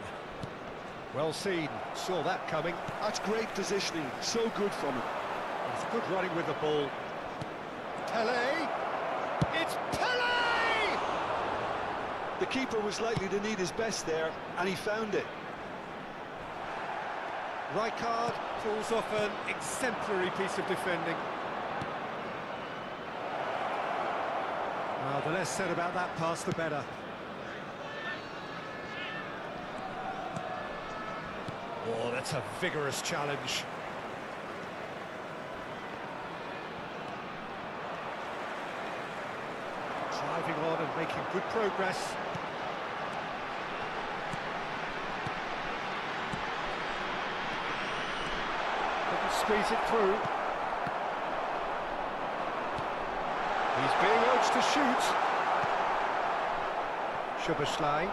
Well seen, saw that coming. That's great positioning, so good from him. It's good running with the ball. Pele! It's Pele! The keeper was likely to need his best there, and he found it. Rijkaard pulls off an exemplary piece of defending. Well, the less said about that pass, the better. Oh, that's a vigorous challenge. Driving on and making good progress. Couldn't squeeze it through. He's being urged to shoot. Szoboszlai.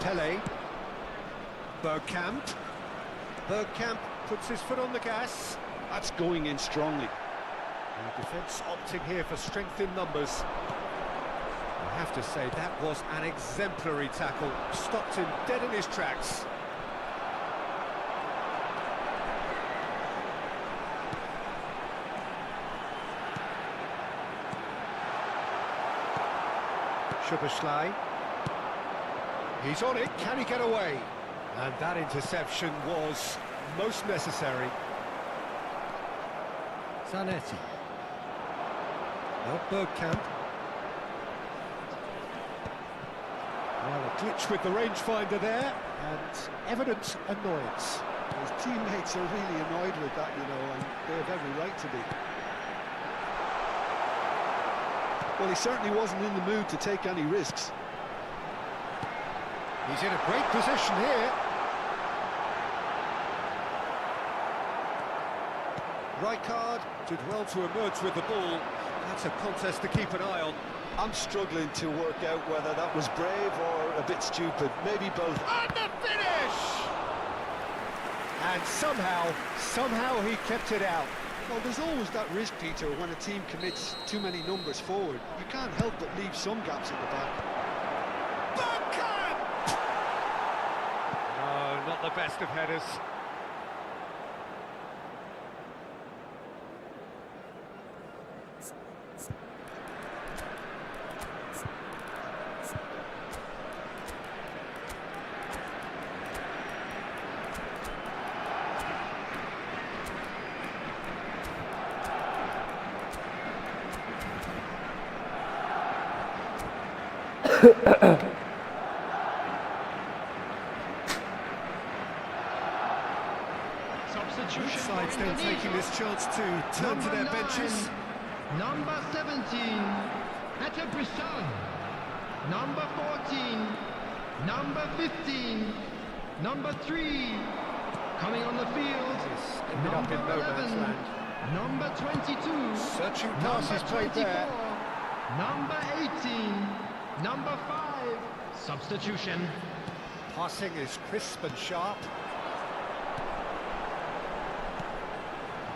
Pele. Bergkamp. Bergkamp puts his foot on the gas. That's going in strongly. The defence opting here for strength in numbers. I have to say, that was an exemplary tackle. Stopped him dead in his tracks. Szoboszlai. He's on it, can he get away? And that interception was most necessary. Zanetti. Now Bergkamp. Well, a glitch with the rangefinder there, and evident annoyance. His teammates are really annoyed with that, you know, and they have every right to be. Well, he certainly wasn't in the mood to take any risks. He's in a great position here. Rijkaard did well to emerge with the ball. That's a contest to keep an eye on. I'm struggling to work out whether that was brave or a bit stupid. Maybe both. And the finish! And somehow he kept it out. Well, there's always that risk, Peter, when a team commits too many numbers forward. You can't help but leave some gaps at the back. Bergkamp! No, not the best of headers. Substitution Sides for then Indonesia. taking this chance to turn to their benches. Number 17, Bisa. Number 14, number 15, number 3. Coming on the field, Ended up number in no man's 11, land. number 22, Searching number passes played 24, there. number 18, number 5. Substitution. Passing is crisp and sharp.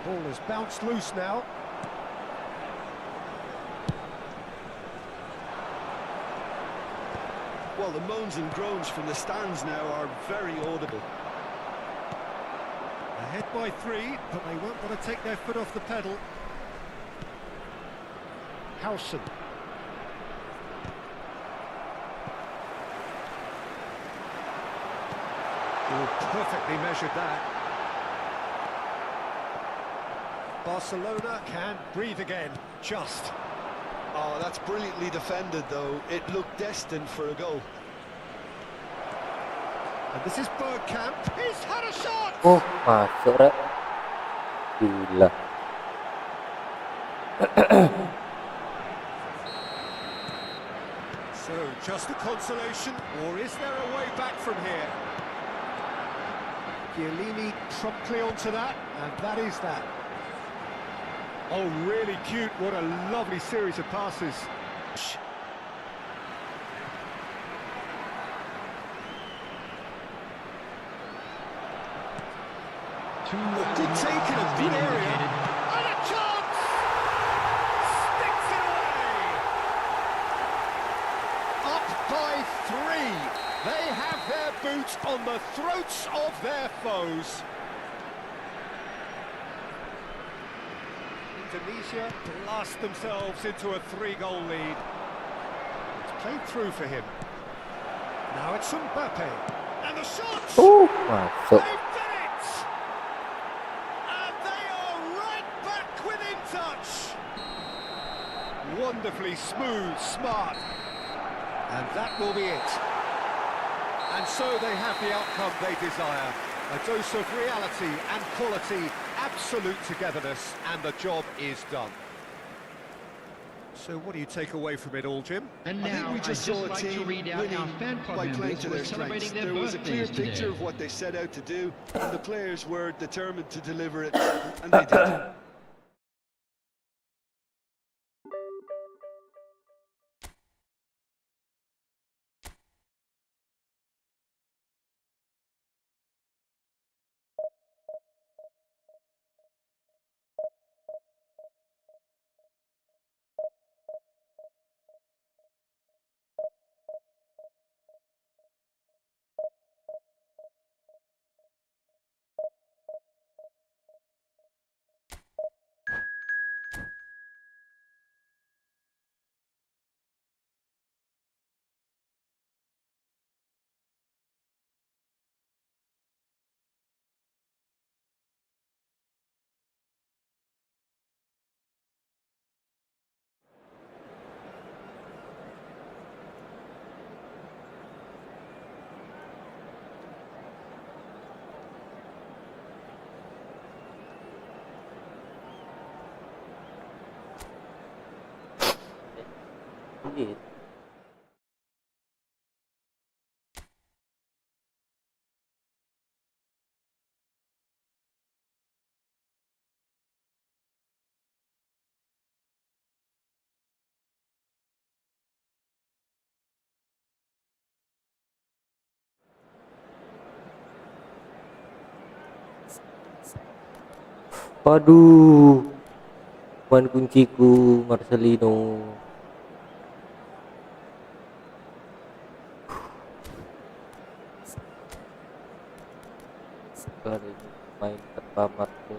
Ball has bounced loose now. Well, the moans and groans from the stands now are very audible. Ahead by 3, but they won't want to take their foot off the pedal. Howson. Oh, perfectly measured that. Barcelona can breathe again, just. Oh, that's brilliantly defended, though. It looked destined for a goal. And this is Bergkamp. He's had a shot! Oh, masuk Rek. Gila. So, just a consolation, or is there a way back from here? Chiellini promptly onto that, and that is that. Oh, really cute. What a lovely series of passes. Good take in a good area. And a chance! Sticks it away! boot on the throats of their foes. Indonesia blast themselves into a 3-goal lead. It's played through for him. Now it's Mbappe. And the shot! Masuk. They've done it! And they are right back within touch. Wonderfully smooth, smart. And that will be it. And so they have the outcome they desire. A dose of reality and quality, absolute togetherness, and the job is done. So what do you take away from it all, Jim? And I think now we just saw a team winning by playing to their strengths. There was a clear picture of what they set out to do, and the players were determined to deliver it, and they did. Gitu. Waduh, pemain kunciku Marcelino. Kali ini main tanpa Marco.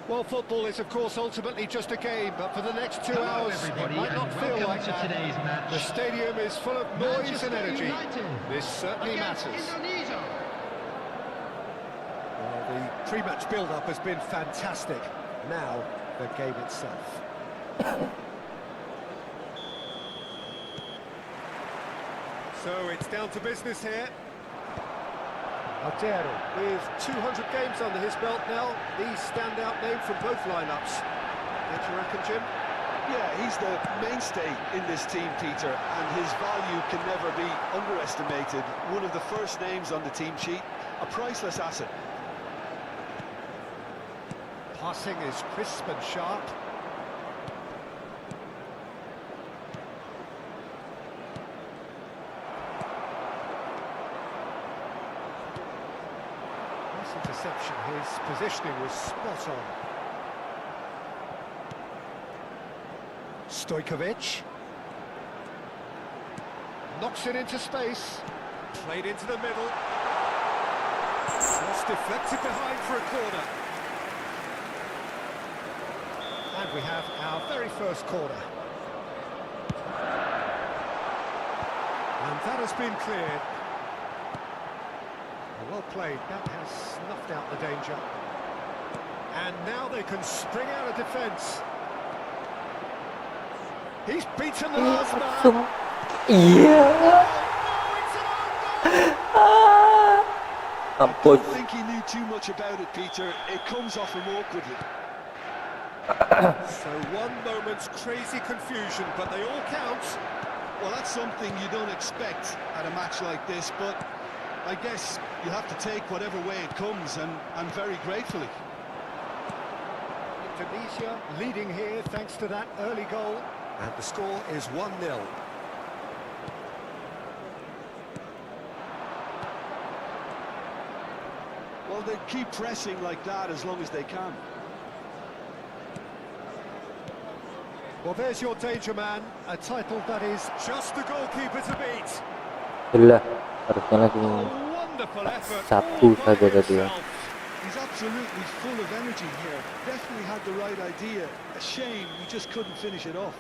Well, football is, of course, ultimately just a game, but for the next 2 hours, it might not feel like that. Today's match. The stadium is full of noise Manchester and energy. United This certainly against matters. Indonesia. Well, the pre-match build-up has been fantastic. Now, the game itself. So it's down to business here. Otero, with 200 games under his belt now, the standout name from both lineups. Don't you reckon, Jim? Yeah, he's the mainstay in this team, Peter, and his value can never be underestimated. One of the first names on the team sheet, a priceless asset. Passing is crisp and sharp. Nice interception. His positioning was spot on. Stojkovic knocks it into space. Played into the middle. Just deflected behind for a corner. And we have our very first corner. And that has been cleared. Well played, that has snuffed out the danger. And now they can spring out of defence. He's beaten the last man. Iya. I Ampun. don't think he knew too much about it, Peter. It comes off him awkwardly. So one moment's crazy confusion, but they all count. Well, that's something you don't expect at a match like this, but I guess you have to take whatever way it comes, and very gratefully. Indonesia leading here thanks to that early goal. And the score is 1-0. Well, they keep pressing like that as long as they can. Well, there's your danger man, a title that is just the goalkeeper to beat. Itulah harusnya lagi A wonderful effort. satu all by saja tadi ya. himself. He's absolutely full of energy here. Definitely had the right idea. A shame we just couldn't finish it off.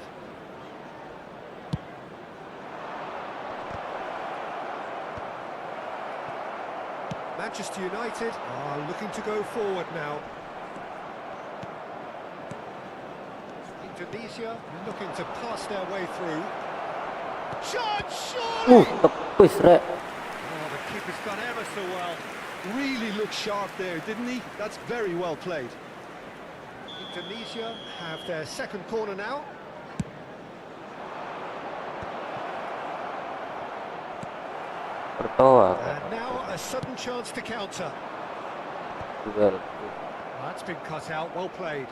Manchester United are looking to go forward now. Indonesia looking to pass their way through. Shot! Tepis rek. Oh, the keeper's done ever so well. Really looked sharp there, didn't he? That's very well played. Indonesia have their second corner now. Pertoa. And now a sudden chance to counter. Well, That's been cut out, well played.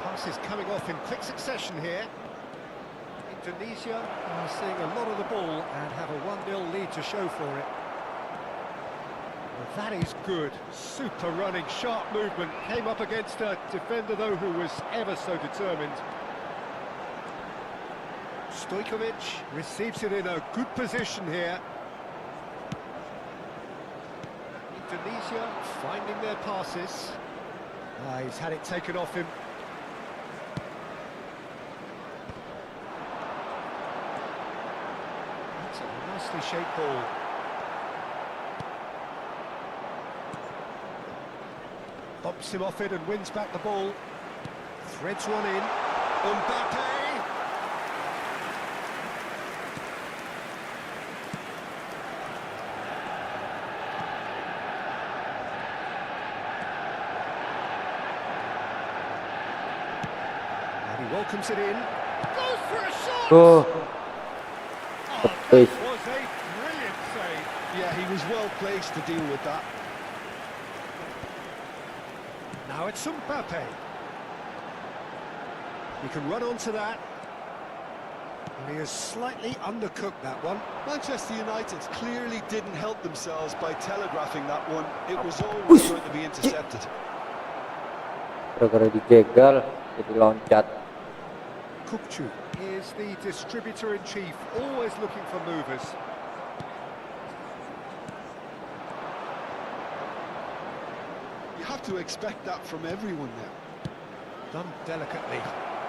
Passes coming off in quick succession here. Indonesia are seeing a lot of the ball and have a 1-0 lead to show for it. Well, that is good. Super running, sharp movement. Came up against a defender, though, who was ever so determined. Stojkovic receives it in a good position here. Indonesia finding their passes. He's had it taken off him. That's a nicely shaped ball. Bumps him off it and wins back the ball. Threads one in. Mbappe! And he welcomes it in. Goes for a shot! oh, Oh, tepis. that was a brilliant save. Yeah, he was well placed to deal with that. Now it's Mbappe. He can run onto that. And he has slightly undercooked that one. Manchester United clearly didn't help themselves by telegraphing that one. It was always going to be intercepted. Gara-gara dijegal jadi loncat. Kukcu is the distributor-in-chief, always looking for movers. You have to expect that from everyone now. Done delicately.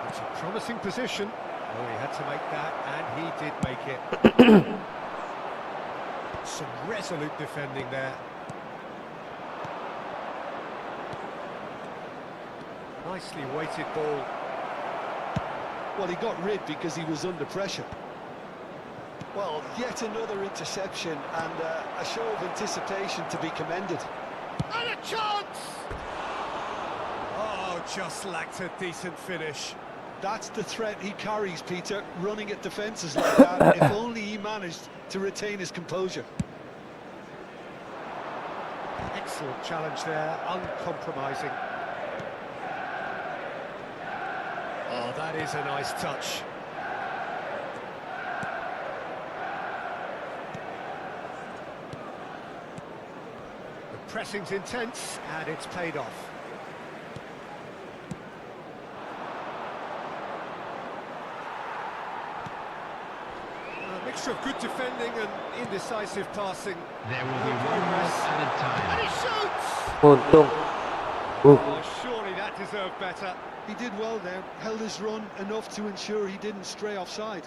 It's a promising position. Oh, he had to make that, and he did make it. Some resolute defending there. Nicely weighted ball. Well, he got rid because he was under pressure. Well, yet another interception and a show of anticipation to be commended. And a chance! Oh, just lacked a decent finish. That's the threat he carries, Peter, running at defences like that. If only he managed to retain his composure. Excellent challenge there, uncompromising. Oh, that is a nice touch. The pressing's intense, and it's paid off. A mixture of good defending and indecisive passing. There will be one more added And time. he shoots! Untung. Oh, surely that deserved better. He did well there, held his run enough to ensure he didn't stray offside.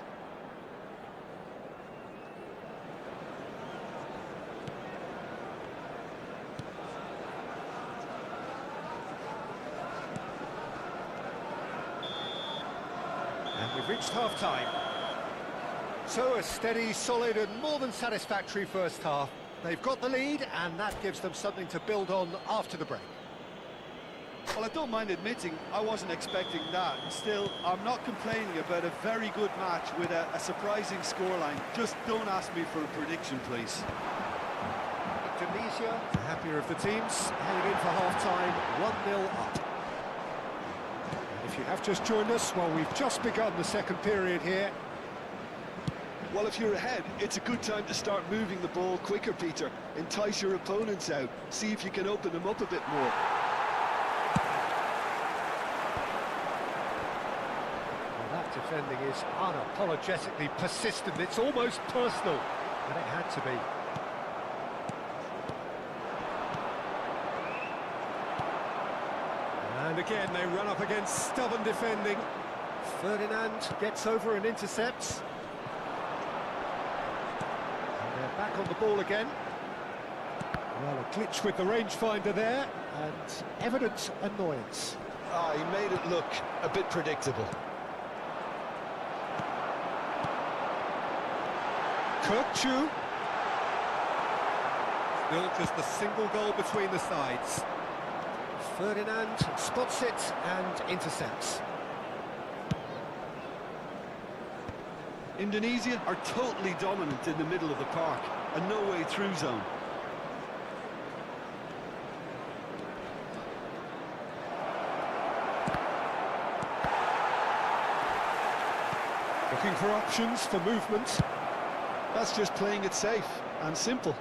We've reached half-time. So a steady, solid and more than satisfactory first half. They've got the lead and that gives them something to build on after the break. Well, I don't mind admitting I wasn't expecting that. Still, I'm not complaining about a very good match with a surprising scoreline. Just don't ask me for a prediction, please. Indonesia, the happier of the teams, headed in for half-time, 1-0 up. And if you have just joined us, well, we've just begun the second period here. Well, if you're ahead, it's a good time to start moving the ball quicker, Peter. Entice your opponents out. See if you can open them up a bit more. Defending is unapologetically persistent. It's almost personal, and it had to be. And again, they run up against stubborn defending. Ferdinand gets over and intercepts. And they're back on the ball again. Well, a glitch with the rangefinder there, and evident annoyance. Ah, he made it look a bit predictable. Thankyou. Still just a single goal between the sides. Ferdinand spots it and intercepts. Indonesia are totally dominant in the middle of the park, a no-way through zone. Looking for options for movement. That's just playing it safe and simple.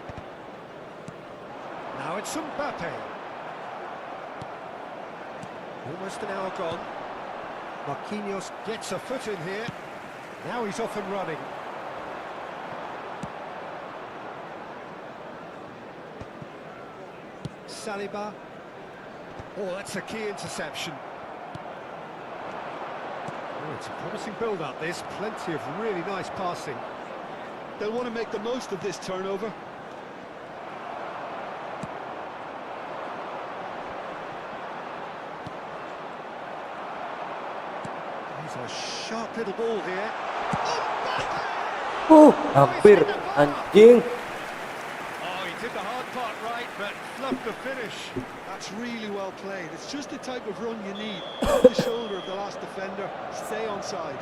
Now it's Mbappe. Almost an hour gone. Marquinhos gets a foot in here. Now he's off and running. Saliba. Oh, that's a key interception. Oh, it's a promising build-up, this. Plenty of really nice passing. They'll want to make the most of this turnover. He's a sharp little ball here. Hampir anjing. Oh, he did the hard part right, but fluffed the finish. That's really well played. It's just the type of run you need. Off the shoulder of the last defender. Stay onside.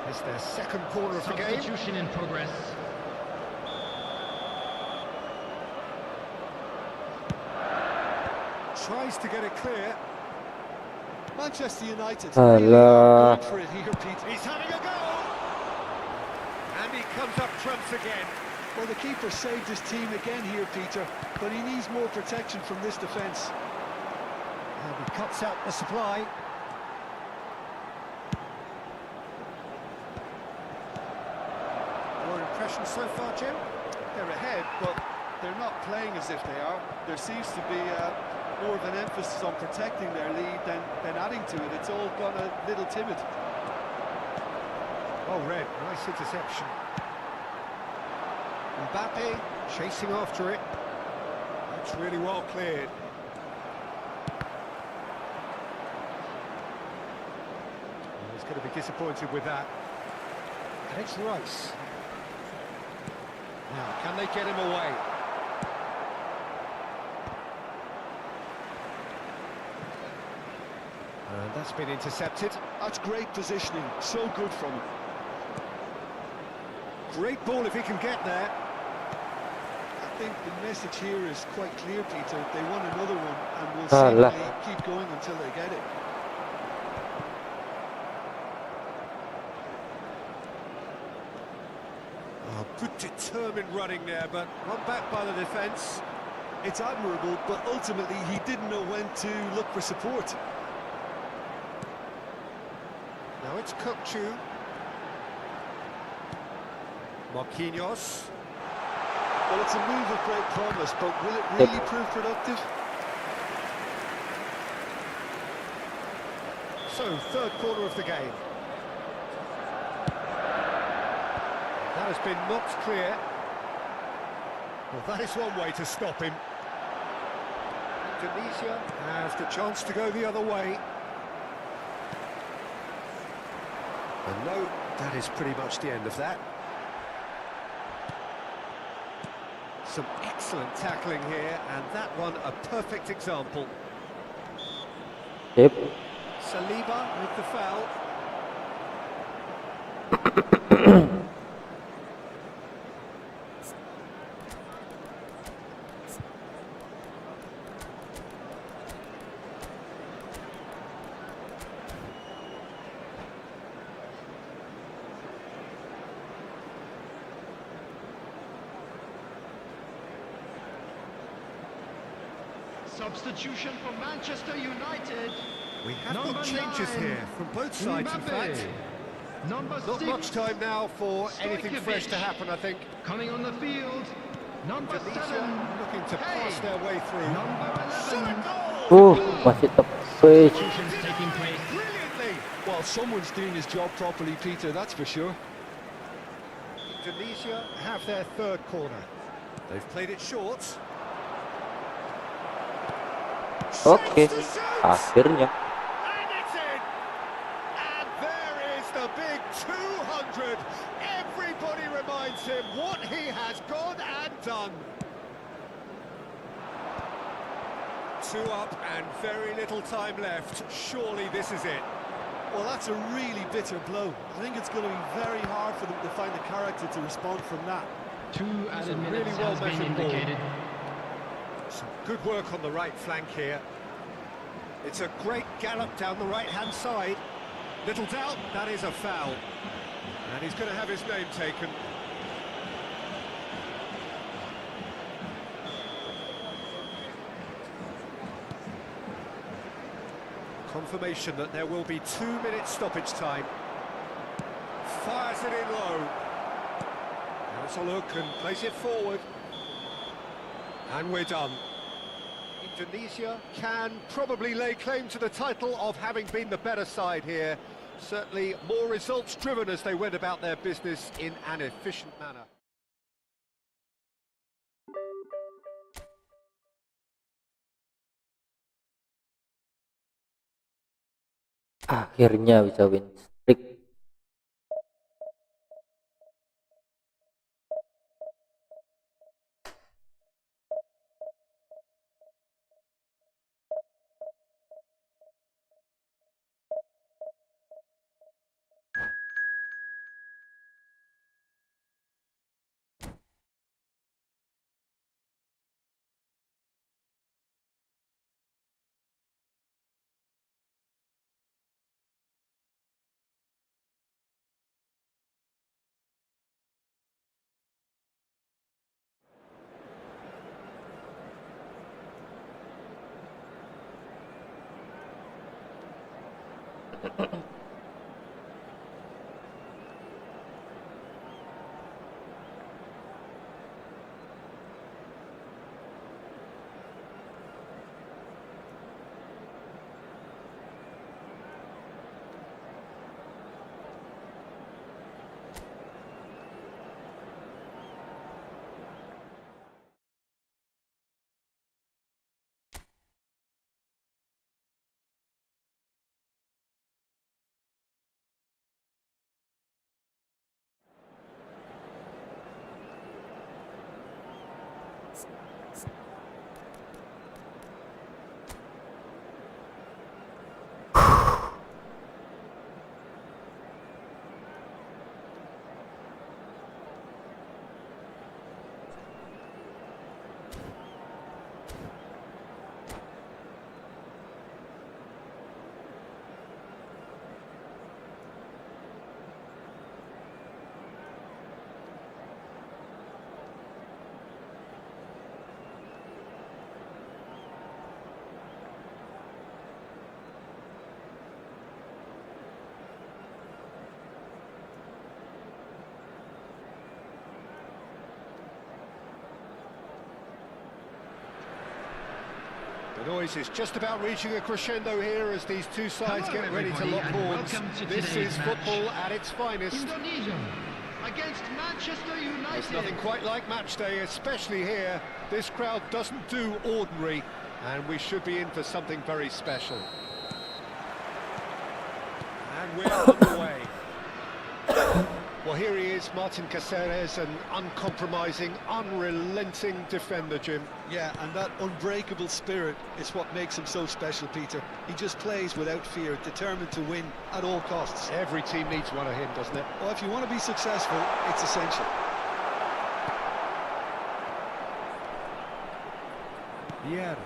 It's their second corner of the game. Substitution in progress. Tries to get it clear. Manchester United Alah. really are going for it here, Pete. He's having a go! And he comes up trumps again. Well, the keeper saved his team again here, Peter, but he needs more protection from this defence. And he cuts out the supply. Your impression so far, Jim? They're ahead, but they're not playing as if they are. There seems to be more of an emphasis on protecting their lead than adding to it. It's all gone a little timid. Oh, Red, nice interception. Mbappe chasing after it. That's really well cleared. Well, he's going to be disappointed with that. And it's Rice. Now, can they get him away? And that's been intercepted. That's great positioning. So good from him. Great ball if he can get there. I think the message here is quite clear, Peter. They want another one and will Alah. seemingly keep going until they get it. Oh, good determined running there, but one back by the defence. It's admirable, but ultimately he didn't know when to look for support. Now it's Thankyou. Marquinhos. Well, it's a move of great promise, but will it really prove productive? So, third quarter of the game. That has been knocked clear. Well, that is one way to stop him. Indonesia has the chance to go the other way. And no, that is pretty much the end of that. Some excellent tackling here, and that one a perfect example. Yep. Saliba with the foul. Substitution for Manchester United. We have Number got changes 9, here from both sides, in fact. Number Not 6, much time now for anything fresh to happen, I think. coming on the field. Number Indonesia 7, looking to pass their way through. Number 11. Masih tepat. Substitutions taking place. Brilliantly! Well, someone's doing his job properly, Peter, that's for sure. Indonesia have their third corner. They've played it short. Oke, Shapes to shoot! akhirnya. And it's in! And there is the big 200. Everybody reminds him what he has gone and done. 2 up and very little time left. Surely this is it. Well, that's a really bitter blow. I think it's going to be very hard for them to find the character to respond from that. 2 added minutes really well has been measured ball. indicated. Some good work on the right flank here. It's a great gallop down the right-hand side. Little doubt, that is a foul. And he's going to have his name taken. Confirmation that there will be 2 minutes stoppage time. Fires it in low. Has a look and plays it forward. And we're done. Indonesia can probably lay claim to the title of having been the better side here. Certainly more results driven as they went about their business in an efficient manner. Akhirnya bisa win streak. The noise is just about reaching a crescendo here as these two sides get ready to lock horns. This is football at its finest. Indonesia against Manchester United. It's nothing quite like match day, especially here. This crowd doesn't do ordinary, and we should be in for something very special. And we're on the way. Well, here he is, Martin Caceres, an uncompromising, unrelenting defender, Jim. Yeah, and that unbreakable spirit is what makes him so special, Peter. He just plays without fear, determined to win at all costs. Every team needs one of him, doesn't it? Well, if you want to be successful, it's essential. Yeah.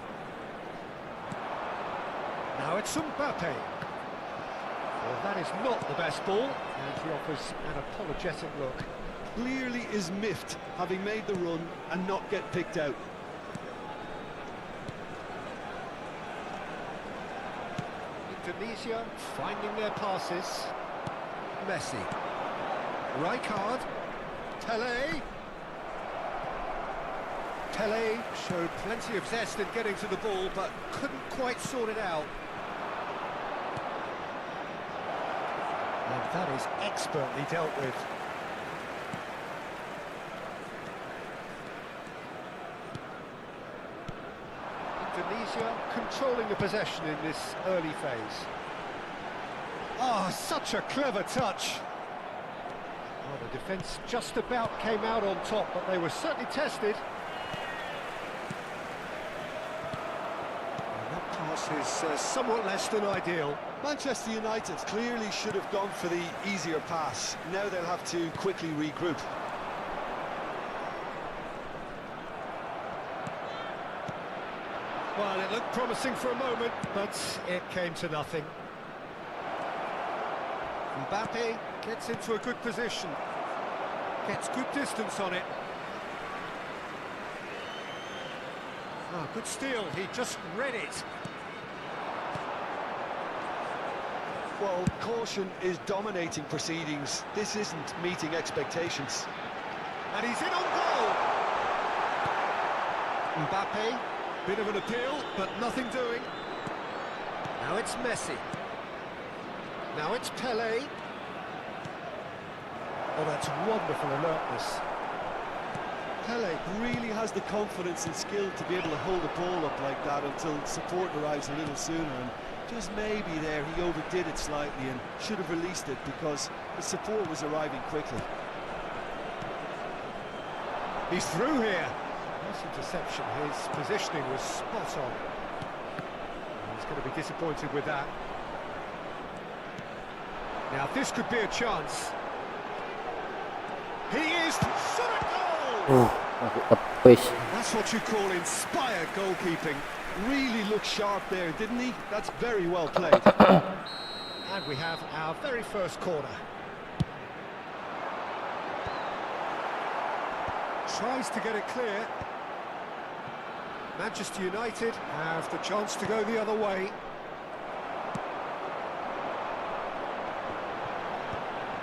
Now it's Mbappe. Well, that is not the best ball, and he offers an apologetic look. Clearly is miffed, having made the run and not get picked out. Indonesia finding their passes. Messi. Rijkaard. Tele. Tele showed plenty of zest in getting to the ball, but couldn't quite sort it out. And that is expertly dealt with. Indonesia controlling the possession in this early phase. Ah, such a clever touch. Oh, the defence just about came out on top, but they were certainly tested. And that pass is somewhat less than ideal. Manchester United clearly should have gone for the easier pass. Now they'll have to quickly regroup. Well, it looked promising for a moment, but it came to nothing. Mbappe gets into a good position. Gets good distance on it. Oh, good steal. He just read it. Well, caution is dominating proceedings. This isn't meeting expectations. And he's in on goal. Mbappe, bit of an appeal, but nothing doing. Now it's Messi. Now it's Pele. Oh, that's wonderful alertness. Pele really has the confidence and skill to be able to hold the ball up like that until support arrives a little sooner. And just maybe there he overdid it slightly and should have released it because the support was arriving quickly. He's through here. Nice interception. His positioning was spot on. He's going to be disappointed with that. Now this could be a chance. He is shot at goal. That's what you call inspired goalkeeping. Really looked sharp there, didn't he? That's very well played. And we have our very first corner. Tries to get it clear. Manchester United have the chance to go the other way.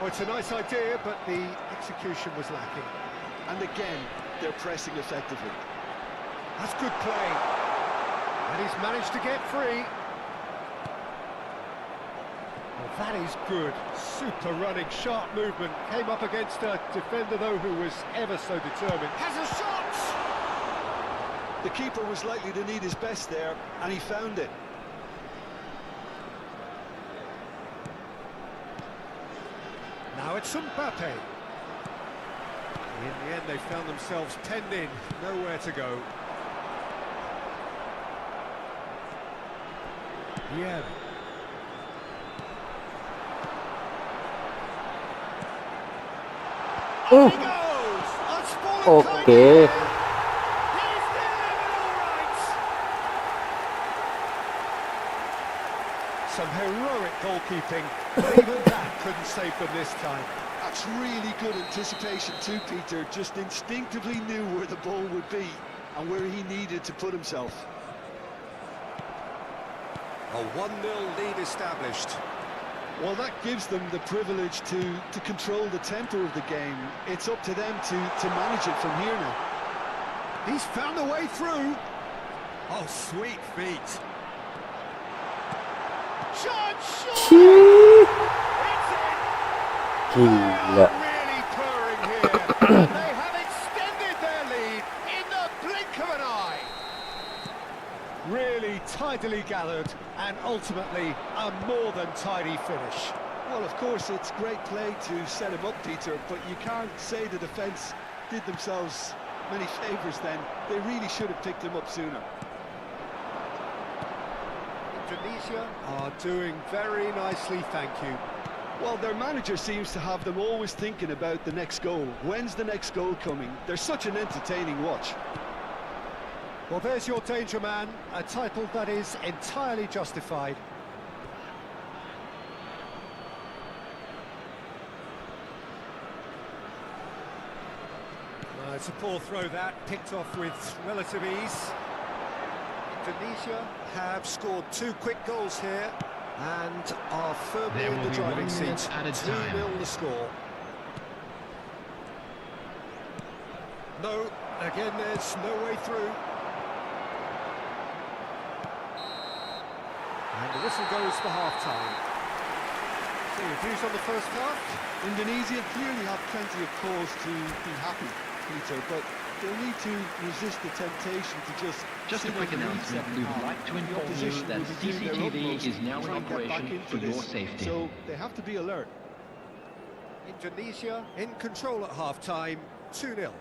Oh, it's a nice idea, but the execution was lacking. And again, they're pressing effectively. That's good play. And he's managed to get free. Well, that is good. Super running, sharp movement. Came up against a defender, though, who was ever so determined. Has a shot! The keeper was likely to need his best there, and he found it. Now it's Mbappe. In the end, they found themselves penned in, nowhere to go. Yeah. Oh. He goes! Okay. He's delivered all right! Some heroic goalkeeping, but even that couldn't save them this time. That's really good anticipation too, Peter. Just instinctively knew where the ball would be and where he needed to put himself. A 1-0 lead established. Well, that gives them the privilege to control the tempo of the game. It's up to them to manage it from here now. He's found a way through. Oh, sweet feet. Shot! Gila. Really purring They have extended their lead in the blink of an eye. Really tidily gathered and ultimately a more than tidy finish. Well, of course, it's great play to set him up, Peter, but you can't say the defence did themselves many favours then. They really should have picked him up sooner. Indonesia are doing very nicely, thank you. Well, their manager seems to have them always thinking about the next goal. When's the next goal coming? They're such an entertaining watch. Well, there's your danger man, a title that is entirely justified. It's a poor throw that, picked off with relative ease. Indonesia have scored 2 quick goals here and are firmly in the driving seat. 2-0 the score. No, again there's no way through. And the whistle goes for half-time. So your views on the first half? Indonesia clearly have plenty of cause to be happy, Peter, but they'll need to resist the temptation to Just a quick announcement. We would like to inform you that CCTV is now in operation for your safety. So they have to be alert. Indonesia in control at half-time, 2-0.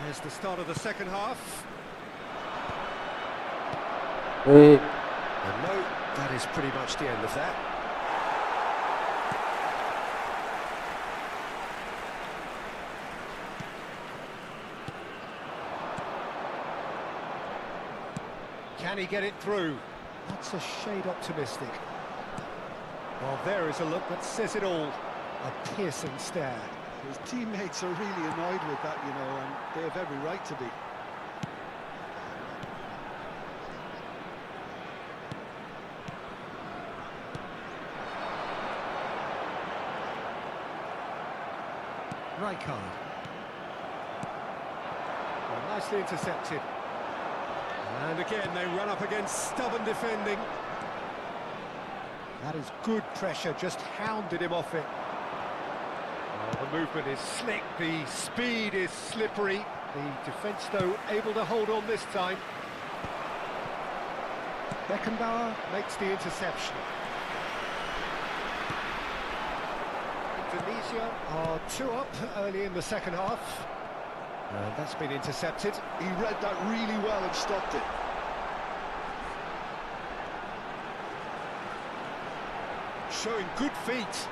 Here's the start of the second half. Wih, And no, that is pretty much the end of that. Can he get it through? That's a shade optimistic. Well, there is a look that says it all. A piercing stare. His teammates are really annoyed with that, you know, and they have every right to be. Right card. Well, nicely intercepted. And again, they run up against stubborn defending. That is good pressure, just hounded him off it. Well, the movement is slick, the speed is slippery. The defence, though, able to hold on this time. Beckenbauer makes the interception. Indonesia are 2 up early in the second half. And that's been intercepted. He read that really well and stopped it. Showing good feet.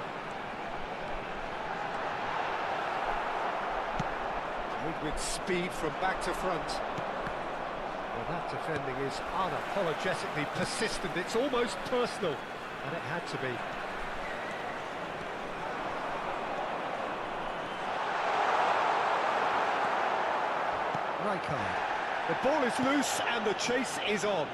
Played with speed from back to front. Well, that defending is unapologetically persistent. It's almost personal, and it had to be. Right card. The ball is loose and the chase is on.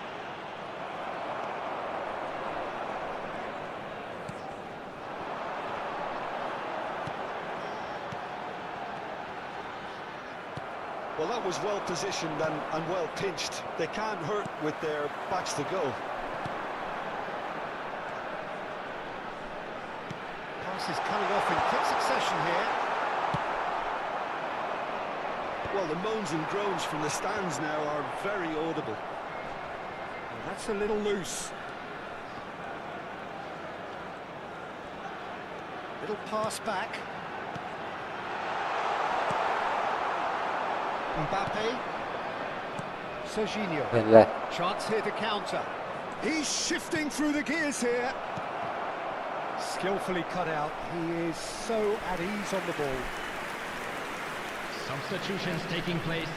Well, that was well positioned and well pinched. They can't hurt with their backs to go. Pass is coming off in quick succession here. Well, the moans and groans from the stands now are very audible. Well, that's a little loose. Little pass back. Mbappe. Serginho. gila. Chance here to counter. He's shifting through the gears here. Skillfully cut out. He is so at ease on the ball. Substitutions taking place.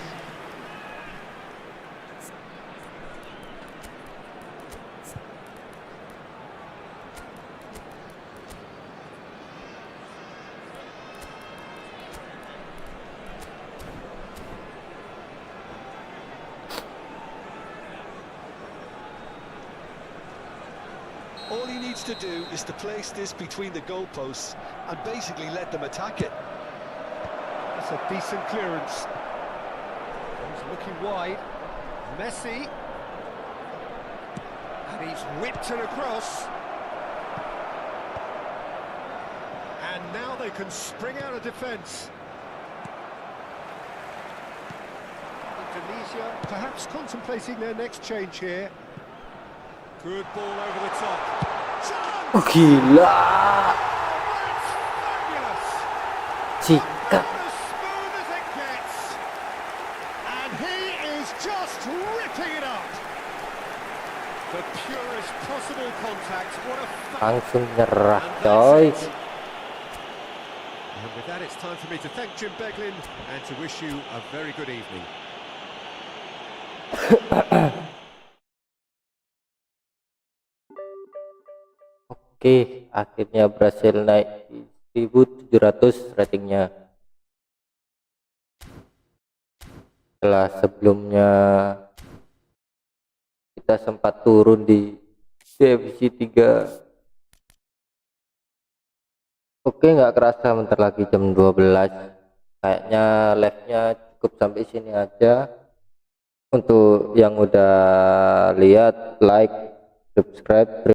All he needs to do is to place this between the goalposts and basically let them attack it. That's a decent clearance. He's looking wide. Messi. And he's whipped it across. And now they can spring out of defence. Indonesia perhaps contemplating their next change here. Good ball over the top. Oh, gila. That's fabulous. Jika As smooth as it gets. And he is just ripping it up. The purest possible contact. What a langsung nyerah, coy. And with that, it's time for me to thank Jim Beglin and to wish you a very good evening. Oke, akhirnya berhasil naik di 1700 ratingnya. Setelah sebelumnya kita sempat turun di divisi 3. Oke, nggak kerasa bentar lagi jam 12. Kayaknya live-nya cukup sampai sini aja. Untuk yang udah lihat, like, subscribe.